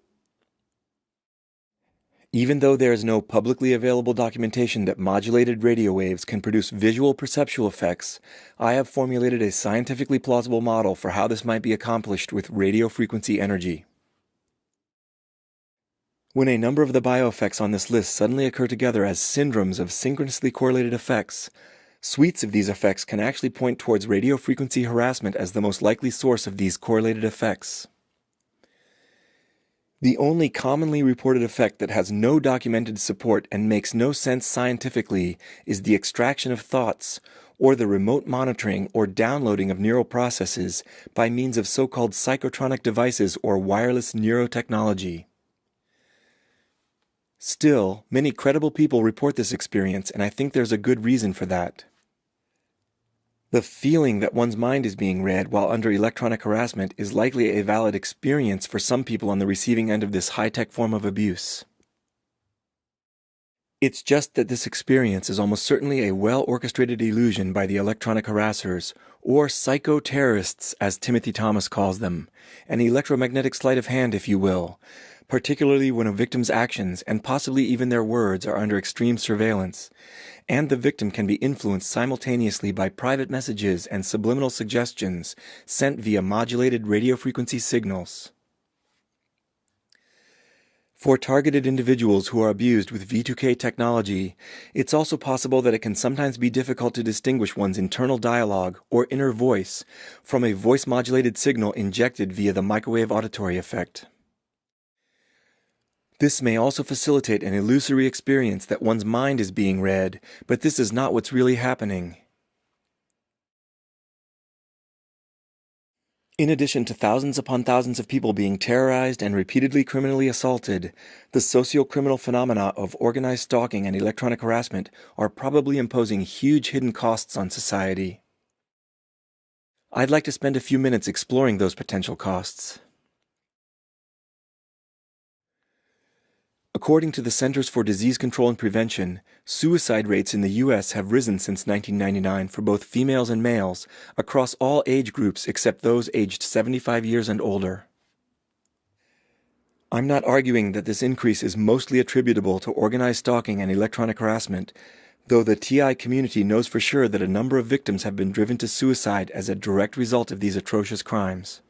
Even though there is no publicly available documentation that modulated radio waves can produce visual perceptual effects, I have formulated a scientifically plausible model for how this might be accomplished with radiofrequency energy. When a number of the bioeffects on this list suddenly occur together as syndromes of synchronously correlated effects, suites of these effects can actually point towards radiofrequency harassment as the most likely source of these correlated effects. The only commonly reported effect that has no documented support and makes no sense scientifically is the extraction of thoughts, or the remote monitoring or downloading of neural processes by means of so-called psychotronic devices or wireless neurotechnology. Still, many credible people report this experience, and I think there's a good reason for that. The feeling that one's mind is being read while under electronic harassment is likely a valid experience for some people on the receiving end of this high-tech form of abuse. It's just that this experience is almost certainly a well-orchestrated illusion by the electronic harassers, or psycho-terrorists as Timothy Thomas calls them, an electromagnetic sleight of hand, if you will, particularly when a victim's actions and possibly even their words are under extreme surveillance, and the victim can be influenced simultaneously by private messages and subliminal suggestions sent via modulated radiofrequency signals. For targeted individuals who are abused with V2K technology, it's also possible that it can sometimes be difficult to distinguish one's internal dialogue or inner voice from a voice-modulated signal injected via the microwave auditory effect. This may also facilitate an illusory experience that one's mind is being read, but this is not what's really happening. In addition to thousands upon thousands of people being terrorized and repeatedly criminally assaulted, the socio-criminal phenomena of organized stalking and electronic harassment are probably imposing huge hidden costs on society. I'd like to spend a few minutes exploring those potential costs. According to the Centers for Disease Control and Prevention, suicide rates in the U.S. have risen since 1999 for both females and males across all age groups except those aged 75 years and older. I'm not arguing that this increase is mostly attributable to organized stalking and electronic harassment, though the TI community knows for sure that a number of victims have been driven to suicide as a direct result of these atrocious crimes.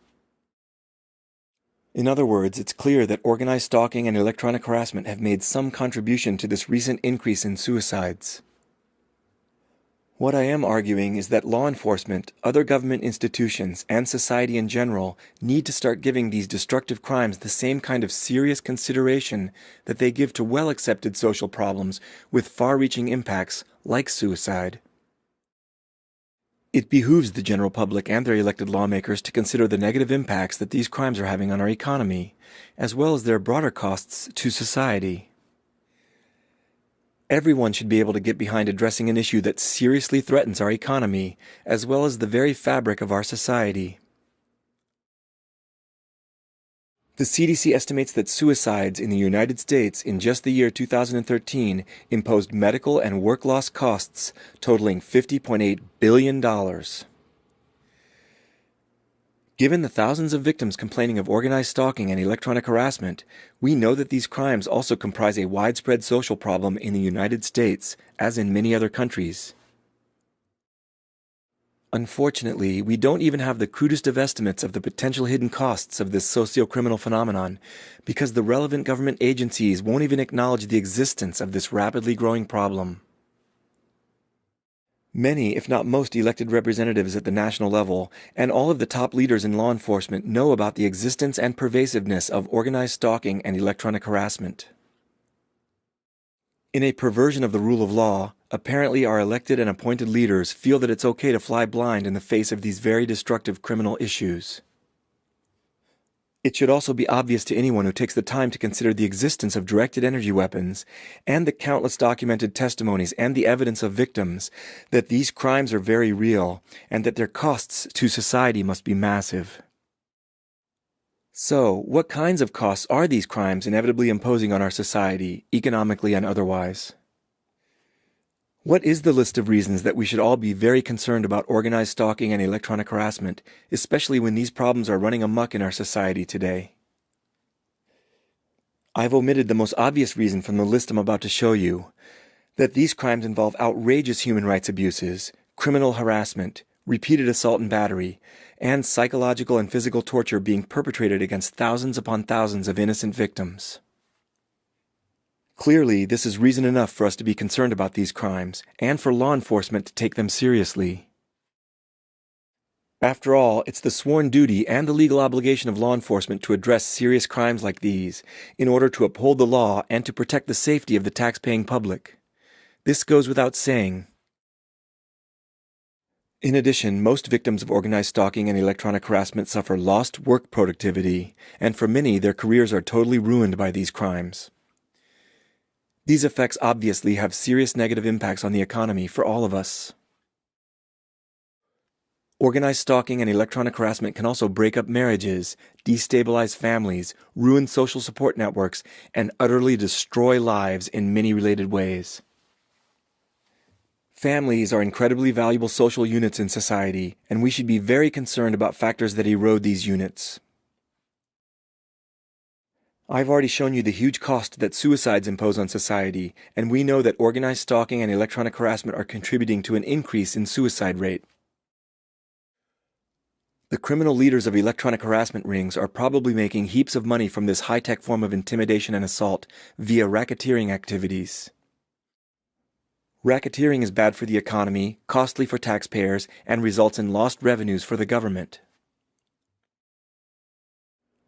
In other words, it's clear that organized stalking and electronic harassment have made some contribution to this recent increase in suicides. What I am arguing is that law enforcement, other government institutions, and society in general need to start giving these destructive crimes the same kind of serious consideration that they give to well-accepted social problems with far-reaching impacts like suicide. It behooves the general public and their elected lawmakers to consider the negative impacts that these crimes are having on our economy, as well as their broader costs to society. Everyone should be able to get behind addressing an issue that seriously threatens our economy, as well as the very fabric of our society. The CDC estimates that suicides in the United States in just the year 2013 imposed medical and work loss costs totaling $50.8 billion. Given the thousands of victims complaining of organized stalking and electronic harassment, we know that these crimes also comprise a widespread social problem in the United States, as in many other countries. Unfortunately, we don't even have the crudest of estimates of the potential hidden costs of this socio-criminal phenomenon, because the relevant government agencies won't even acknowledge the existence of this rapidly growing problem. Many, if not most, elected representatives at the national level, and all of the top leaders in law enforcement know about the existence and pervasiveness of organized stalking and electronic harassment. In a perversion of the rule of law, apparently our elected and appointed leaders feel that it's okay to fly blind in the face of these very destructive criminal issues. It should also be obvious to anyone who takes the time to consider the existence of directed energy weapons and the countless documented testimonies and the evidence of victims that these crimes are very real and that their costs to society must be massive. So, what kinds of costs are these crimes inevitably imposing on our society, economically and otherwise? What is the list of reasons that we should all be very concerned about organized stalking and electronic harassment, especially when these problems are running amok in our society today? I've omitted the most obvious reason from the list I'm about to show you, that these crimes involve outrageous human rights abuses, criminal harassment, repeated assault and battery, and psychological and physical torture being perpetrated against thousands upon thousands of innocent victims. Clearly, this is reason enough for us to be concerned about these crimes, and for law enforcement to take them seriously. After all, it's the sworn duty and the legal obligation of law enforcement to address serious crimes like these, in order to uphold the law and to protect the safety of the tax-paying public. This goes without saying. In addition, most victims of organized stalking and electronic harassment suffer lost work productivity, and for many, their careers are totally ruined by these crimes. These effects obviously have serious negative impacts on the economy for all of us. Organized stalking and electronic harassment can also break up marriages, destabilize families, ruin social support networks, and utterly destroy lives in many related ways. Families are incredibly valuable social units in society, and we should be very concerned about factors that erode these units. I've already shown you the huge cost that suicides impose on society, and we know that organized stalking and electronic harassment are contributing to an increase in suicide rate. The criminal leaders of electronic harassment rings are probably making heaps of money from this high-tech form of intimidation and assault via racketeering activities. Racketeering is bad for the economy, costly for taxpayers, and results in lost revenues for the government.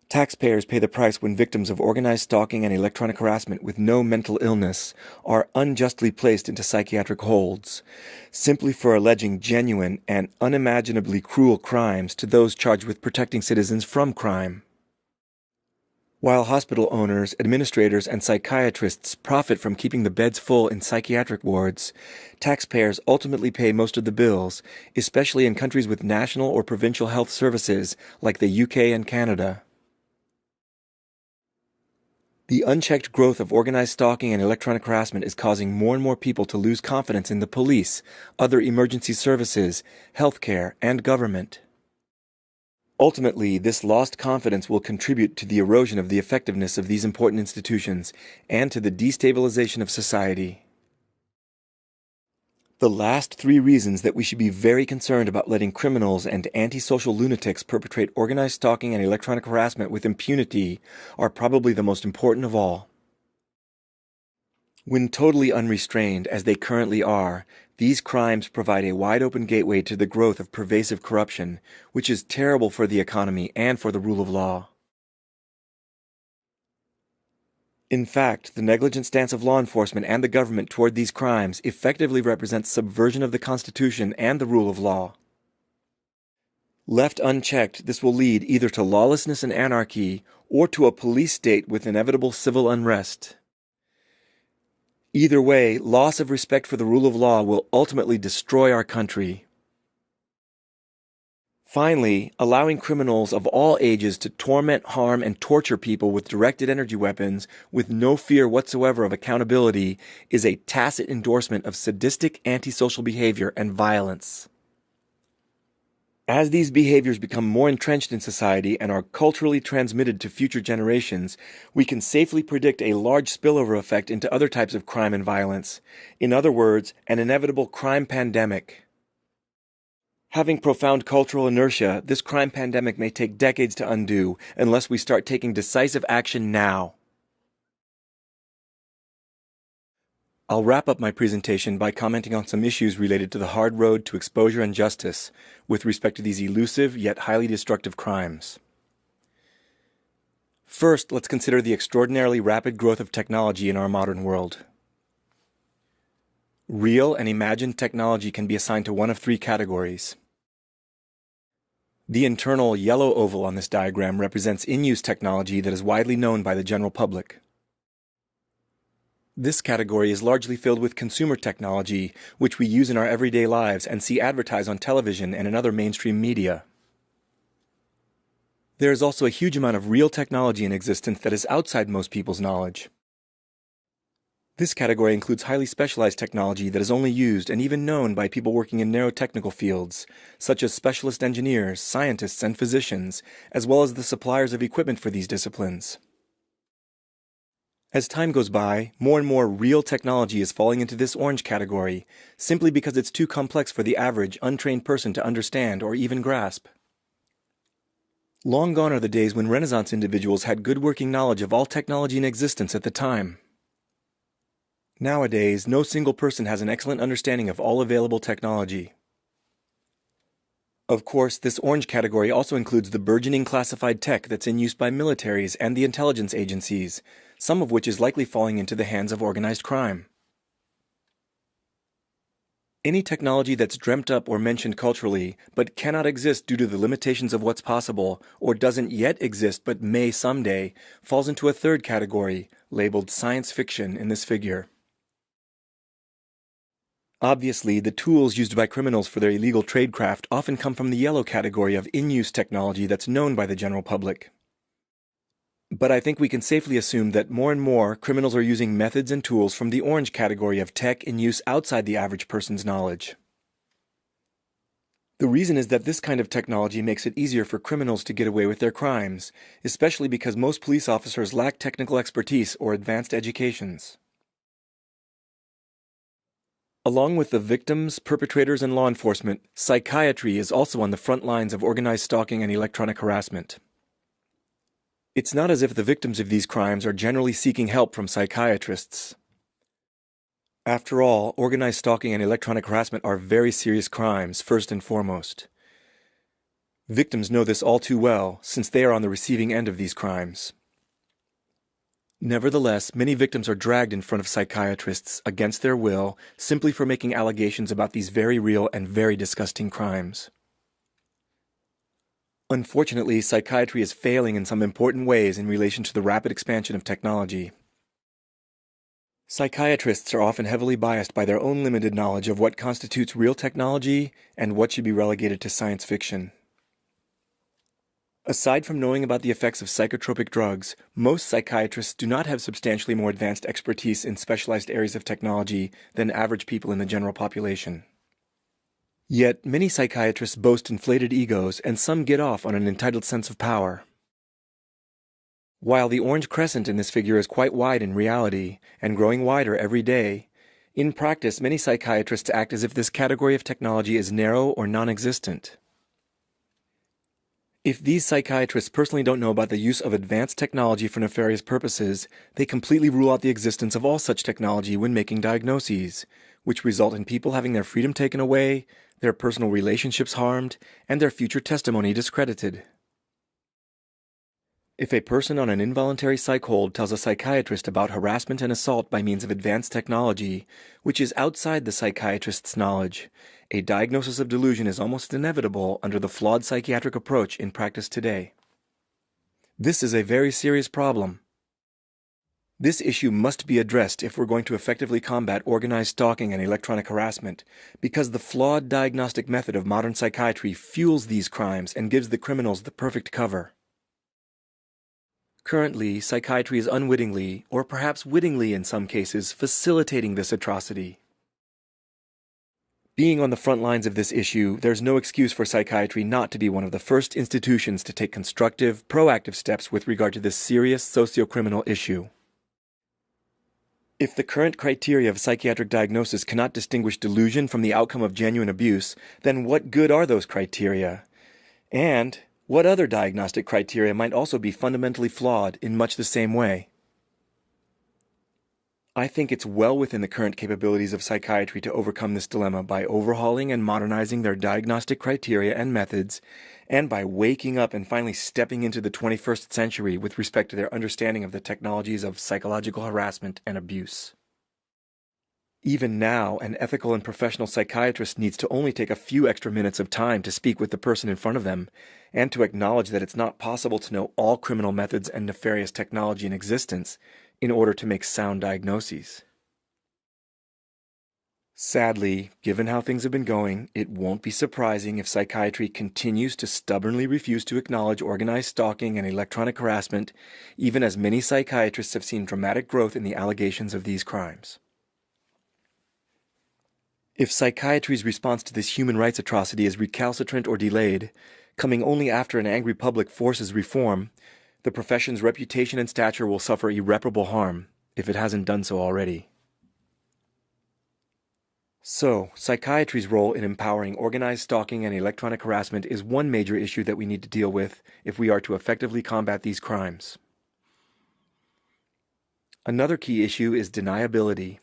Taxpayers pay the price when victims of organized stalking and electronic harassment with no mental illness are unjustly placed into psychiatric holds, simply for alleging genuine and unimaginably cruel crimes to those charged with protecting citizens from crime. While hospital owners, administrators, and psychiatrists profit from keeping the beds full in psychiatric wards, taxpayers ultimately pay most of the bills, especially in countries with national or provincial health services like the UK and Canada. The unchecked growth of organized stalking and electronic harassment is causing more and more people to lose confidence in the police, other emergency services, healthcare, and government. Ultimately, this lost confidence will contribute to the erosion of the effectiveness of these important institutions and to the destabilization of society. The last three reasons that we should be very concerned about letting criminals and antisocial lunatics perpetrate organized stalking and electronic harassment with impunity are probably the most important of all. When totally unrestrained, as they currently are, these crimes provide a wide-open gateway to the growth of pervasive corruption, which is terrible for the economy and for the rule of law. In fact, the negligent stance of law enforcement and the government toward these crimes effectively represents subversion of the Constitution and the rule of law. Left unchecked, this will lead either to lawlessness and anarchy or to a police state with inevitable civil unrest. Either way, loss of respect for the rule of law will ultimately destroy our country. Finally, allowing criminals of all ages to torment, harm, and torture people with directed energy weapons with no fear whatsoever of accountability is a tacit endorsement of sadistic antisocial behavior and violence. As these behaviors become more entrenched in society and are culturally transmitted to future generations, we can safely predict a large spillover effect into other types of crime and violence. In other words, an inevitable crime pandemic. Having profound cultural inertia, this crime pandemic may take decades to undo unless we start taking decisive action now. I'll wrap up my presentation by commenting on some issues related to the hard road to exposure and justice with respect to these elusive yet highly destructive crimes. First, let's consider the extraordinarily rapid growth of technology in our modern world. Real and imagined technology can be assigned to one of three categories. The internal yellow oval on this diagram represents in-use technology that is widely known by the general public. This category is largely filled with consumer technology, which we use in our everyday lives and see advertised on television and in other mainstream media. There is also a huge amount of real technology in existence that is outside most people's knowledge. This category includes highly specialized technology that is only used and even known by people working in narrow technical fields, such as specialist engineers, scientists, and physicians, as well as the suppliers of equipment for these disciplines. As time goes by, more and more real technology is falling into this orange category, simply because it's too complex for the average, untrained person to understand or even grasp. Long gone are the days when Renaissance individuals had good working knowledge of all technology in existence at the time. Nowadays, no single person has an excellent understanding of all available technology. Of course, this orange category also includes the burgeoning classified tech that's in use by militaries and the intelligence agencies, some of which is likely falling into the hands of organized crime. Any technology that's dreamt up or mentioned culturally, but cannot exist due to the limitations of what's possible, or doesn't yet exist but may someday, falls into a third category, labeled science fiction in this figure. Obviously, the tools used by criminals for their illegal tradecraft often come from the yellow category of in-use technology that's known by the general public. But I think we can safely assume that more and more criminals are using methods and tools from the orange category of tech in use outside the average person's knowledge. The reason is that this kind of technology makes it easier for criminals to get away with their crimes, especially because most police officers lack technical expertise or advanced educations. Along with the victims, perpetrators, and law enforcement, psychiatry is also on the front lines of organized stalking and electronic harassment. It's not as if the victims of these crimes are generally seeking help from psychiatrists. After all, organized stalking and electronic harassment are very serious crimes, first and foremost. Victims know this all too well, since they are on the receiving end of these crimes. Nevertheless, many victims are dragged in front of psychiatrists against their will, simply for making allegations about these very real and very disgusting crimes. Unfortunately, psychiatry is failing in some important ways in relation to the rapid expansion of technology. Psychiatrists are often heavily biased by their own limited knowledge of what constitutes real technology and what should be relegated to science fiction. Aside from knowing about the effects of psychotropic drugs, most psychiatrists do not have substantially more advanced expertise in specialized areas of technology than average people in the general population. Yet, many psychiatrists boast inflated egos, and some get off on an entitled sense of power. While the orange crescent in this figure is quite wide in reality, and growing wider every day, in practice many psychiatrists act as if this category of technology is narrow or non-existent. If these psychiatrists personally don't know about the use of advanced technology for nefarious purposes, they completely rule out the existence of all such technology when making diagnoses, which result in people having their freedom taken away, their personal relationships harmed, and their future testimony discredited. If a person on an involuntary psych hold tells a psychiatrist about harassment and assault by means of advanced technology, which is outside the psychiatrist's knowledge, a diagnosis of delusion is almost inevitable under the flawed psychiatric approach in practice today. This is a very serious problem. This issue must be addressed if we're going to effectively combat organized stalking and electronic harassment, because the flawed diagnostic method of modern psychiatry fuels these crimes and gives the criminals the perfect cover. Currently, psychiatry is unwittingly, or perhaps wittingly in some cases, facilitating this atrocity. Being on the front lines of this issue, there's no excuse for psychiatry not to be one of the first institutions to take constructive, proactive steps with regard to this serious socio-criminal issue. If the current criteria of psychiatric diagnosis cannot distinguish delusion from the outcome of genuine abuse, then what good are those criteria? And what other diagnostic criteria might also be fundamentally flawed in much the same way? I think it's well within the current capabilities of psychiatry to overcome this dilemma by overhauling and modernizing their diagnostic criteria and methods, and by waking up and finally stepping into the 21st century with respect to their understanding of the technologies of psychological harassment and abuse. Even now, an ethical and professional psychiatrist needs to only take a few extra minutes of time to speak with the person in front of them, and to acknowledge that it's not possible to know all criminal methods and nefarious technology in existence in order to make sound diagnoses. Sadly, given how things have been going, it won't be surprising if psychiatry continues to stubbornly refuse to acknowledge organized stalking and electronic harassment, even as many psychiatrists have seen dramatic growth in the allegations of these crimes. If psychiatry's response to this human rights atrocity is recalcitrant or delayed, coming only after an angry public forces reform, the profession's reputation and stature will suffer irreparable harm, if it hasn't done so already. So, psychiatry's role in empowering organized stalking and electronic harassment is one major issue that we need to deal with if we are to effectively combat these crimes. Another key issue is deniability.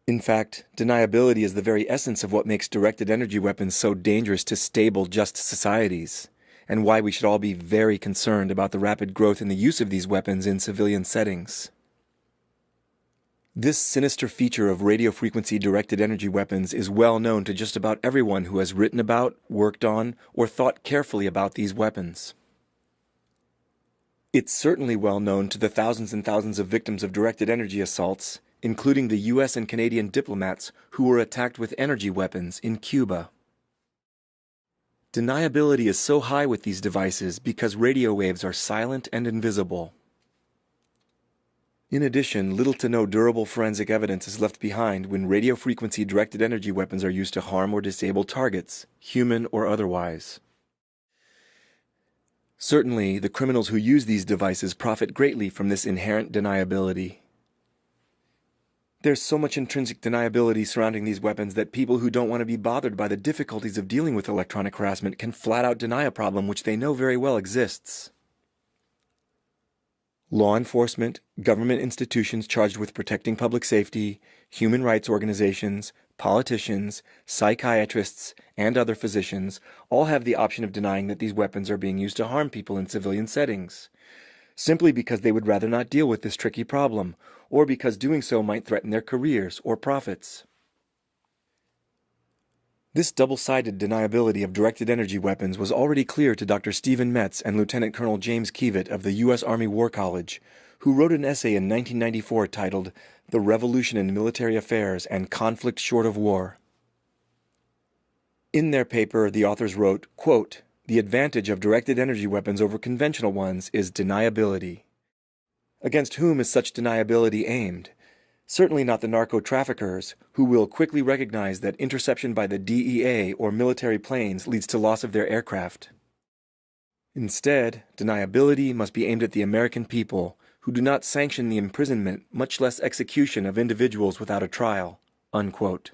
In fact, deniability is the very essence of what makes directed energy weapons so dangerous to stable, just societies, and why we should all be very concerned about the rapid growth in the use of these weapons in civilian settings. This sinister feature of radio frequency directed energy weapons is well known to just about everyone who has written about, worked on, or thought carefully about these weapons. It's certainly well known to the thousands and thousands of victims of directed energy assaults, including the US and Canadian diplomats who were attacked with energy weapons in Cuba. Deniability is so high with these devices because radio waves are silent and invisible. In addition, little to no durable forensic evidence is left behind when radio frequency directed energy weapons are used to harm or disable targets, human or otherwise. Certainly, the criminals who use these devices profit greatly from this inherent deniability. There's so much intrinsic deniability surrounding these weapons that people who don't want to be bothered by the difficulties of dealing with electronic harassment can flat out deny a problem which they know very well exists. Law enforcement, government institutions charged with protecting public safety, human rights organizations, politicians, psychiatrists, and other physicians all have the option of denying that these weapons are being used to harm people in civilian settings, simply because they would rather not deal with this tricky problem, or because doing so might threaten their careers or profits. This double-sided deniability of directed energy weapons was already clear to Dr. Stephen Metz and Lieutenant Colonel James Kievit of the U.S. Army War College, who wrote an essay in 1994 titled "The Revolution in Military Affairs and Conflict Short of War." In their paper, the authors wrote, quote, "The advantage of directed energy weapons over conventional ones is deniability." Against whom is such deniability aimed? Certainly not the narco-traffickers, who will quickly recognize that interception by the DEA or military planes leads to loss of their aircraft. Instead, deniability must be aimed at the American people, who do not sanction the imprisonment, much less execution of individuals without a trial." Unquote.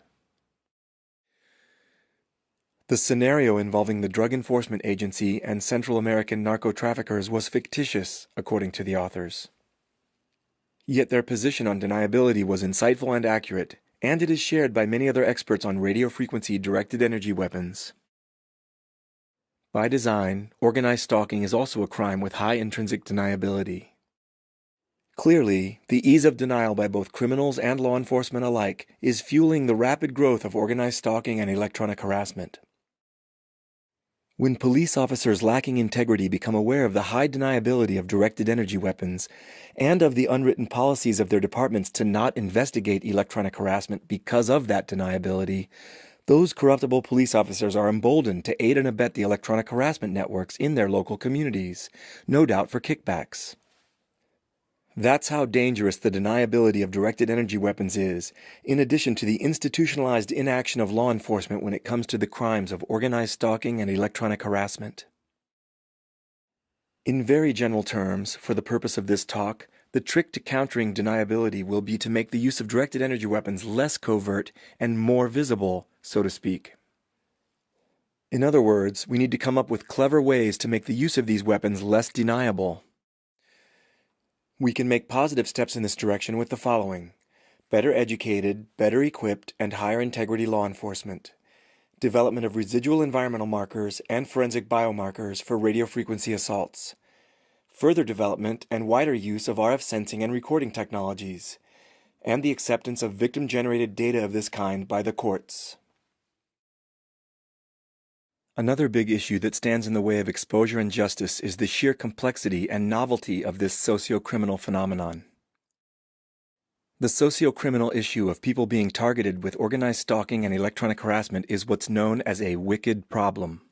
The scenario involving the Drug Enforcement Agency and Central American narco-traffickers was fictitious, according to the authors. Yet their position on deniability was insightful and accurate, and it is shared by many other experts on radio frequency directed energy weapons. By design, organized stalking is also a crime with high intrinsic deniability. Clearly, the ease of denial by both criminals and law enforcement alike is fueling the rapid growth of organized stalking and electronic harassment. When police officers lacking integrity become aware of the high deniability of directed energy weapons and of the unwritten policies of their departments to not investigate electronic harassment because of that deniability, those corruptible police officers are emboldened to aid and abet the electronic harassment networks in their local communities, no doubt for kickbacks. That's how dangerous the deniability of directed energy weapons is, in addition to the institutionalized inaction of law enforcement when it comes to the crimes of organized stalking and electronic harassment. In very general terms, for the purpose of this talk, the trick to countering deniability will be to make the use of directed energy weapons less covert and more visible, so to speak. In other words, we need to come up with clever ways to make the use of these weapons less deniable. We can make positive steps in this direction with the following: better educated, better equipped, and higher integrity law enforcement, development of residual environmental markers and forensic biomarkers for radio frequency assaults, further development and wider use of RF sensing and recording technologies, and the acceptance of victim-generated data of this kind by the courts. Another big issue that stands in the way of exposure and justice is the sheer complexity and novelty of this socio-criminal phenomenon. The socio-criminal issue of people being targeted with organized stalking and electronic harassment is what's known as a wicked problem.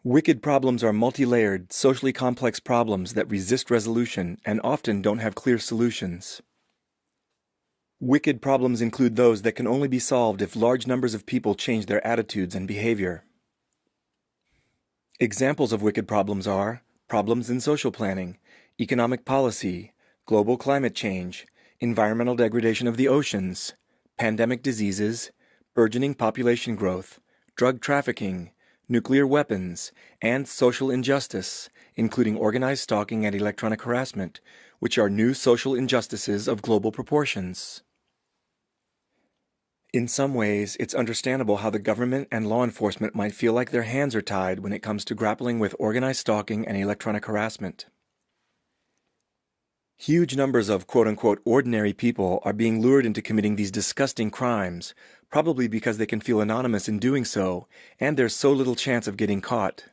Wicked problems are multi-layered, socially complex problems that resist resolution and often don't have clear solutions. Wicked problems include those that can only be solved if large numbers of people change their attitudes and behavior. Examples of wicked problems are problems in social planning, economic policy, global climate change, environmental degradation of the oceans, pandemic diseases, burgeoning population growth, drug trafficking, nuclear weapons, and social injustice, including organized stalking and electronic harassment, which are new social injustices of global proportions. In some ways, it's understandable how the government and law enforcement might feel like their hands are tied when it comes to grappling with organized stalking and electronic harassment. Huge numbers of quote-unquote ordinary people are being lured into committing these disgusting crimes, probably because they can feel anonymous in doing so, and there's so little chance of getting caught.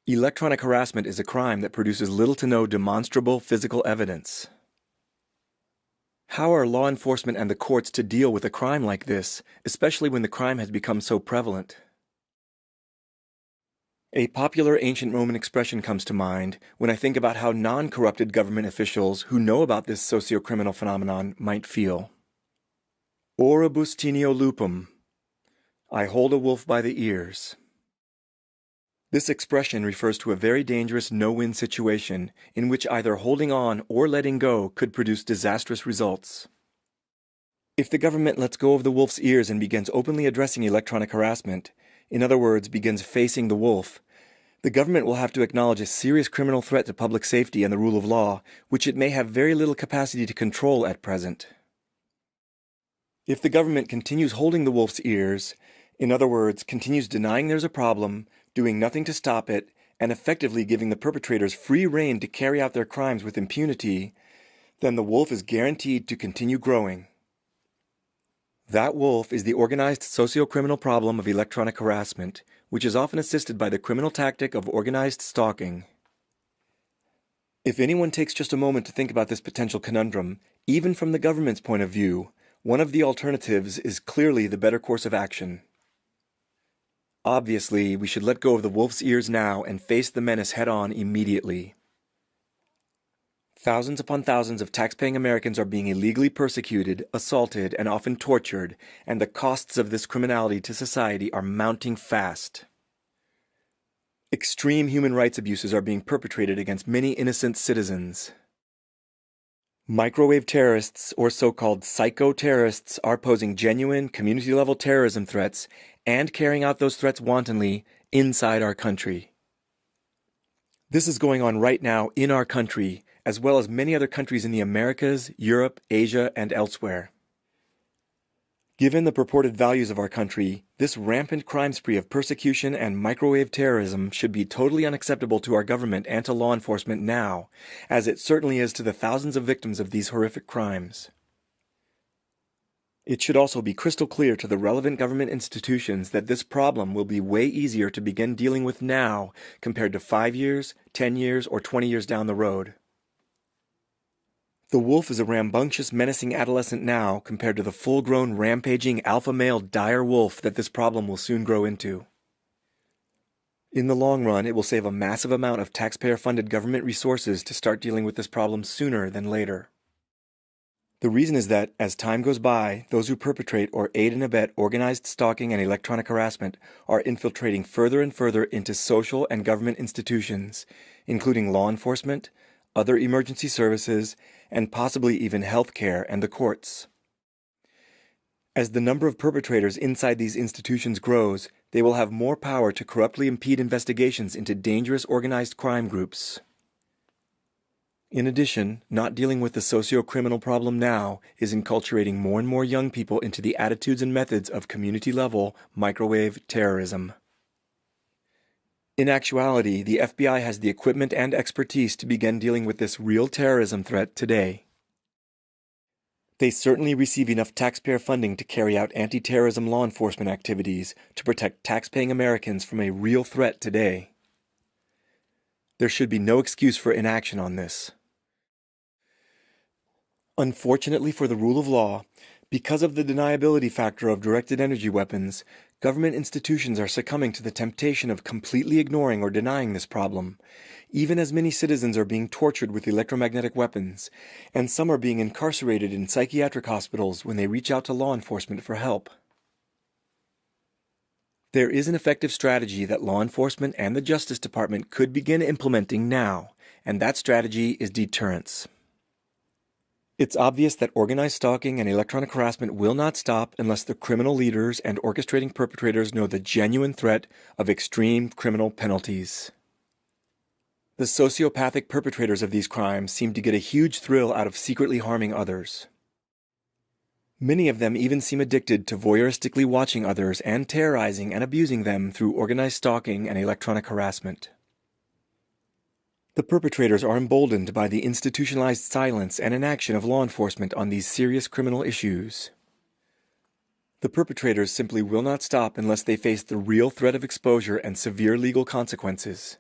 Electronic harassment is a crime that produces little to no demonstrable physical evidence. How are law enforcement and the courts to deal with a crime like this, especially when the crime has become so prevalent? A popular ancient Roman expression comes to mind when I think about how non-corrupted government officials who know about this socio-criminal phenomenon might feel. Oribus tineo lupum. I hold a wolf by the ears. This expression refers to a very dangerous no-win situation in which either holding on or letting go could produce disastrous results. If the government lets go of the wolf's ears and begins openly addressing electronic harassment, in other words, begins facing the wolf, the government will have to acknowledge a serious criminal threat to public safety and the rule of law, which it may have very little capacity to control at present. If the government continues holding the wolf's ears, in other words, continues denying there's a problem, doing nothing to stop it, and effectively giving the perpetrators free rein to carry out their crimes with impunity, then the wolf is guaranteed to continue growing. That wolf is the organized socio-criminal problem of electronic harassment, which is often assisted by the criminal tactic of organized stalking. If anyone takes just a moment to think about this potential conundrum, even from the government's point of view, one of the alternatives is clearly the better course of action. Obviously, we should let go of the wolf's ears now and face the menace head-on immediately. Thousands upon thousands of tax-paying Americans are being illegally persecuted, assaulted, and often tortured, and the costs of this criminality to society are mounting fast. Extreme human rights abuses are being perpetrated against many innocent citizens. Microwave terrorists, or so-called psycho-terrorists, are posing genuine, community-level terrorism threats and carrying out those threats wantonly inside our country. This is going on right now in our country, as well as many other countries in the Americas, Europe, Asia, and elsewhere. Given the purported values of our country, this rampant crime spree of persecution and microwave terrorism should be totally unacceptable to our government and to law enforcement now, as it certainly is to the thousands of victims of these horrific crimes. It should also be crystal clear to the relevant government institutions that this problem will be way easier to begin dealing with now compared to 5 years, 10 years, or 20 years down the road. The wolf is a rambunctious, menacing adolescent now compared to the full-grown, rampaging, alpha male dire wolf that this problem will soon grow into. In the long run, it will save a massive amount of taxpayer-funded government resources to start dealing with this problem sooner than later. The reason is that, as time goes by, those who perpetrate or aid and abet organized stalking and electronic harassment are infiltrating further and further into social and government institutions, including law enforcement, other emergency services, and possibly even healthcare and the courts. As the number of perpetrators inside these institutions grows, they will have more power to corruptly impede investigations into dangerous organized crime groups. In addition, not dealing with the socio-criminal problem now is enculturating more and more young people into the attitudes and methods of community-level microwave terrorism. In actuality, the FBI has the equipment and expertise to begin dealing with this real terrorism threat today. They certainly receive enough taxpayer funding to carry out anti-terrorism law enforcement activities to protect tax-paying Americans from a real threat today. There should be no excuse for inaction on this. Unfortunately for the rule of law, because of the deniability factor of directed energy weapons, government institutions are succumbing to the temptation of completely ignoring or denying this problem, even as many citizens are being tortured with electromagnetic weapons, and some are being incarcerated in psychiatric hospitals when they reach out to law enforcement for help. There is an effective strategy that law enforcement and the Justice Department could begin implementing now, and that strategy is deterrence. It's obvious that organized stalking and electronic harassment will not stop unless the criminal leaders and orchestrating perpetrators know the genuine threat of extreme criminal penalties. The sociopathic perpetrators of these crimes seem to get a huge thrill out of secretly harming others. Many of them even seem addicted to voyeuristically watching others and terrorizing and abusing them through organized stalking and electronic harassment. The perpetrators are emboldened by the institutionalized silence and inaction of law enforcement on these serious criminal issues. The perpetrators simply will not stop unless they face the real threat of exposure and severe legal consequences.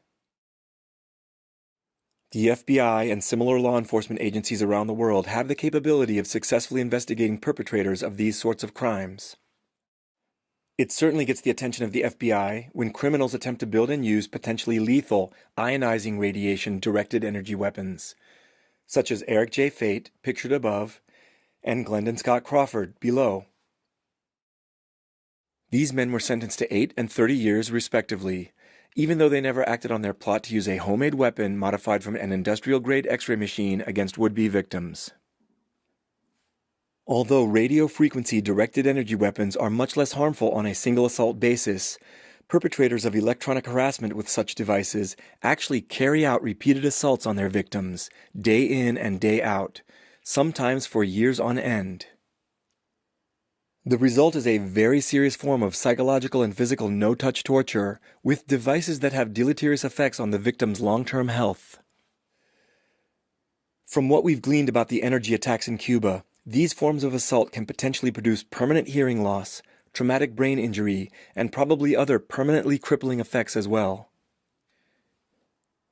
The FBI and similar law enforcement agencies around the world have the capability of successfully investigating perpetrators of these sorts of crimes. It certainly gets the attention of the FBI when criminals attempt to build and use potentially lethal, ionizing radiation directed energy weapons, such as Eric J. Fate, pictured above, and Glendon Scott Crawford, below. These men were sentenced to 8 and 30 years, respectively, even though they never acted on their plot to use a homemade weapon modified from an industrial-grade X-ray machine against would-be victims. Although radio-frequency directed energy weapons are much less harmful on a single assault basis, perpetrators of electronic harassment with such devices actually carry out repeated assaults on their victims, day in and day out, sometimes for years on end. The result is a very serious form of psychological and physical no-touch torture with devices that have deleterious effects on the victim's long-term health. From what we've gleaned about the energy attacks in Cuba, these forms of assault can potentially produce permanent hearing loss, traumatic brain injury, and probably other permanently crippling effects as well.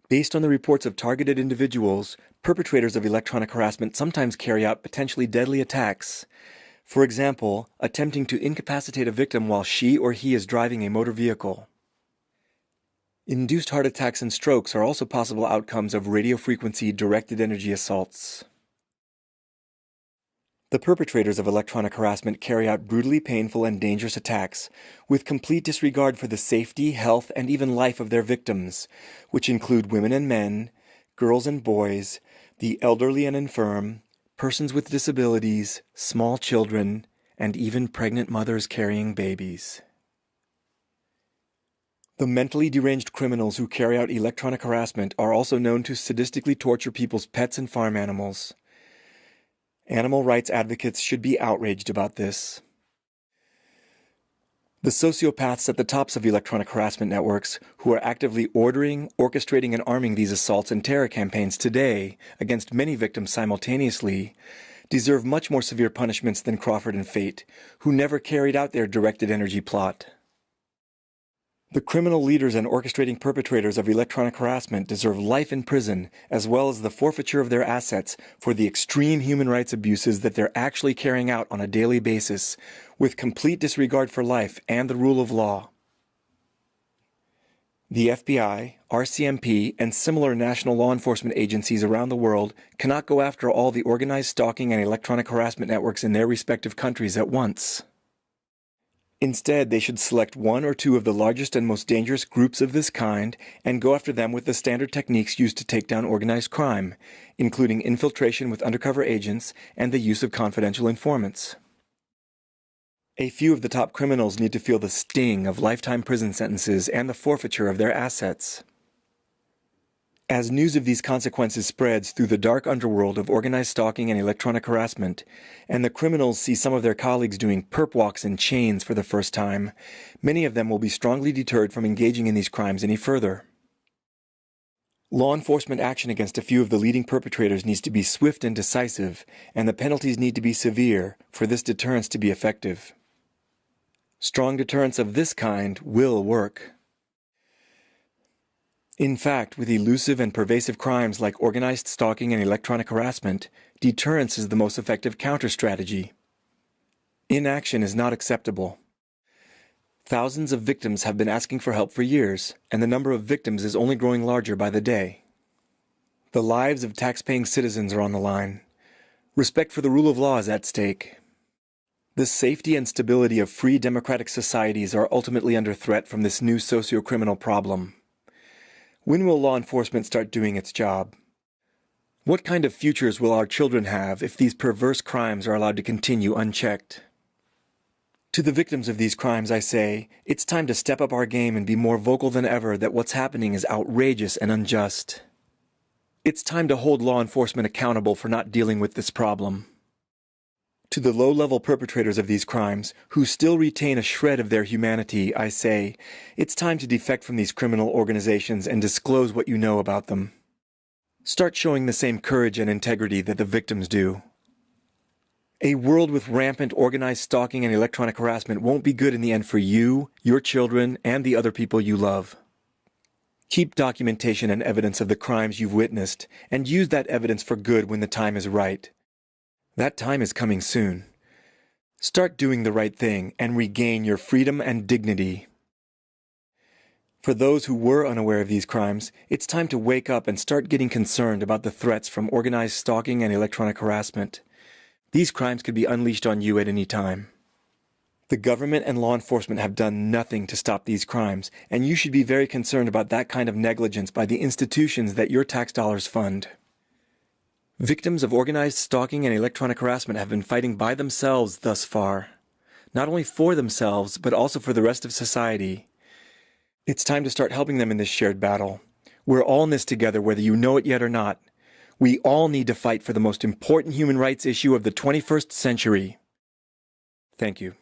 Based on the reports of targeted individuals, perpetrators of electronic harassment sometimes carry out potentially deadly attacks. For example, attempting to incapacitate a victim while she or he is driving a motor vehicle. Induced heart attacks and strokes are also possible outcomes of radiofrequency directed energy assaults. The perpetrators of electronic harassment carry out brutally painful and dangerous attacks with complete disregard for the safety, health, and even life of their victims, which include women and men, girls and boys, the elderly and infirm, persons with disabilities, small children, and even pregnant mothers carrying babies. The mentally deranged criminals who carry out electronic harassment are also known to sadistically torture people's pets and farm animals. Animal rights advocates should be outraged about this. The sociopaths at the tops of electronic harassment networks, who are actively ordering, orchestrating, and arming these assaults and terror campaigns today against many victims simultaneously, deserve much more severe punishments than Crawford and Fate, who never carried out their directed energy plot. The criminal leaders and orchestrating perpetrators of electronic harassment deserve life in prison, as well as the forfeiture of their assets for the extreme human rights abuses that they're actually carrying out on a daily basis, with complete disregard for life and the rule of law. The FBI, RCMP, and similar national law enforcement agencies around the world cannot go after all the organized stalking and electronic harassment networks in their respective countries at once. Instead, they should select 1 or 2 of the largest and most dangerous groups of this kind and go after them with the standard techniques used to take down organized crime, including infiltration with undercover agents and the use of confidential informants. A few of the top criminals need to feel the sting of lifetime prison sentences and the forfeiture of their assets. As news of these consequences spreads through the dark underworld of organized stalking and electronic harassment, and the criminals see some of their colleagues doing perp walks in chains for the first time, many of them will be strongly deterred from engaging in these crimes any further. Law enforcement action against a few of the leading perpetrators needs to be swift and decisive, and the penalties need to be severe for this deterrence to be effective. Strong deterrence of this kind will work. In fact, with elusive and pervasive crimes like organized stalking and electronic harassment, deterrence is the most effective counter-strategy. Inaction is not acceptable. Thousands of victims have been asking for help for years, and the number of victims is only growing larger by the day. The lives of tax-paying citizens are on the line. Respect for the rule of law is at stake. The safety and stability of free democratic societies are ultimately under threat from this new socio-criminal problem. When will law enforcement start doing its job? What kind of futures will our children have if these perverse crimes are allowed to continue unchecked? To the victims of these crimes, I say, it's time to step up our game and be more vocal than ever that what's happening is outrageous and unjust. It's time to hold law enforcement accountable for not dealing with this problem. To the low-level perpetrators of these crimes, who still retain a shred of their humanity, I say, it's time to defect from these criminal organizations and disclose what you know about them. Start showing the same courage and integrity that the victims do. A world with rampant organized stalking and electronic harassment won't be good in the end for you, your children, and the other people you love. Keep documentation and evidence of the crimes you've witnessed, and use that evidence for good when the time is right. That time is coming soon. Start doing the right thing and regain your freedom and dignity. For those who were unaware of these crimes, it's time to wake up and start getting concerned about the threats from organized stalking and electronic harassment. These crimes could be unleashed on you at any time. The government and law enforcement have done nothing to stop these crimes, and you should be very concerned about that kind of negligence by the institutions that your tax dollars fund. Victims of organized stalking and electronic harassment have been fighting by themselves thus far. Not only for themselves, but also for the rest of society. It's time to start helping them in this shared battle. We're all in this together, whether you know it yet or not. We all need to fight for the most important human rights issue of the 21st century. Thank you.